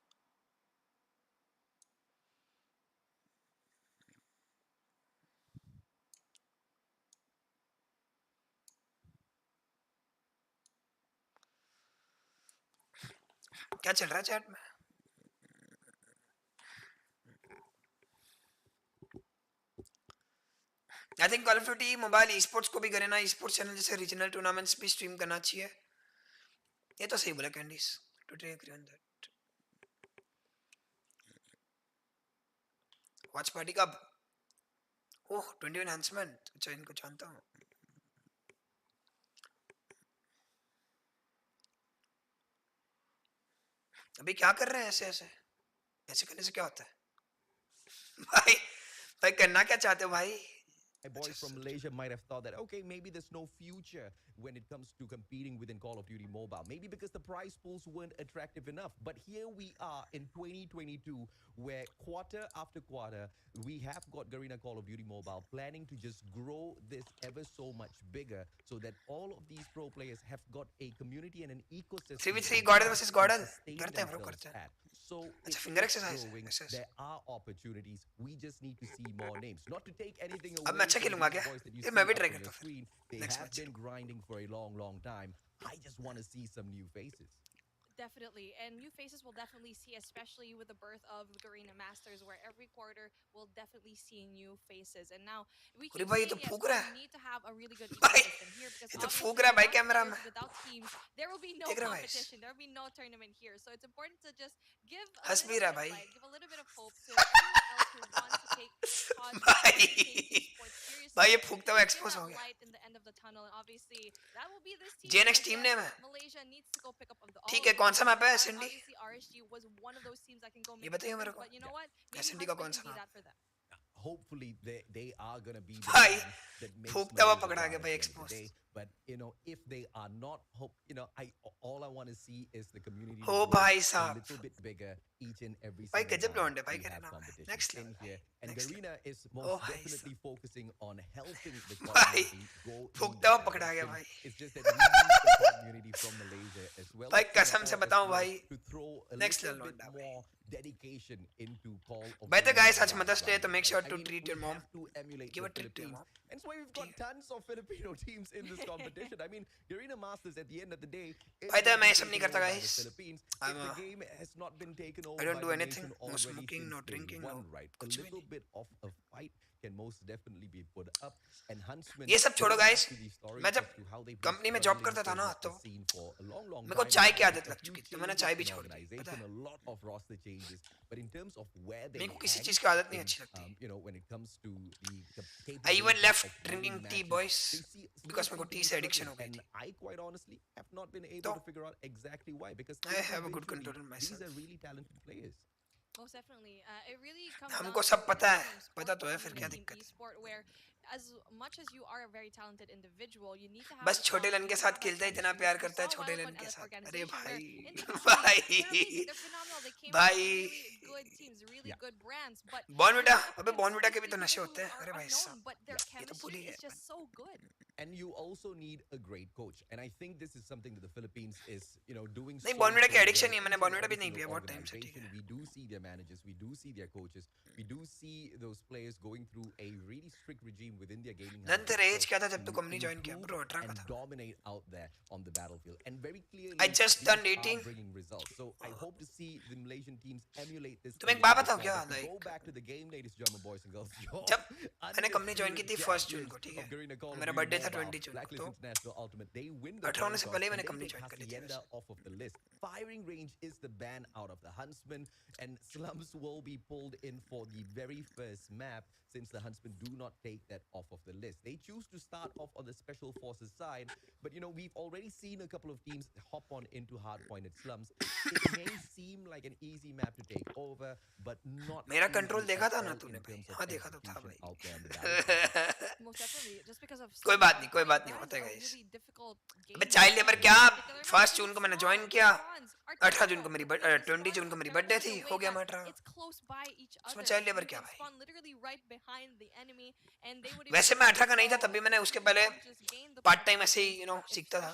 क्या चल रहा है चैट में? I think Call of Duty Mobile sports को भी गरेना स्पोर्ट्स चैनल जैसे रीजनल टूर्नामेंट्स भी स्ट्रीम करना चाहिए। ये तो सही बोला Candies, totally agree on that. Watch party कब? ओह 20 एनहांसमेंट, अच्छा इनको जानता हूँ। अभी क्या कर रहे हैं ऐसे ऐसे? ऐसे करने से क्या होता है भाई? भाई करना क्या चाहते हो भाई? Boys from Malaysia might have thought that, okay, maybe there's no future when it comes to competing within Call of Duty Mobile. Maybe because the prize pools weren't attractive enough. But here we are in 2022, where quarter after quarter, we have got Garena Call of Duty Mobile planning to just grow this ever so much bigger so that all of these pro players have got a community and an ecosystem. 3v3 Gordon versus Gordon करते हैं bro, करते हैं। So अच्छा finger exercise there are opportunities. We just need to see more names. Not to take anything अब away मैं अच्छा from खेलूंगा these क्या? boys that you ये see मैं भी up ट्राई on करता your हूँ फिर। screen. They Next have match been grinding for a long time. I just want to see some new faces. Definitely, and new faces we'll definitely see, especially with the birth of the Garena Masters, where every quarter we'll definitely see new faces. And now we अरे keep भाई ये saying तो yes, फूक we रहा है need to have a really good भाई, ecosystem here because ये तो obviously फूक रहा है भाई without कैमरा में। players, without teams, there will be no देख रहा है भाई? competition. There will be no tournament here. So it's important to just give a हंस little भी bit रहा of भाई। light, give a little bit of hope to everyone else who wants to take COD, who भाई wants to take esports भाई seriously. ये फूकता हुआ Just give expose हो that गया। light in the end of the tunnel, and obviously that will be this team. JNX Because team yes, name है। Malaysia needs to go pick up of the all ठीक of है, the कौन सा teams. Map है S and D? Obviously, RSG was one of those teams that can go ये make a बताइए मेरे difference. को। But you know what? Maybe S and D का Hardpoint कौन can सा be map? that for them. Hopefully they are going to be the भाई team that makes फूकता हुआ Malaysia पकड़ा proud गया at भाई the end of the expose. day. But you know, if they are not, all I want to see is the community हो to grow भाई a साहब। little bit bigger each and every भाई single गजब time लौंडे भाई we करे have ना भाई। competition next in level here. भाई। And next Garena level. is ओ most भाई definitely साहब। focusing on helping the COD भाई community go in फूकता that हुआ पकड़ा गया direction. भाई। It's just that we need the COD community from Malaysia as well भाई as कसम से Singapore as बताऊं well भाई to throw a next little level bit लौंडा भाई। more dedication into Call of भाई तो Duty गाइस आज Mobile मदर्स डे है तो grinding, make right? Sure I to mean, treat we your mom. have to emulate give the a treat to your Philippines. Mom. And that's why we've got tons of Filipino teams in this competition. I mean, Garena Masters at the end of the day is भाई तो gonna मैं be ये सब नहीं taken करता over by the guys. Philippines. I If the game has not been taken over don't by do the anything, nation no already smoking, no since day drinking, no one, right? A कुछ भी little नहीं। bit of a fight can most definitely be put up. Enhancement. ये सब छोड़ो going back guys. to the story मैं as जब to how they've been company में job struggling करता था ना against तो the scene for a long मेरे को time चाय now. की आदत A लग few चुकी थी तो मैंने changes चाय भी in छोड़ दी, पता organization, है। a lot of roster changes. But in terms of where they मेरे को किसी hang चीज की आदत नहीं in, अच्छी लगती। when it comes to the I even capability left of winning drinking tea, matches, boys, they see because still मेरे को seem to टी be से एडिक्शन हो struggling. गई And थी। I quite honestly have not been able तो to figure out exactly why, because I things have a been good tricky. control on These myself। are really talented players. Most definitely. It really comes हमको down सब to पता है, team sport, पता तो है फिर especially क्या in दिक्कत है। esport, where as much as you are a very talented individual, you need to have बस the छोटे squad, लन you के need to साथ have that खेलता इतना chemistry, प्यार which we करता है saw छोटे while up लन on के LF साथ। अरे organization, where भाई in the beginning they're भाई amazing, they're phenomenal, they came भाई from really good teams, really Yeah. good brands, but Bournvita, you अबे know, बॉर्नविटा के भी especially तो नशे people होते who हैं। are अरे भाई unknown, साहब but their Yeah. ये तो भूल chemistry ही is गया। just so good. And you also need a great coach. And I think this is something that the Philippines is, doing नहीं so बॉर्नविटा की well, addiction where नहीं है, मैंने each and Bournvita भी every नहीं single पिया बहुत time से, ठीक organization, है। we do see their managers, we do see their coaches, we do see those players going through a really strict regime within their gaming धन तेरा as क्या था जब तू to कंपनी ज्वाइन किया? improve ब्रो 18 का and था। dominate out there on the battlefield. And very clearly, I just these turned are 18. bringing results. So I hope to see the Malaysian teams emulate this. तुम्हें a एक बात little bit बताऊं क्या? further. To go Like back to the game, ladies and gentlemen, boys and girls. जब मैंने company join की थी 1 जून को, ठीक है। मेरा बर्थडे था 20 जून को, तो International Ultimate. They win the 18 होने से coin पहले ही toss मैंने and company they join take कर ली थी Hacienda वैसे। off of the list. Firing range is the ban out of the Huntsman, and slums will be pulled in for the very first map since the Huntsmen do not take that off of the list. They choose to start off on the Special Forces side, but we've already seen a couple of teams hop on into Hardpoint at slums. It may seem like an easy map to take over, but not मेरा easy control at देखा था ना all तूने in भाई? terms of हाँ देखा तो था execution भाई। out there on the battlefield. Most definitely. Just because of कोई बात नहीं, कोई बात नहीं, होता है guys. अबे चाइल्ड लेबर क्या, 1 जून को मैंने ज्वाइन किया, 18 जून को मेरी 20 जून को मेरी बर्थडे थी, हो गया मैटर. उसमें चाइल्ड लेबर क्या भाई. वैसे मैं 18 का नहीं था, तब भी मैंने उसके पहले पार्ट टाइम ऐसे ही सीखता था.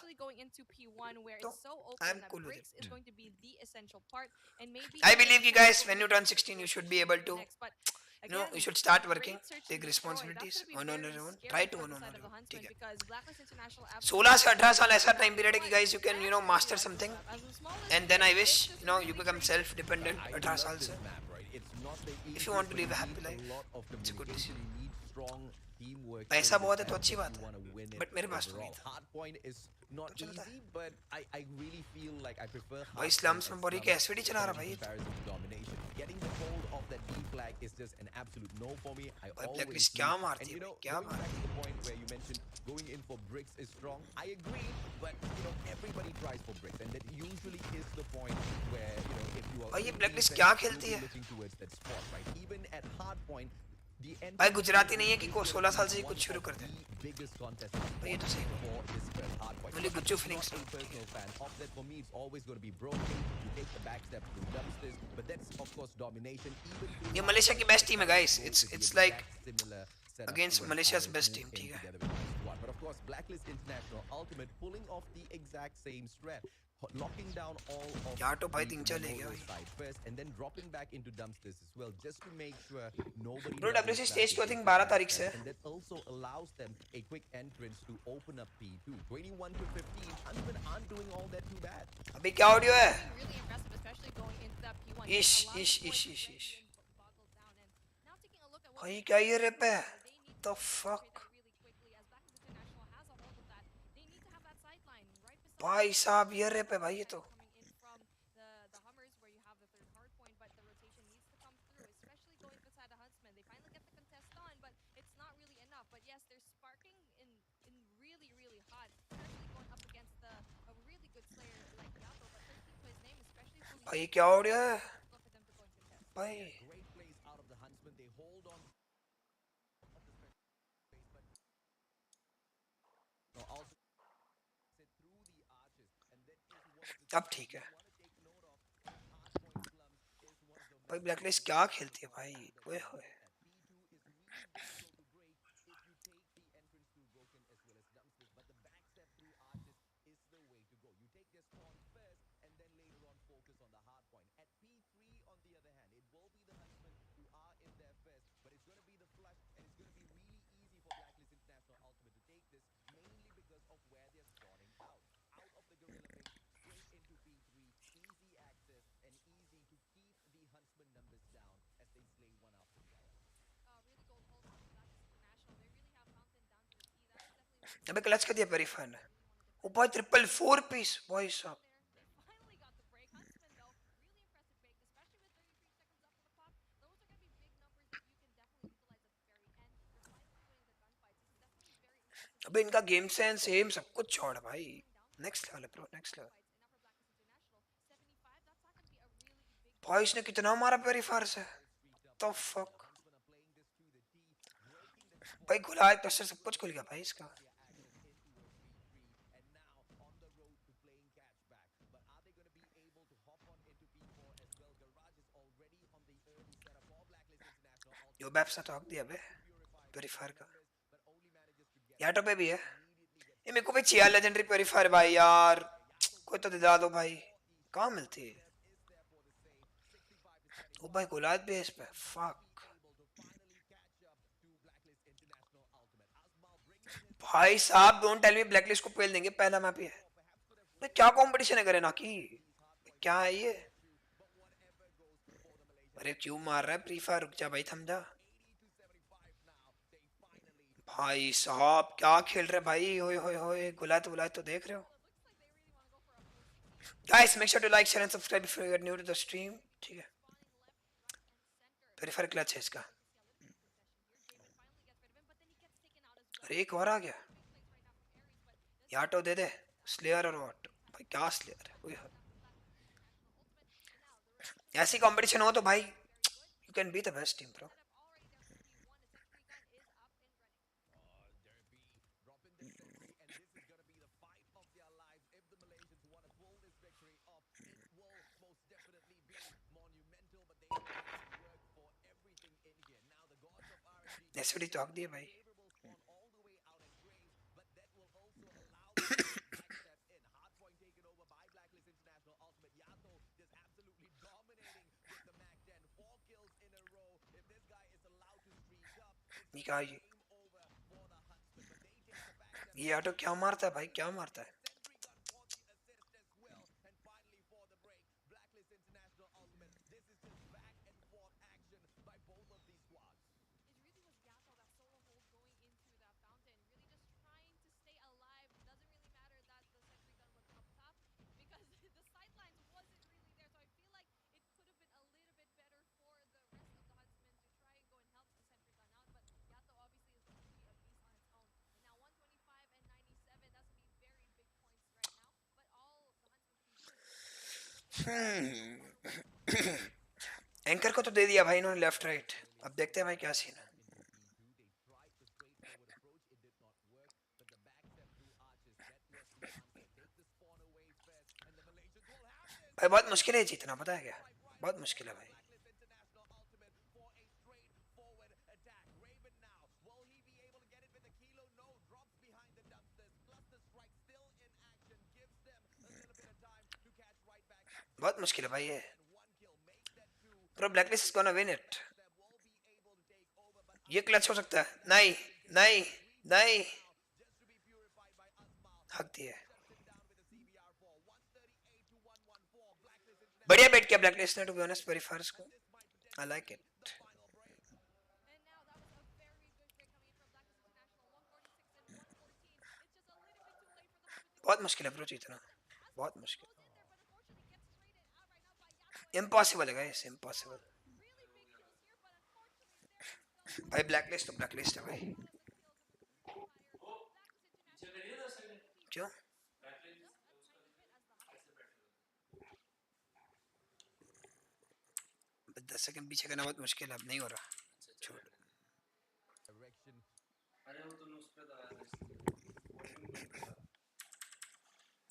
तो I am cool with it. I believe you guys, when you turn 16 you should be able to, you should start working, take responsibilities, earn on your own, try to earn on your own. ठीक है. 16 से 18 साल ऐसा time period है कि guys you can master something, and then I wish you become self dependent 18 साल से. If you want to live a happy life, it's a good decision. पैसा बहुत है तो अच्छी बात है, बट मेरे पास तो नहीं था. Hardpoint is not easy, but I really feel like I prefer भाई slums में बोरी के एसवीडी चला रहा भाई. Domination. Getting the hold of that D flag is just an absolute no for me. I always blacklist क्या मारती है, क्या going back to the point where you mentioned going in for bricks is strong. I agree, but everybody tries for bricks, and that usually is the point where if you are भाई ये blacklist क्या खेलती है looking towards that spot, right? Even at Hardpoint, भाई गुजराती नहीं है कि को 16 साल से ही कुछ शुरू कर दे. biggest contest भाई ये तो सही है. Only good feelings. fan of that for me, it's always going to be broken. You take the back step through dumpsters, but that's of course domination. Even ये मलेशिया की बेस्ट टीम है guys. It's like against Malaysia's best team. ठीक है. But of course, Blacklist International Ultimate pulling off the exact same strat. Locking down all of यार तो भाई the 3-4 ले गया भाई. side first and then dropping back into dumpsters as well, just to make sure nobody Bro, doesn't WC start stage 2 I to think take 12 that तारीख से. and that also allows them a quick entrance to open up P2. 21 to 15, Huntsmen aren't doing all that too bad. अभी क्या audio है? इश. भाई क्या ये rap है? The fuck? भाई साहब ये रैप है भाई ये तो. भाई क्या ऑडियो है? भाई Great plays out of the Huntsmen. They hold on. No, also sit through the arches, and that is one of the अब ठीक है. भाई ब्लैकलिस्ट क्या खेलती है भाई? ओए होए. अबे क्लच कर दिया वेरीफाई ने. ओ भाई 4 पीस भाई साहब. अबे इनका गेम सेंस एम सब कुछ छोड़ भाई. नेक्स्ट लेवल है ब्रो, नेक्स्ट लेवल. भाई इसने कितना मारा वेरीफायर से. तो फक भाई खुला है प्रेशर सब कुछ खुल गया भाई इसका. यो बैप सा टॉक दिया बे प्यूरीफायर का. याटो पे भी है ये. मेरे को भी चाहिए लेजेंडरी प्यूरीफायर भाई यार. कोई तो दिला दो भाई. कहाँ मिलती है? ओ भाई गुलाब भी है इस पे. फक भाई साहब डोंट टेल मी ब्लैकलिस्ट को पेल देंगे पहला मैप ही है. तो क्या कंपटीशन है गरेना की? क्या है ये? अरे क्यों मार रहा है फ्री फायर? रुक जा भाई, थम जा भाई साहब. क्या खेल रहे भाई? होए होए होए. गुलात तो देख रहे हो guys. Make sure to like share and subscribe if you are new to the stream. ठीक है. फ्री फायर क्लच है इसका. अरे एक और आ गया. याटो दे दे. स्लेयर और व्हाट भाई? क्या स्लेयर है? ओए ऐसी कंपटीशन हो तो भाई you can be the best team bro. SOD चौक दिए भाई. favorable spawn all the way out at Graves, but that will also allow them to backstep in. Hardpoint taken over by Blacklist International Ultimate. Yato just absolutely dominating with the Mac 10. 4 kills in a row. If this guy is allowed to streak up, it's ये क्या ये? game over for the Huntsmen. But they take the backstep. ये auto क्या मारता है भाई? क्या मारता है? Sentry gun for the assist as well. And finally for the break, Blacklist International Ultimate. This is just back and forth action by both of these squads. It really was Yato, that solo hold going into that fountain, really just trying to stay alive. Doesn't really matter that the sentry gun was up top because the sidelines wasn't really there. So I feel like it could have been a little bit better for the rest of the Huntsmen to try and go and help the sentry gun out. But Yato obviously is going to be a beast on its own. And now 125 and 97, that's going to be very big points right now. But all the Huntsmen can do is anchor को तो दे दिया भाई इन्होंने left right. अब देखते हैं भाई क्या सीन है. भाई बहुत मुश्किल है जीतना, पता है क्या? बहुत मुश्किल है भाई. बहुत मुश्किल है भाई ये. Bro, Blacklist is gonna win it. ये क्लच हो सकता है. नहीं नहीं नहीं. हक दिए. बढ़िया बैट किया Blacklist ने, to be honest, very first को. I like it. And now that was a very good break coming in from Blacklist International. 146 and 114. It's just a little bit too late for the Huntsmen. बहुत मुश्किल है bro जीतना. बहुत मुश्किल. Goes in there, but unfortunately gets traded out right now by Yato. Impossible है guys, impossible. Really big kills here, but unfortunately there is still भाई Blacklist तो Blacklist है भाई. क्यों? बस 10 सेकंड पीछे करना बहुत मुश्किल है, अब नहीं हो रहा. छोड़. Direction.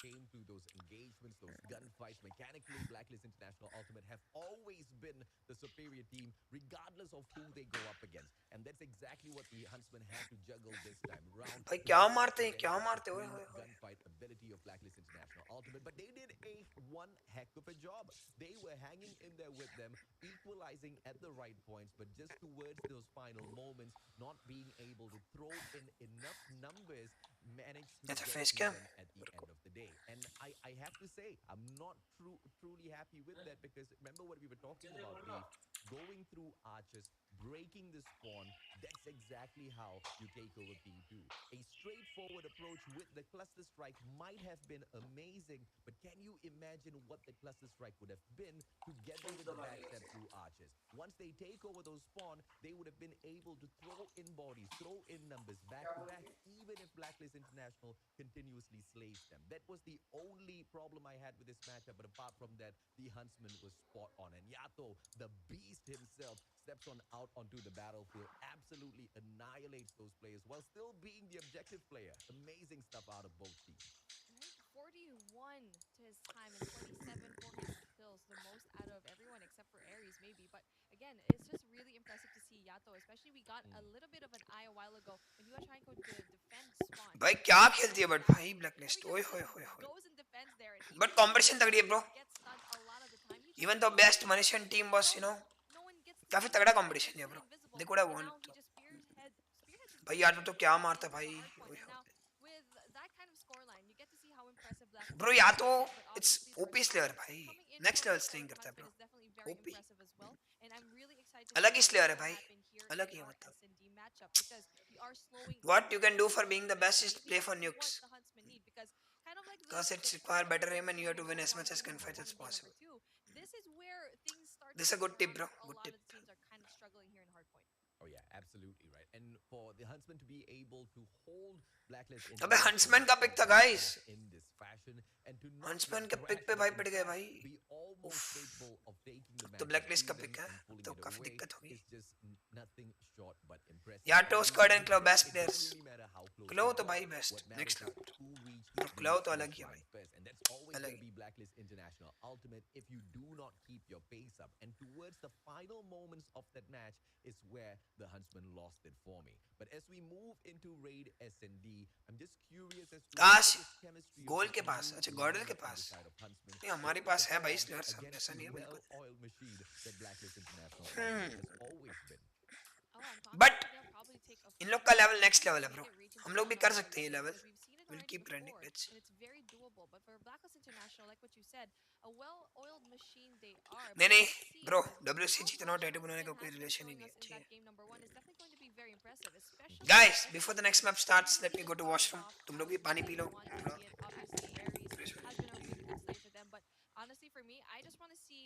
Came to those engagements, those gunfights. Mechanically, Blacklist International Ultimate have always been the superior team, regardless of who they go up against. And that's exactly what the Huntsmen had to juggle this time around. भाई क्या मारते हैं, क्या मारते हो? Gunfight ability of Blacklist International Ultimate, but they did a one heck of a job. They were hanging in there with them, equalizing at the right points, but just towards those final moments, not being able to throw in enough numbers, managed to That's a get face even cam. at the end of the day. And I have to say, I'm not truly happy with that, because remember what we were talking about, Dave? Going through arches, breaking the spawn, that's exactly how you take over P2. A straightforward approach with the cluster strike might have been amazing, but can you imagine what the cluster strike would have been together with the backstep through arches? Once they take over those spawn, they would have been able to throw in bodies, throw in numbers back to back, even if Blacklist International continuously slays them. That was the only problem I had with this matchup, but apart from that, the Huntsman was spot on. And Yato, the beast himself, steps on out onto the battlefield, absolutely annihilates those players while still being the objective player. Amazing stuff out of both teams. Right, 41 to his time and 27 for his kills, the most out of everyone except for Ares maybe. But again, it's just really impressive to see Yato, especially we got a little bit of an eye a while ago when you were trying to defend spawn. भाई क्या खेलती है but भाई Blacklist. ओए होए होए होए. Goes and defends there and he But competition तगड़ी है bro. gets stunned a lot of the time. Even the best Malaysian team was, you know, No one gets काफी तगड़ा competition है bro. They could have won. spearheads भाई यार तो क्या मारता भाई. ओए now with that kind of scoreline, you get to see how impressive Black Bro या तो it's OP slayer भाई. Next level slaying करता है bro. is definitely very OP. impressive as well, and I'm really excited to अलग ही see slayer है what भाई. happen here अलग in ही है our मतलब. S&D matchup, because we are slowing What you can do for being the best is play for nukes. what the Huntsmen need, because kind of like Because with it's the require first better game aim and you have to win in as much as game gunfights as number possible. two, this is where things start This to is a good turn tip, bro. around. Good A lot tip. of the teams are kind of struggling here in Hardpoint. Oh yeah, absolutely right. And for the Huntsman to be able to hold Blacklist in अबे Huntsman का pick था guys. in this fashion and to not Huntsman get के pick पे thrashed, भाई but पड़ in गए fact भाई. be almost capable of taking the तो match Blacklist का even pick है. and pulling तो it काफी away दिक्कत होगी. is just nothing short but impressive. यार And Toast it Squad and doesn't Claw best really players. matter how close Claw they तो are. भाई best. What matters Next is level. who reached Bro, these Claw तो अलग first ही है भाई. round first. And that's always अलग going to he. be Blacklist International Ultimate. If you do not keep your pace up. And towards the final moments of that match is where the Huntsman lost it for me. But as we move into Raid S&D, I'm just curious as to काश how this chemistry of goal this के पास, new अच्छा Gordon के lineup on the pass side of Huntsman नहीं, हमारे will पास है भाई perform slurs, हम against ऐसा the नहीं है बिल्कुल. well-oiled machine that Blacklist International Ultimate has always been. Oh, I'm But confident they'll probably take a in few लोग का more level rounds next to level है make bro. it reach into हम the लोग भी round कर of सकते हैं ये 11 level. because we've seen it We'll already keep grinding. before Let's. and it's very doable. But for Blacklist International, like what you said, a well-oiled machine they are. नहीं But नहीं let's see bro, how WC जीतना और much tattoo बनाने का Huntsman कोई has been relation he showing नहीं us है. in ठीक that है. game number one is definitely going to be very impressive, especially with Guys, before the next SVD map starts, let really me go just to popping washroom. off तुम लोग as भी much पानी as P we low. wanted to see it. Obviously, Aries has been a really good slate for them, but honestly, for me, I just want to see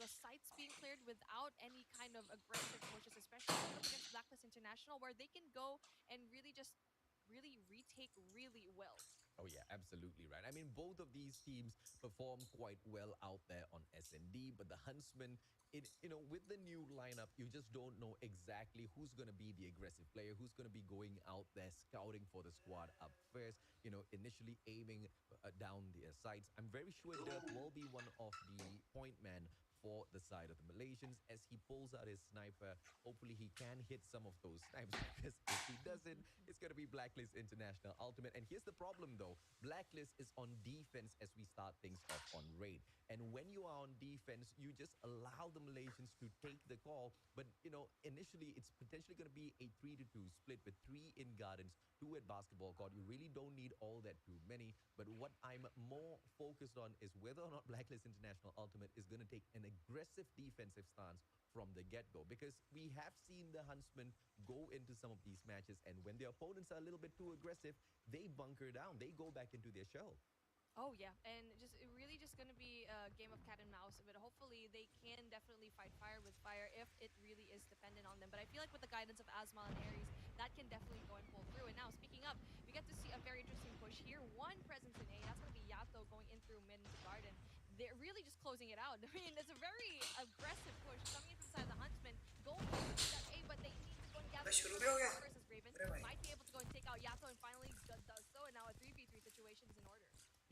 the sites being cleared without any kind of aggressive pushes, especially going up against Blacklist International, where they can go and really just really retake really well. Oh yeah, absolutely right. I mean, both of these teams perform quite well out there on S&D, but the Huntsmen, with the new lineup, you just don't know exactly who's going to be the aggressive player, who's going to be going out there scouting for the squad up first, initially aiming down their sights. I'm very sure Derp will be one of the point men for the side of the Malaysians as he pulls out his sniper. Hopefully he can hit some of those snipes because if he doesn't, it's going to be Blacklist International Ultimate. And here's the problem though. Blacklist is on defense as we start things off on Raid. And when you are on defense, you just allow the Malaysians to take the call. But, initially it's potentially going to be a 3-2 split with 3 in Gardens, 2 at Basketball Court. You really don't need all that too many. But what I'm more focused on is whether or not Blacklist International Ultimate is going to take an aggressive defensive stance from the get-go, because we have seen the Huntsmen go into some of these matches, and when their opponents are a little bit too aggressive, they bunker down, they go back into their shell. Oh yeah, and really just gonna be a game of cat and mouse. But hopefully they can definitely fight fire with fire if it really is dependent on them. But I feel like with the guidance of Asmal and Aries, that can definitely go and pull through. And now speaking up, we get to see a very interesting push here. One presence in A, that's gonna be Yato going in through mid into Garden. They're really just closing it out. I mean, it's a very aggressive push coming in from the side of the Huntsman, going into that A, but they need to go and gather शुरू भी हो गया. versus Raven. अरे भाई. Might be able to go and take out Yato and finally does so. And now a 3v3 situation is in order.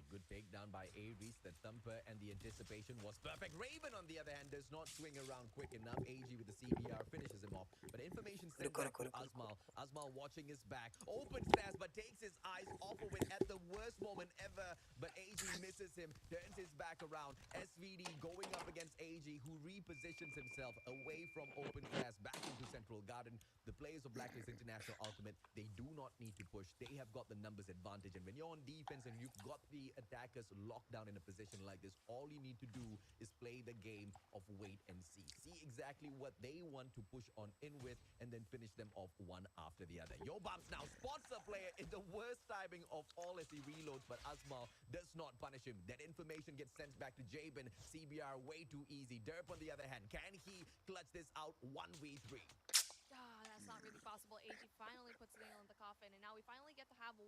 Good takedown by Aries. The thumper and the anticipation was perfect. Raven, on the other hand, does not swing around quick enough. AG with the CBR finishes him off. But information sent back to Asmal. Asmal watching his back. Open stairs, but takes his eyes off of it at the worst moment ever. But AG misses him, turns his back around. SVD going up against AG, who repositions himself away from open stairs back into Central Garden. The players of Blacklist International Ultimate, they do not need to push. They have got the numbers advantage. And when you're on defense and you've got the attackers locked down in a position like this, all you need to do is play the game of wait and see. See exactly what they want to push on in with and then finish them off one after the other. Yobabs now spots the player in the worst timing of all as he reloads, but Asmal does not punish him. That information gets sent back to Jabin. CBR way too easy. Derp on the other hand, can he clutch this out 1v3? That's not really possible. AG finally puts the nail in the coffin, and now we finally get to have 1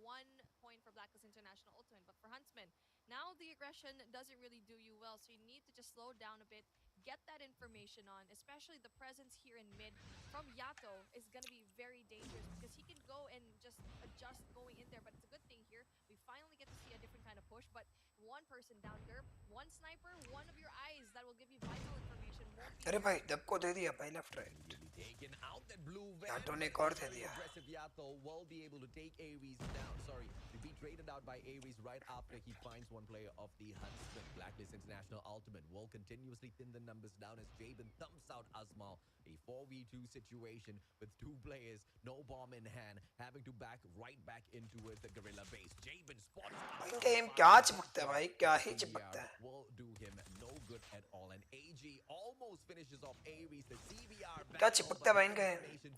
point for Blacklist International Ultimate. But for Huntsman, now the aggression doesn't really do you well, so you need to just slow down a bit, get that information on, especially the presence here in mid from Yato is going to be very dangerous because he can go and just adjust going in there. But it's a good thing here. We finally get to see a different kind of push, but one person down there, one sniper, one of your eyes that will give you vital information. अरे भाई दब को दे दिया भाई left right. Taken out that blue Yato ने एक और दे दिया. aggressive Yato will be able to take Aries down. Sorry, to be traded out by Aries right after he finds one player of the Huntsman. Blacklist International Ultimate will continuously thin the numbers down as Jabin thumps out Asmal. A 4v2 situation with 2 players, no bomb in hand, having to back right back into the guerrilla base. Jabin spots भाई game क्या चिपकता है भाई, क्या ही चिपकता है. will do him no good at all. And AG almost finishes off Aries. The CBR क्या चिपकता है भाई इनका.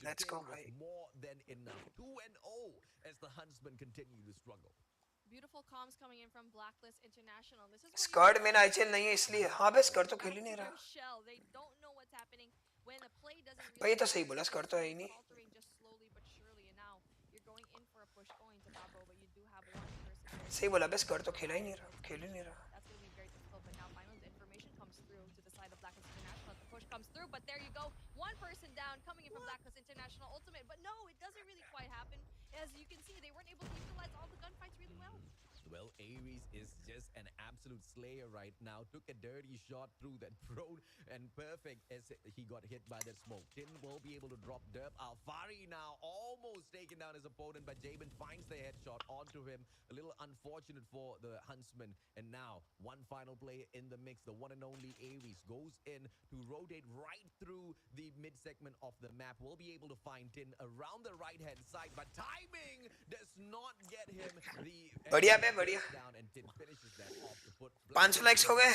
Let's go भाई. more than enough. 2-0 as the Huntsmen continue to struggle. Beautiful comms coming in from Blacklist International. This is squad में आईचल नहीं है इसलिए. हाँ बस स्क्वाड तो खेल ही नहीं रहा. shell. They don't know what's happening when a play doesn't really भाई ये तो सही बोला, स्क्वाड तो है ही नहीं. faltering just slowly but surely, and now you're going in for a push going to Babo, but you do have one person. सही बोला बस, स्क्वाड तो खेला ही नहीं रहा, खेल ही नहीं रहा. That's going to be very difficult, but now finally the information comes through to the side of Blacklist International as the push comes through, but there you go. One person down coming in from Blacklist International Ultimate, but no, it doesn't really quite happen. As you can see, they weren't able to utilize all the gunfights really well. Well, Well, Aries is just an absolute slayer right now. Took a dirty shot through that drone and perfect as he got hit by that smoke. Tin will be able to drop derp. Alfari now almost taking down his opponent, but Jabin finds the headshot onto him. A little unfortunate for the Huntsman. And now, one final player in the mix. The one and only Aries goes in to rotate right through the mid segment of the map. We'll be able to find Tin around the right-hand side, but timing does not get him the बढ़िया बे बढ़िया down, and Tin finishes that off the foot. 500 likes हो गए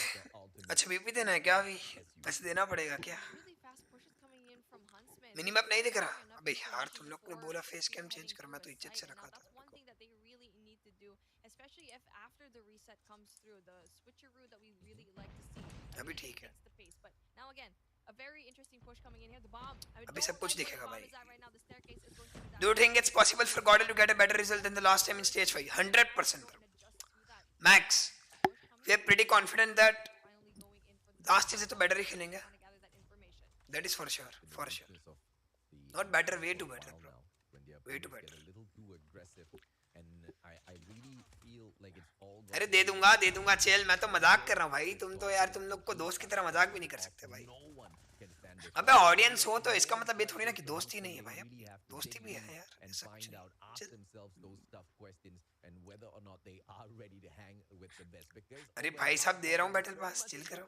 अच्छा BP देना है क्या अभी पैसे देना पड़ेगा क्या Really fast pushes coming in from Huntsman. Minimum नहीं दिख रहा Enough अबे यार तुम information लोग ने for बोला फेस कैम heading चेंज कर मैं through तो a इज्जत से site. Now रखा था that's तेरे one को thing that they really need to do, especially if after the reset comes through, the switcheroo that we really like to see. अभी Really ठीक है takes the pace. But now again, a very interesting push coming in here. The bomb. I अभी सब don't कुछ like where the दिखेगा bomb भाई is at right now. The staircase is going to be Do you think it's possible for Gordon to get a better result than the last time in stage 5? 100% bro. Max. We are pretty confident that last is to better ही खेलेंगे. That is for sure. For sure. Not better, way too better bro. Way too better. A little too aggressive, and I really feel like it's all अरे दे दूंगा चल मैं तो मजाक कर रहा हूँ भाई तुम तो यार तुम लोग को दोस्त की तरह मजाक भी नहीं कर सकते भाई अबे ऑडियंस हो तो इसका मतलब ये थोड़ी ना कि दोस्ती नहीं है भाई दोस्ती भी है यार and ऐसा कुछ find नहीं out, ask themselves those tough questions and whether or not they are ready to hang with the best. Because अरे भाई साहब दे रहा हूँ बैटल पास चिल करो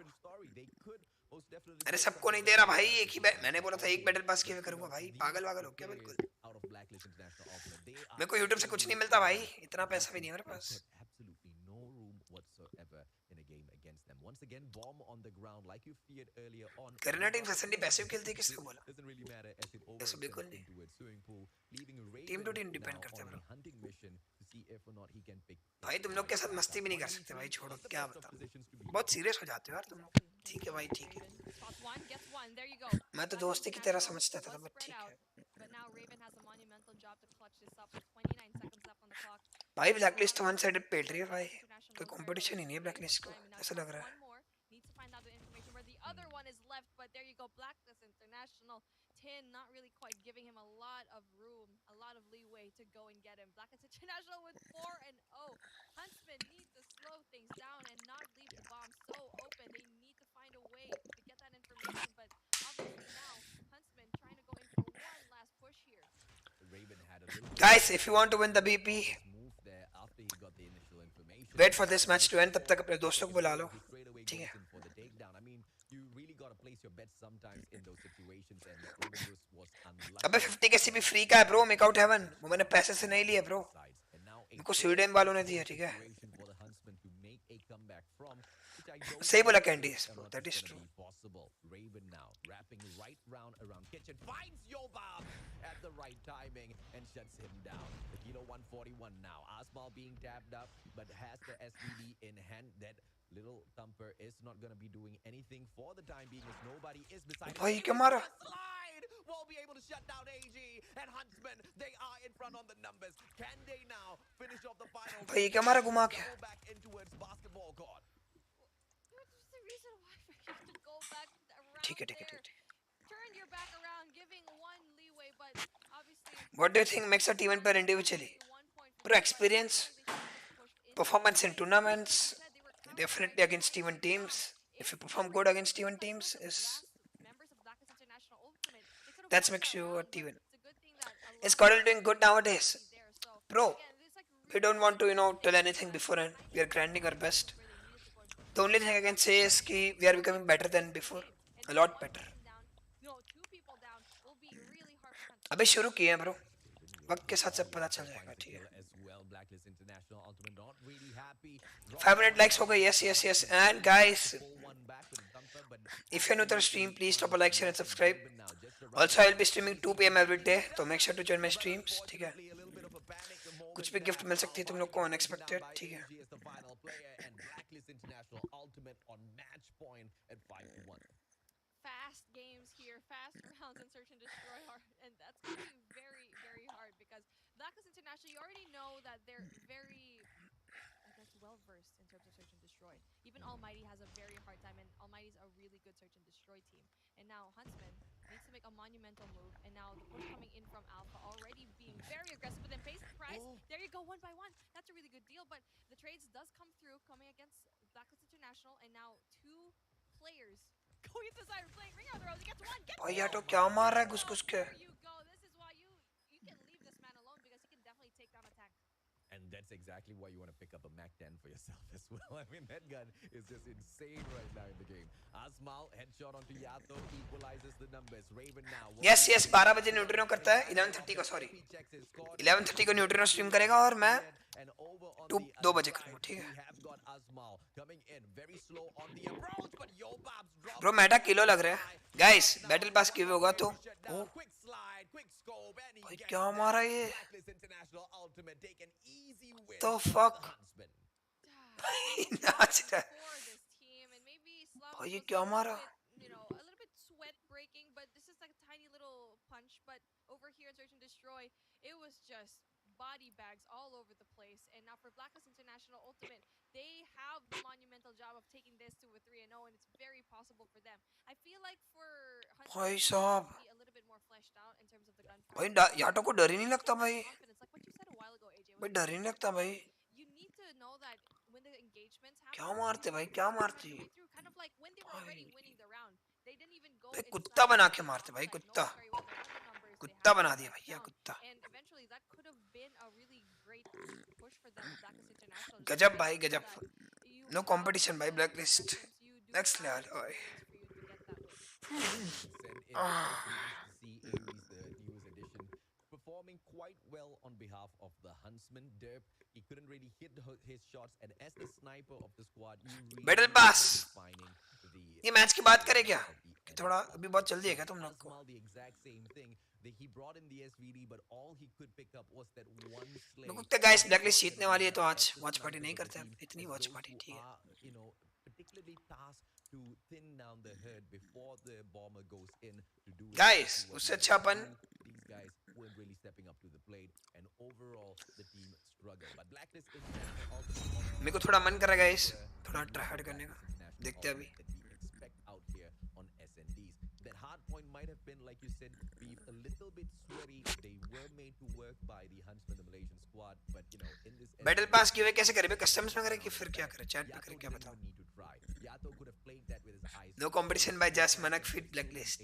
they could most definitely अरे सबको नहीं दे रहा भाई एक ही मैंने बोला था एक बैटल पास किया करूंगा भाई पागल वागल हो क्या बिल्कुल out of Blacklist International Ultimate. They मेरे को YouTube से कुछ नहीं मिलता भाई इतना पैसा भी नहीं है मेरे पास absolutely no room whatsoever in a game against them. Once again, bomb on the ground like you feared earlier on. Garena team ससंडी पैसिव खेलती है किसको बोला Doesn't really matter as it ऐसा बिल्कुल overextends नहीं into its swimming pool, leaving team to Raven team depend now करता है on bro a hunting mission to see if or not he can pick. भाई तुम लोग के साथ मस्ती भी नहीं कर सकते भाई छोड़ो क्या बताऊं बहुत सीरियस हो जाते हो यार तुम लोग ठीक है भाई ठीक है Spots one, gets one. There you go. मैं तो Blacklist दोस्ती की तरह International समझता था was बट spread ठीक out, है but now Raven has a monumental job to clutch this up with 29 seconds left on the clock. भाई ब्लैकलिस्ट वन साइडेड पेट रही है भाई कोई कंपटीशन ही नहीं है ब्लैकलिस्ट को ऐसा लग रहा है One more. Need to find out the information where the other one is left, but there you go. Blacklist International. Tin not really quite giving him a lot of room, a lot of leeway to go and get him. Blacklist International with 4-0. Huntsman need to slow things down and not leave the bomb so open. They need to find a way to get that information, but obviously now Huntsman trying to go in for one last push here. Raven had a little Guys, if you want to win the BP, move there after he got the initial information. wait for this match to end. तब तक अपने दोस्तों को बुला लो Straight away ठीक goes है in for the takedown. I mean, you really got to place your bets sometimes in those situations, and Raven was unlucky. अबे 50 के सीबी फ्री का है ब्रो मेक आउट हेवन वो मैंने पैसे से नहीं लिया ब्रो And now a मेरे को स्वीडन वालों ने दिया ठीक है situation for the Huntsman to make a comeback from, which I don't सही बोला think candies or bro not that is is gonna true be possible. Raven now wrapping right round around kitchen, finds Yobab at the right timing and shuts him down. The Kilo 141 now. Asmal being tapped up, but has the SVD in hand. That little thumper is not going to be doing anything for the time being as nobody is beside him. भाई क्या Maybe मारा the slide will be able to shut down AG and Huntsman. They are in front on the numbers. Can they now finish off the final? भाई क्या मारा घुमा के Go back into its basketball court. What's the reason why for you to go back around ठीक है ठीक है there? ठीक है Turn your back around, giving one leeway, but obviously What do you think makes a team win per individually? Bro, experience, performance in tournaments, definitely against even teams. If you perform good against even teams, that makes you a team win. Is Cordell doing good nowadays? Bro, we don't want to, tell anything beforehand. We are grinding our best. The only thing I can say is that we are becoming better than before. A lot better. अबे शुरू किए हैं bro वक्त के साथ सब पता चल जाएगा ठीक है 500 likes हो गए yes and guys if you're new to the stream please drop a like share and subscribe also I'll be streaming 2 PM every day so make sure to join my streams ठीक है कुछ भी gift मिल सकती है तुम लोग को unexpected ठीक है fast games here, fast rounds and search and destroy hard, and that's going to be very, very hard because Blacklist International, you already know that they're very, I guess, well versed in terms of search and destroy. Even Almighty has a very hard time, and Almighty's a really good search and destroy team. And now Huntsman needs to make a monumental move, and now the push coming in from Alpha already being very aggressive, but then pace the price. There you go, 1 by 1. That's a really good deal, but the trade raids does come through, coming against Blacklist International, and now 2 players going into the side and playing ring out the rows. He gets one, gets भाई two. यार तो क्या मार रहा है घुस-घुस के? There you go. This is why you can leave this man alone because he can definitely take down a tank. And that's exactly why you want to pick up a Mac 10 for yourself as well. I mean, that gun is just insane right now in the game. Asmal, headshot onto Yato, equalizes the numbers. Raven now. Yes, 12 बजे neutrino करता है, 11:30 को, sorry 11:30 को neutrino stream करेगा और मैं 2 बजे करूंगा, ठीक है? ब्रो मेटा किलो लग रहा है, गाइस बैटल पास क्यों होगा तो भाई क्या मारा ये, तो फक नाच रहा है भाई, ये क्या मारा? Sweat breaking, but this is like a tiny little punch. But over here in Search and Destroy, it was just body bags all over the place. And now for Blacklist International Ultimate, they have the monumental job of taking this to a 3-0, and it's very possible for them. I feel like for भाई Hunter, साहब be a little bit more fleshed out in terms of the gunfight. भाई auto को डर ही नहीं लगता भाई, Confidence, like what you said a while ago, AJ. भाई डर ही नहीं लगता भाई, You need to know that when the engagements happen, क्या मारते भाई, क्या मारते kind of like when they were already winning the round, they didn't even go भाई, inside कुत्ता बना के मारते भाई, that कुत्ता knows very well the number numbers they कुत्ता have बना दिया down. भैया, कुत्ता And eventually that could have been a really great push for them. Blacklist International, just गजब to भाई make sure गजब, that you no have competition भाई, the Blacklist momentum, you do next have level the ओए skills for you to get that win. See Aries, the newest addition, performing quite well on behalf of the Huntsman. Derp, he couldn't really hit his shots, and as the sniper of the squad, you really Battle Pass. finding ये match की बात करें क्या कि थोड़ा अभी बहुत जल्दी है क्या तुम लोग को? The exact same thing. He brought in the SVD, but all he could pick up was that one slay. लोगों को गाइस ब्लैकलिस्ट जीतने वाली है तो आज वॉच पार्टी नहीं करते हैं, इतनी वॉच पार्टी ठीक है? You know, particularly tasked to thin down the herd before the bomber goes in to do. Guys, उससे अच्छा अपन these guys weren't really stepping up to the plate, and overall the team struggled. But Blacklist is मेरे को थोड़ा मन कर रहा है guys, थोड़ा ट्राई हार्ड करने का, देखते हैं अभी. expect out here on SNDs. That Hardpoint might have been, like you said, be a little bit sweaty. They were made to work by the Huntsman, the Malaysian squad, but you know, in this battle pass क्यों कैसे करें? Customs में करें कि फिर क्या करें? Chat में करें, क्या बताओ? Yato could have played that with his eyes. No competition by just मनक फिट ब्लैकलिस्ट.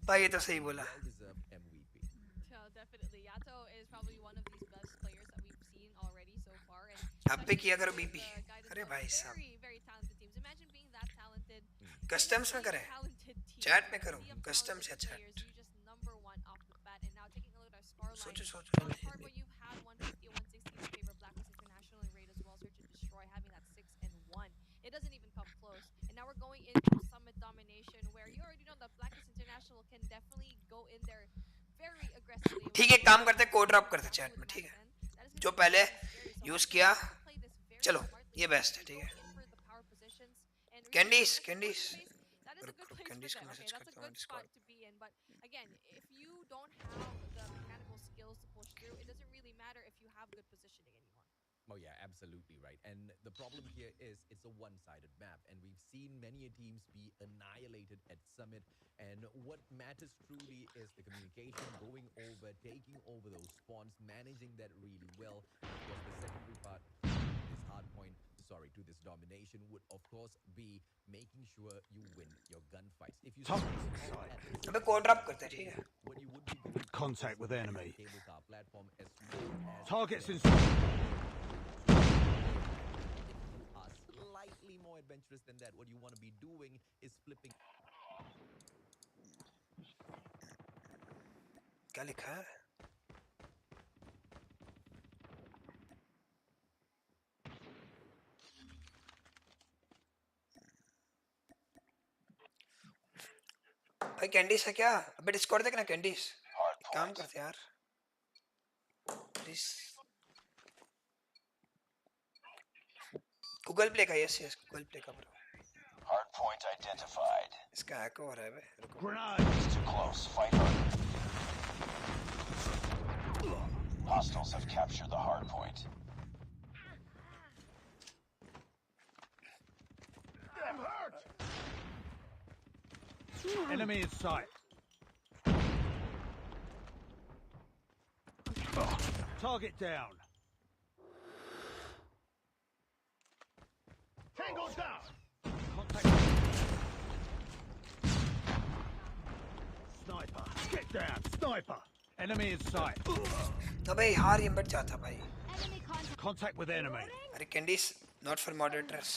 भाई ये तो सही बोला. Yeah, definitely. Yato is probably one of these best players that we've seen already so far. And आप पे किया करो बीपी. अरे भाई साहब. very, very talented teams. Imagine being that talented. Customs में करें. चैट में करो. कस्टम्स या chat. You just number 1 off the bat. And now taking a look at our score line. सोचो. On Hardpoint, you've had 150 or 160 in favor of Blacklist International and Raid as well. Search and Destroy having that 6-1. It doesn't even come close. And now we're going into Summit Domination, where you already know that Blacklist International can definitely go in there very aggressively. ठीक है, काम करते code drop करते chat में, ठीक है? जो पहले यूज किया, चलो ये बेस्ट है, ठीक है? कैंडीज कैंडीज कैंडीज को मैसेज करता हूँ Discord. to be in, but again, if you don't have the mechanical skills to push through, it doesn't really matter if you have good positioning anymore. Oh yeah, absolutely right. And the problem here is it's a one-sided map, and we've seen many teams be annihilated at Summit. And what matters truly is the communication, going over, taking over those spawns, managing that really well. Because the secondary part is Hardpoint. Sorry, to this domination would of course be making sure you win your gunfights. If you अबे code drop करते, ठीक है? what you would be doing Contact with enemy. tabletop platform as well as Targets in are slightly more adventurous than that. What you want to be doing is flipping. क्या लिखा है? भाई candies है क्या? अबे डिस्कॉर्ड देखना candies. काम करते यार. प्लीज. गूगल प्ले का, यस गूगल प्ले का ब्रो. Hardpoint identified. इसका हैक हो रहा है बे. रुको. It's too close. Fight hard. Hostiles have captured the hardpoint. I'm hurt. enemy in sight. Target down. Tango down. Contact. Sniper. Get down. Sniper. Enemy in sight. अबे यार ये बढ़ जाता भाई. Enemy contact. Contact with enemy. अरे candies not for moderators.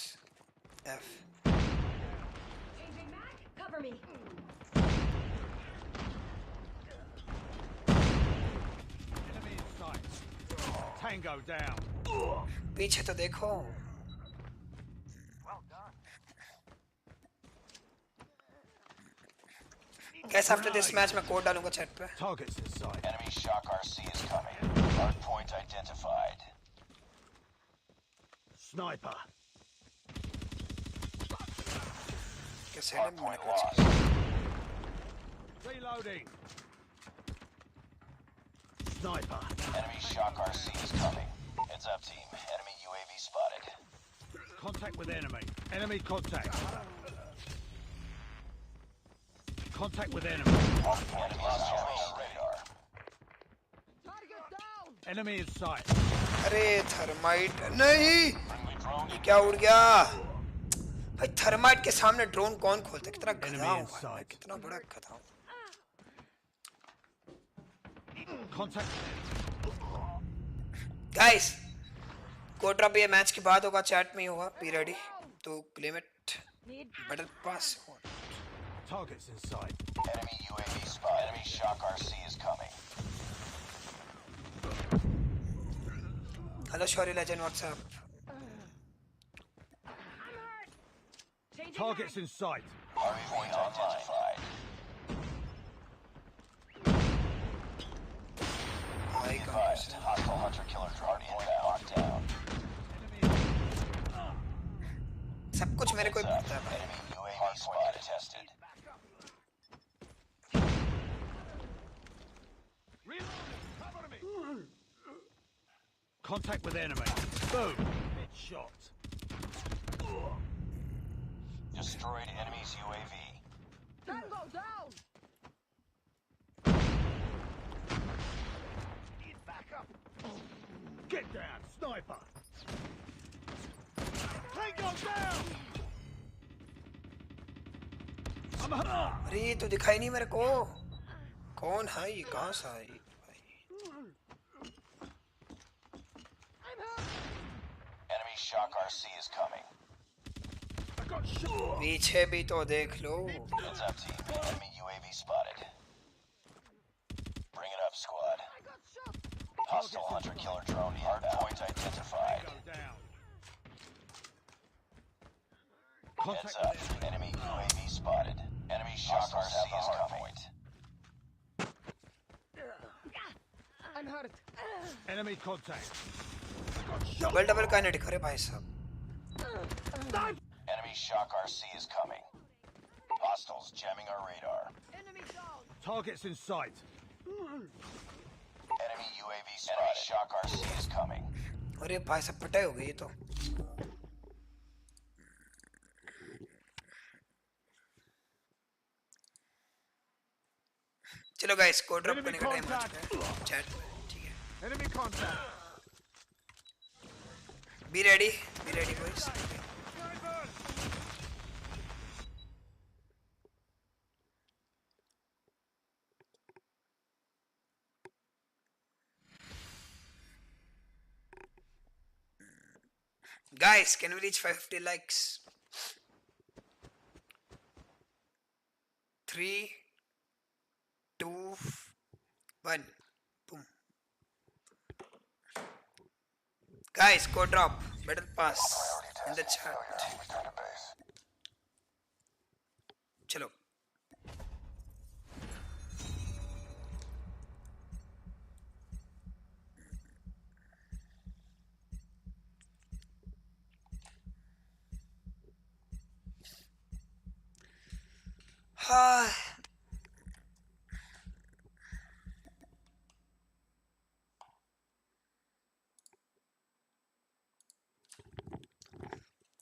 F. Changing mag. Cover me. Enemy in sight. Tango down. पीछे तो देखो. Guys, after this match मैं कोड डालूंगा chat पे. Targets in sight. Enemy shock RC is coming. Hardpoint identified. Sniper. कैसे है मैंने Hardpoint कुछ. lost. Reloading. Sniper. Enemy shock RC is coming. Heads up, team. Enemy UAV spotted. Contact with enemy. Enemy contact. Contact with enemy. Hardpoint lost on radar. Enemy in sight. अरे thermite नहीं. Friendly drone ये क्या उड़ गया. भाई thermite के सामने drone कौन खोलता है. कितना Enemy गधा हूँ in भाई. sight. कितना बड़ा गधा हूँ. Contact. गाइस कोड्रॉप ये मैच के बाद होगा. चैट में ही होगा. Be ready to claim it. Battle pass. Targets in sight. Enemy UAV spotted. Enemy shock RC is coming. Hello Shaurya legend WhatsApp. Targets in sight. Hardpoint identified. भाई का Advised. Hostile hunter killer drone inbound. Locked down. सब कुछ मेरे को ही पता है भाई. Enemy UAV spotted. Tested. Contact with enemy. Boom. Headshot. Destroyed enemy's UAV. Tango down. Get down. Sniper. Tango down. अरे ये तो दिखाई नहीं मेरे को. कौन है ये. कहाँ से है ये भाई. Enemy shock RC is coming. पीछे भी तो देख लो. Heads up, team. Enemy UAV spotted. Bring it up, squad. Hostile hunter killer drone inbound. Hardpoint identified. Tango down. Heads Contact up. Enemy UAV spotted. Enemy shock RC is coming. I'm hurt. enemy contact. Double double kinetic. अरे भाई साहब. Enemy shock RC is coming. Hostiles jamming our radar. Enemy down. Targets in sight. Enemy UAV spotted. Enemy shock RC is coming. अरे भाई साहब पटाई हो गई ये तो. चलो गाइस कोड ड्रॉप करने का टाइम आ चुका है. चैट में ठीक है. Enemy contact. Be ready boys. Guys, can we reach 550 likes? 3, 2, 1. Boom. Guys, code drop. Battle pass in the chat. Return to base. चलो. हाँ.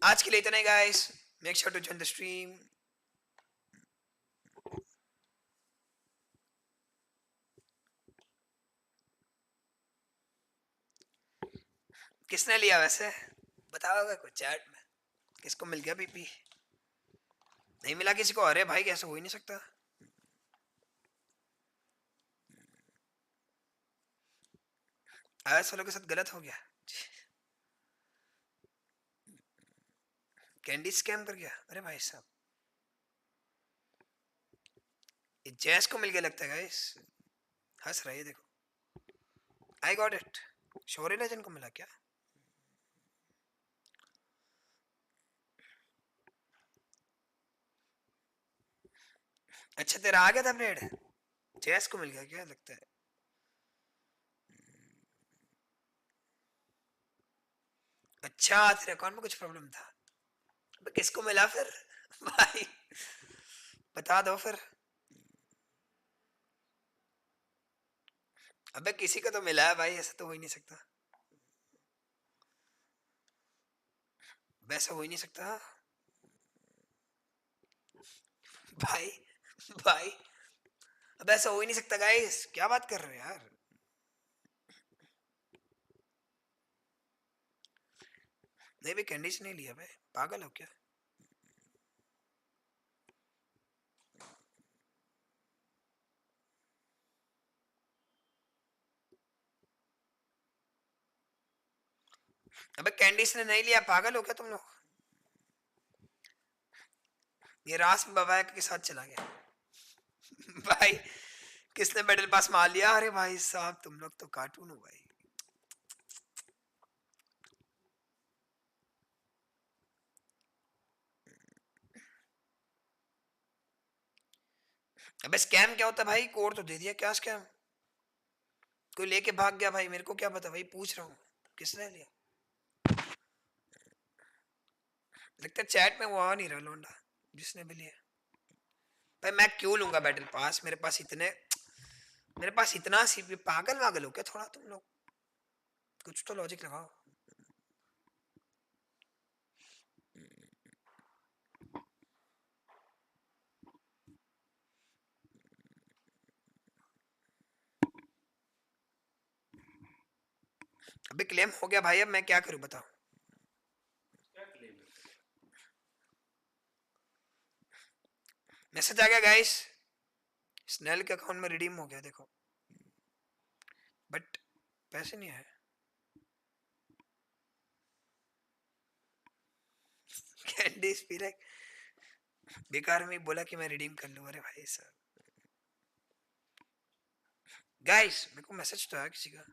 आज के लिए इतना ही guys. Make sure to join the stream. किसने लिया वैसे बताओगे कुछ चैट में. किसको मिल गया पीपी? नहीं मिला किसी को? अरे भाई कैसे हो ही नहीं सकता। आयस वालों के साथ गलत हो गया। कैंडी स्कैम कर गया। अरे भाई साहब ये जैस को मिल गया लगता है गाइस। हंस रहा है देखो। I got it. Shorey legend को मिला क्या? अच्छा तेरा आ गया था अपडेट। जैस को मिल गया क्या लगता है? अच्छा तेरे अकाउंट में कुछ प्रॉब्लम था। अबे किसको मिला फिर? भाई बता दो फिर। अबे किसी को तो मिला है भाई, ऐसा तो हो ही नहीं सकता। वैसा हो ही नहीं सकता भाई। भाई अब ऐसा हो ही नहीं सकता गाइस, क्या बात कर रहे हो यार? नहीं भी कैंडीज नहीं लिया भाई, पागल हो क्या? अबे कैंडीज ने नहीं लिया, पागल हो क्या तुम लोग? ये रास बाबा के साथ चला गया। भाई किसने मेडल पास मार लिया? अरे भाई साहब तुम लोग तो कार्टून हो भाई। अबे स्कैम क्या होता है भाई? कोड तो दे दिया, क्या स्कैम? कोई लेके भाग गया भाई, मेरे को क्या पता भाई, पूछ रहा हूँ किसने लिया। लगता है चैट में वो आ नहीं रहा लौंडा जिसने भी लिया। भाई मैं क्यों लूंगा बैटल पास? मेरे पास इतना सीपी। पागल वागल हो क्या थोड़ा तुम लोग? कुछ तो लॉजिक लगाओ। अबे क्लेम हो गया भाई, अब मैं क्या करूं बताओ? मैसेज आ गया गाइस, स्नेल के अकाउंट में रिडीम हो गया देखो, बट पैसे नहीं आए। कैंडी पी रहे बेकार में बोला कि मैं रिडीम कर लूं। अरे भाई साहब गाइस मेरे को मैसेज तो आया किसी का।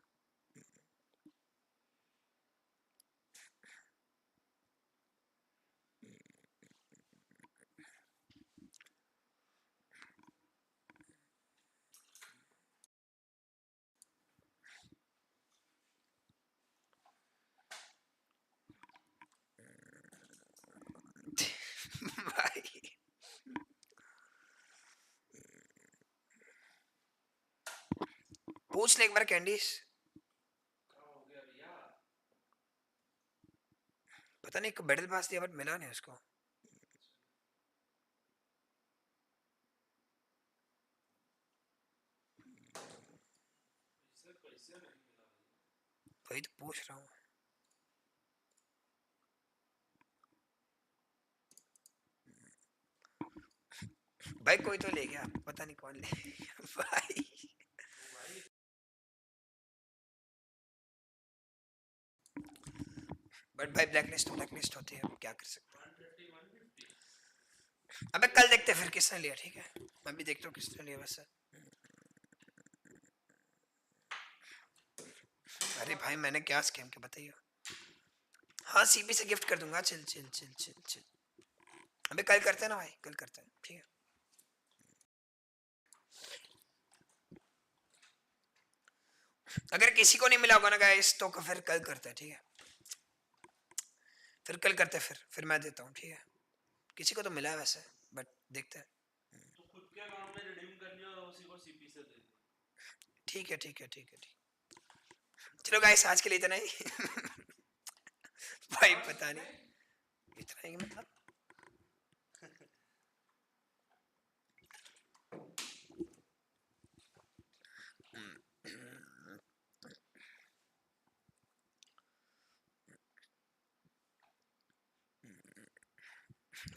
भाई पूछ ले एक बार कैंडीज। पता नहीं बैटल पास दिया बट मिला नहीं उसको। वही तो पूछ रहा हूँ। भाई कोई तो ले गया, पता नहीं कौन ले गया भाई। बट भाई ब्लैकलिस्ट होती है, क्या कर सकते हैं। अबे कल देखते हैं फिर किसने लिया, ठीक है? मैं भी देखता हूँ किसने लिया वैसे। अरे भाई मैंने क्या स्कैम किया बताइए? हाँ सीपी से गिफ्ट कर दूंगा। Chill chill chill chill chill. अबे कल करते हैं ना भाई, कल करते हैं ठीक है। अगर किसी को नहीं मिला होगा ना गाइस तो फिर कल करते हैं ठीक है। फिर कल करते हैं, फिर मैं देता हूँ ठीक है। किसी को तो मिला है वैसे, बट देखते हैं। ठीक है ठीक है ठीक है ठीक। चलो गाइस आज के लिए इतना ही। भाई पता नहीं इतना ही मतलब।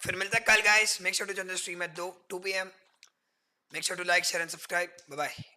फिर मिलता है कल guys. Make sure to join the stream at 2 p.m. Make sure to like, share and subscribe. Bye bye.